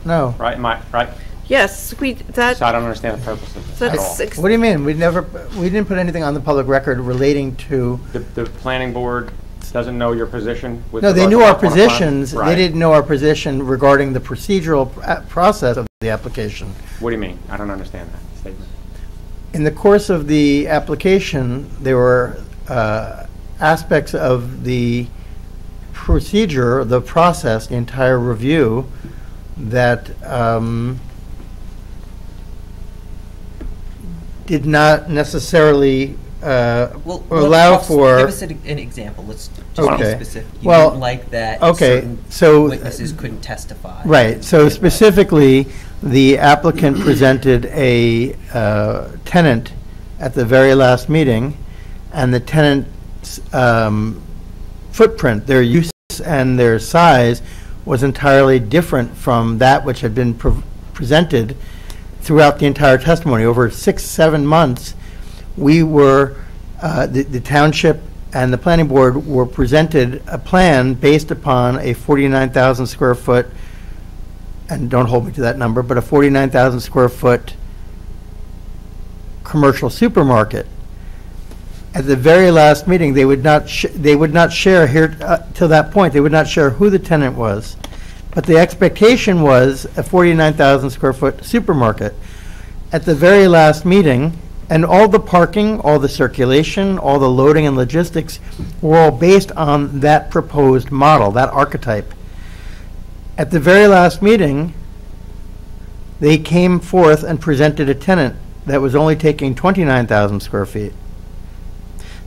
No. Right? Am I right? Yes, So I don't understand the purpose of this at all. What do you mean? We didn't put anything on the public record relating to. The planning board doesn't know your position with No, they regard knew to our Lackawanna Plaza? positions. Right. They didn't know our position regarding the procedural process of the application. What do you mean? I don't understand that statement. In the course of the application, there were aspects of the procedure, the process, the entire review that did not necessarily allow for. Give us an example. Let's just Okay. be specific. You Well, didn't like that okay, certain so- witnesses couldn't testify. Right, so specifically, the applicant presented a tenant at the very last meeting, and the tenant's footprint, their use and their size was entirely different from that which had been presented throughout the entire testimony. Over 6-7 months, we were, the township and the planning board were presented a plan based upon a 49,000 square foot, and don't hold me to that number, but a 49,000 square foot commercial supermarket. At the very last meeting, they would not share here till that point. They would not share who the tenant was, but the expectation was a 49,000 square foot supermarket. At the very last meeting, and all the parking, all the circulation, all the loading and logistics were all based on that proposed model, that archetype. At the very last meeting, they came forth and presented a tenant that was only taking 29,000 square feet.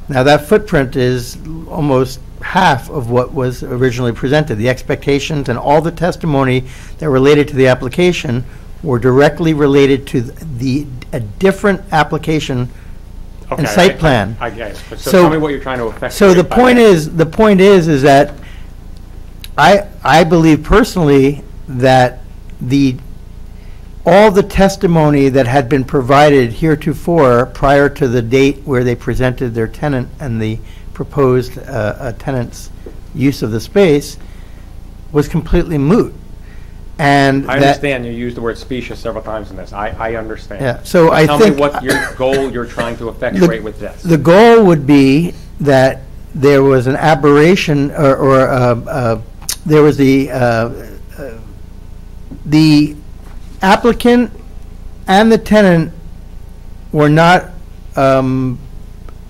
Now, that footprint is almost half of what was originally presented. The expectations and all the testimony that related to the application were directly related to a different application and site plan. I get it. But so tell me what you're trying to effectuate. So the point is that I believe personally that all the testimony that had been provided heretofore prior to the date where they presented their tenant and the proposed tenant's use of the space was completely moot. And I understand you used the word specious several times in this. I understand. Yeah, so but I tell think me what your goal you're trying to effectuate with this. The goal would be that there was an aberration, or there was the applicant and the tenant were not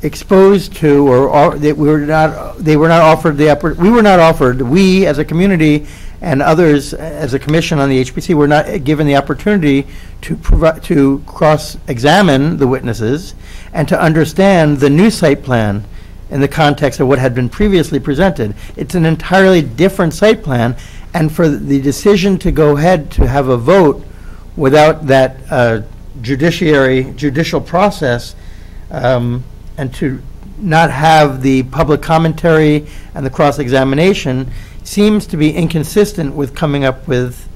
exposed to, or they were not offered we as a community and others as a commission on the HPC were not given the opportunity to cross-examine the witnesses and to understand the new site plan in the context of what had been previously presented. It's an entirely different site plan, and for the decision to go ahead to have a vote without that judicial process, and to not have the public commentary and the cross-examination seems to be inconsistent with coming up with,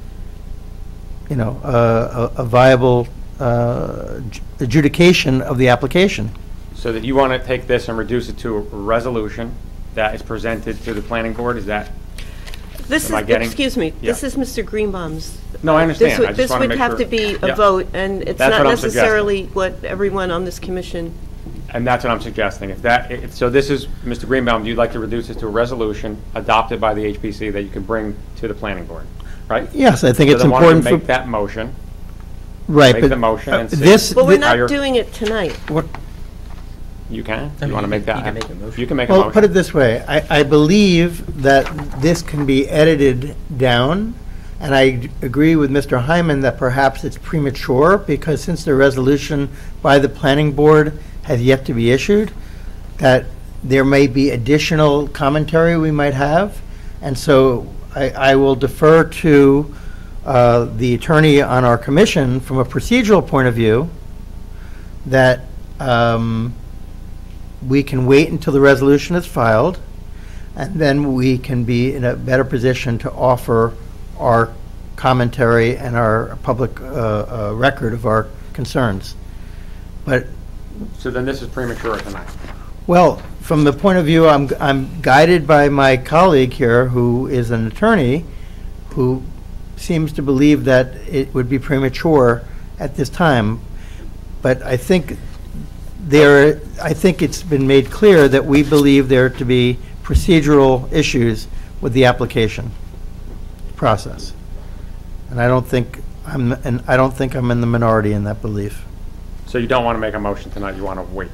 a viable adjudication of the application. So that you want to take this and reduce it to a resolution that is presented to the planning board, is that? This Am I is, getting- excuse me, Yeah. this is Mr. Greenbaum's. No, I understand. I just This wanna would make have sure- to be a Yeah. vote, and it's That's not what I'm suggesting. necessarily what everyone on this commission. And that's what I'm suggesting. So this is, Mr. Greenbaum, you'd like to reduce this to a resolution adopted by the HPC that you can bring to the planning board, right? Yes, I think it's So then why don't you important make that motion, Right, make but the motion and see. But we're how not you're- doing it tonight. You can? I You mean, want to make you that? can make a motion. You can make a Well, motion. put it this way, I believe that this can be edited down, and I agree with Mr. Hyman that perhaps it's premature, because since the resolution by the planning board has yet to be issued, that there may be additional commentary we might have, and so I will defer to the attorney on our commission from a procedural point of view, that we can wait until the resolution is filed, and then we can be in a better position to offer our commentary and our public record of our concerns. But, So then this is premature tonight. well, from the point of view, I'm guided by my colleague here, who is an attorney, who seems to believe that it would be premature at this time. But I think it's been made clear that we believe there to be procedural issues with the application process. And I don't think I'm in the minority in that belief. So you don't want to make a motion tonight, you want to wait?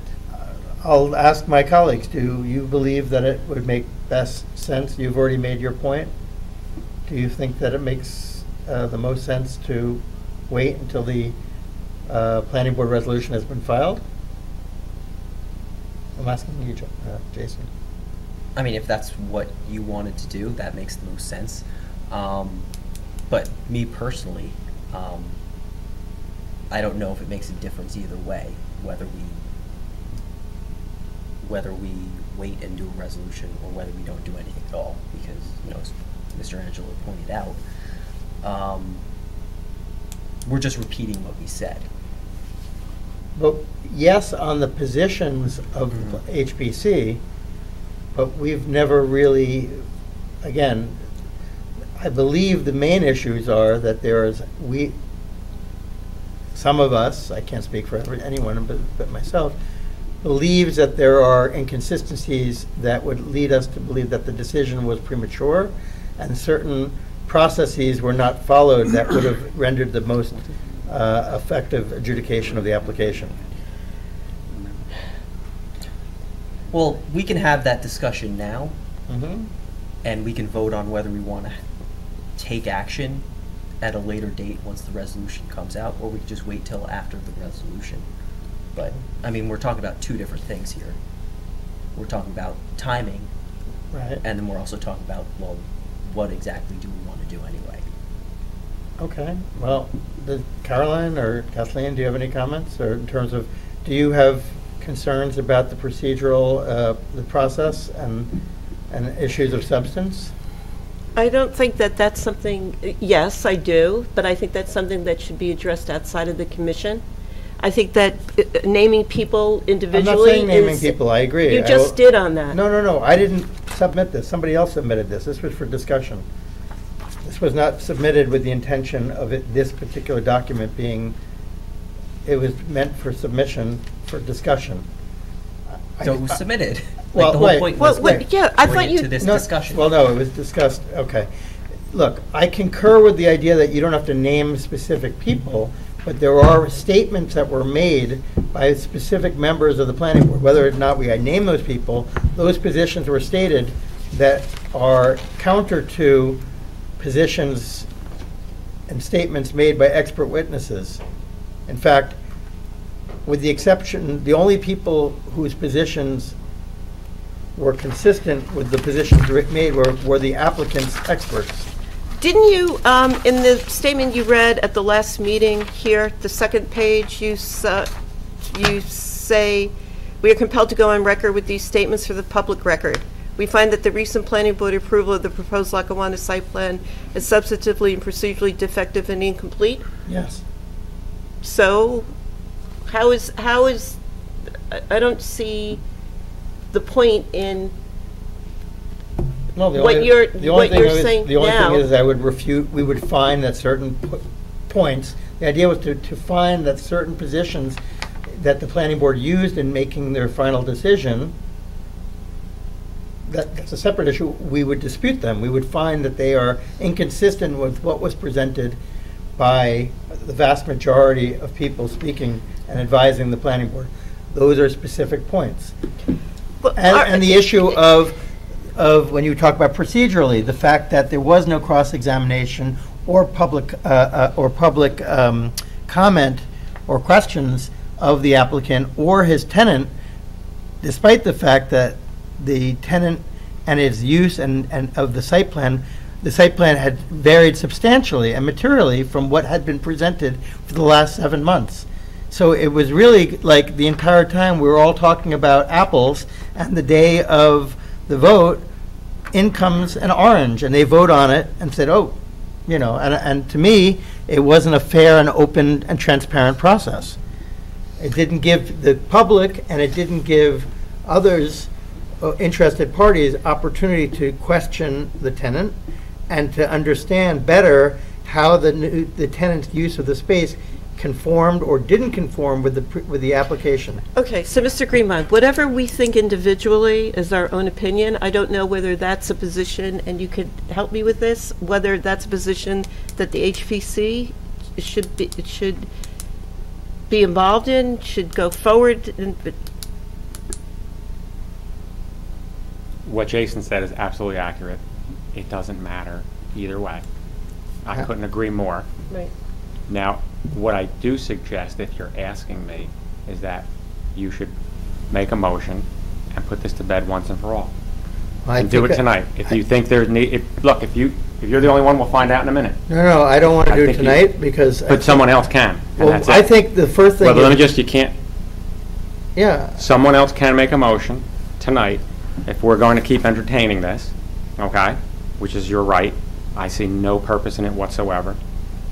I'll ask my colleagues, do you believe that it would make best sense? You've already made your point. Do you think that it makes the most sense to wait until the planning board resolution has been filed? I'm asking you, Jason. I mean, if that's what you wanted to do, that makes the most sense. But me personally, I don't know if it makes a difference either way, whether we wait and do a resolution or whether we don't do anything at all, because, as Mr. Angelo pointed out, we're just repeating what we said. But yes, on the positions of HPC, but we've never really, again, I believe the main issues are that some of us, I can't speak for anyone but myself, believes that there are inconsistencies that would lead us to believe that the decision was premature, and certain processes were not followed that would have rendered the most effective adjudication of the application. Well, we can have that discussion now, Mm-hmm. and we can vote on whether we want to take action at a later date once the resolution comes out, or we could just wait till after the resolution. But, I mean, we're talking about two different things here. We're talking about timing, Right. and then we're also talking about, well, what exactly do we want to do anyway? Okay, well, Caroline or Kathleen, do you have any comments, or in terms of, do you have concerns about the procedural, the process and issues of substance? I don't think that that's something, yes, I do, but I think that's something that should be addressed outside of the commission. I think that naming people individually I'm not saying naming people, I agree. You just did on that. No, I didn't submit this. Somebody else submitted this. This was for discussion. This was not submitted with the intention of this particular document being, it was meant for submission for discussion. So it was submitted. Well, Like, the whole wait. point was Well, yeah, I bring thought it you- to this No, discussion. Well, no, it was discussed, okay. Look, I concur with the idea that you don't have to name specific people, but there are statements that were made by specific members of the planning board, whether or not we name those people, those positions were stated that are counter to positions and statements made by expert witnesses. In fact, with the exception, the only people whose positions were consistent with the positions made were the applicant's experts. Didn't you, in the statement you read at the last meeting here, the second page, you say, "We are compelled to go on record with these statements for the public record. We find that the recent planning board approval of the proposed Lackawanna site plan is substantively and procedurally defective and incomplete." Yes. So, how is, I don't see the point in No, the what only- you're- the only what thing you're is- saying The only now. thing is I would refute, we would find that certain points, the idea was to find that certain positions that the planning board used in making their final decision, that's a separate issue, we would dispute them. We would find that they are inconsistent with what was presented by the vast majority of people speaking and advising the planning board. Those are specific points. Well, And the issue of when you talk about procedurally, the fact that there was no cross-examination or public comment or questions of the applicant or his tenant, despite the fact that the tenant and his use and of the site plan had varied substantially and materially from what had been presented for the last 7 months. So it was really like the entire time we were all talking about apples, and the day of the vote, in comes an orange, and they vote on it and said, oh, and to me, it wasn't a fair and open and transparent process. It didn't give the public, and it didn't give others, interested parties, opportunity to question the tenant and to understand better how the tenant's use of the space conformed or didn't conform with the application. Okay, so Mr. Greenmont, whatever we think individually is our own opinion. I don't know whether that's a position, and you could help me with this, whether that's a position that the HPC should be involved in, should go forward. What Jason said is absolutely accurate. It doesn't matter either way. I couldn't agree more. Right. Now, what I do suggest, if you're asking me, is that you should make a motion and put this to bed once and for all. And do it tonight. If you think there's need, look, if you're the only one, we'll find out in a minute. No, I don't want to I do it think you- tonight because. But someone else can, and Well, that's it. I think the first thing. Well, let me is- just, you can't, Yeah, someone else can make a motion tonight if we're going to keep entertaining this, okay? Which is your right. I see no purpose in it whatsoever,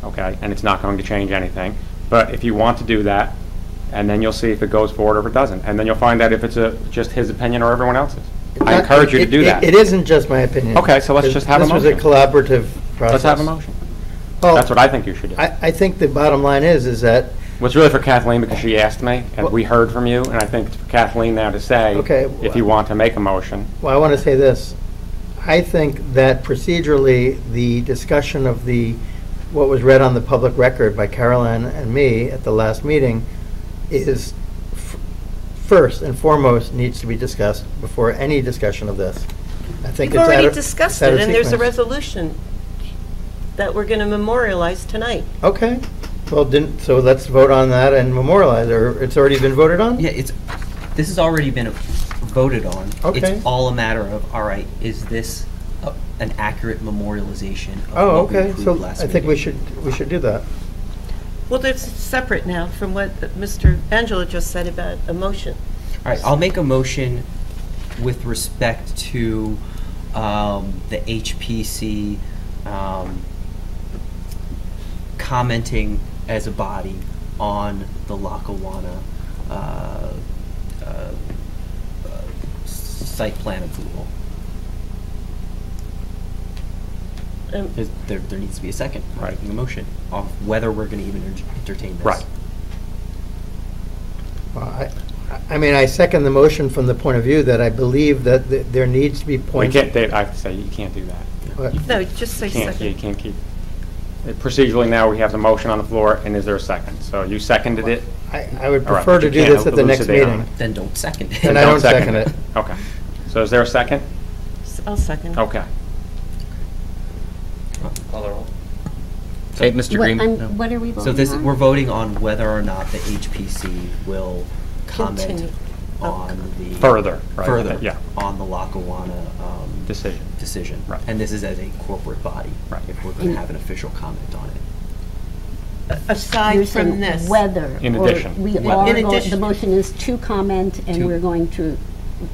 okay? And it's not going to change anything. But if you want to do that, and then you'll see if it goes forward or if it doesn't. And then you'll find out if it's just his opinion or everyone else's. I encourage you to do that. It isn't just my opinion. Okay, so let's just have a This was a motion. collaborative process. Let's have a motion. Well, That's what I think you should do. I think the bottom line is that, Well, it's really for Kathleen because she asked me, and we heard from you, and I think it's for Kathleen now to say Okay, if you want to make a motion. well, I want to say this. I think that procedurally, the discussion of what was read on the public record by Caroline and me at the last meeting is first and foremost needs to be discussed before any discussion of this. I think We've it's already out of- discussed it's out it, of and there's a sequence. resolution. that we're going to memorialize tonight. Okay. Well, so let's vote on that and memorialize, or it's already been voted on? Yeah, this has already been voted on. Okay. It's all a matter of, all right, is this an accurate memorialization of Oh, what we okay. approved So last I think meeting? we should do that. Well, it's separate now from what Mr. Angela just said about a motion. All right, I'll make a motion with respect to the HPC commenting as a body on the Lackawanna site plan approval. There needs to be a second. Right. Making a motion of whether we're going to even entertain this. Right. Well, I mean, I second the motion from the point of view that I believe that there needs to be We points. can't, Dave, I have to say, you can't do that. What? No, just say You can't second. keep. Procedurally now, we have the motion on the floor, and is there a second? So you seconded it? I would All right, prefer but to you do can't this at the next elucidate on meeting. Then don't second it. And I don't second it. Okay. So is there a second? I'll second. Okay. Call the roll. Okay, Mr. Green? What are we voting So this, on? we're voting on whether or not the HPC will comment Continue. on the. Further, right, Further, yeah. on the Lackawanna decision. Right. And this is as a corporate body. Right. If we're going to have an official comment on it. You're Aside from saying this. whether. In or addition. We Well, are in going, addition. the motion is to comment, and To- we're going to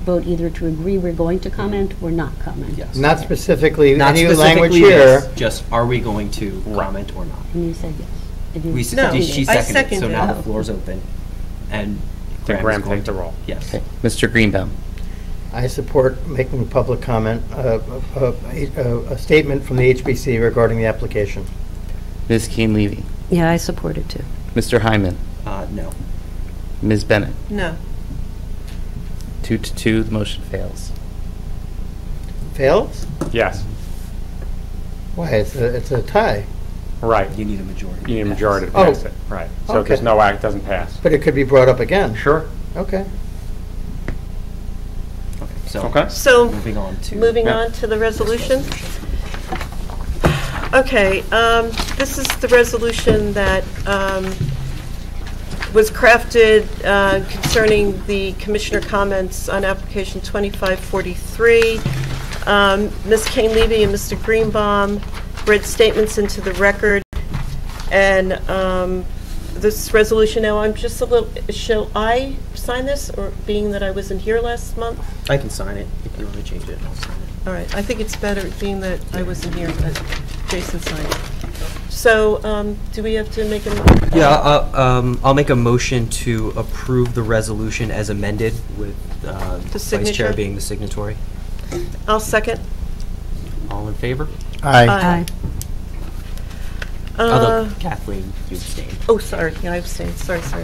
vote either to agree we're going to comment or not comment. Yes. Not specifically Not any specifically language here. this, just are we going to comment or not? And you said yes. Did you- We No, she I seconded, so seconded now it. the floor is open. And Then Graham is going take the to- roll. Yes. Okay, Mr. Greenbaum? I support making public comment, a statement from the HBC regarding the application. Ms. Kane-Levy? Yeah, I support it too. Mr. Hyman? No. Ms. Bennett? No. 2-2, the motion fails. Fails? Yes, Why, it's a tie, You right. need a majority. You need a majority to Oh. pass it, right. So if there's Okay. no act, it doesn't pass. but it could be brought up again. Sure. Okay. Okay, so. Okay. So, Moving on to. moving Yeah. on to the resolution. Okay, this is the resolution that was crafted concerning the commissioner comments on application 2543. Ms. Kane-Levy and Mr. Greenbaum read statements into the record, and this resolution, now I'm just a little, shall I sign this, or being that I wasn't here last month? I can sign it if you want to change it. I'll sign it. All right, I think it's better, being that I wasn't here, that Jason signed it. So, do we have to make a? Yeah, I'll make a motion to approve the resolution as amended with Vice Chair signature? being the signatory. I'll second. All in favor? Aye. Although Kathleen, you abstained. Oh, sorry, yeah, I abstained, sorry.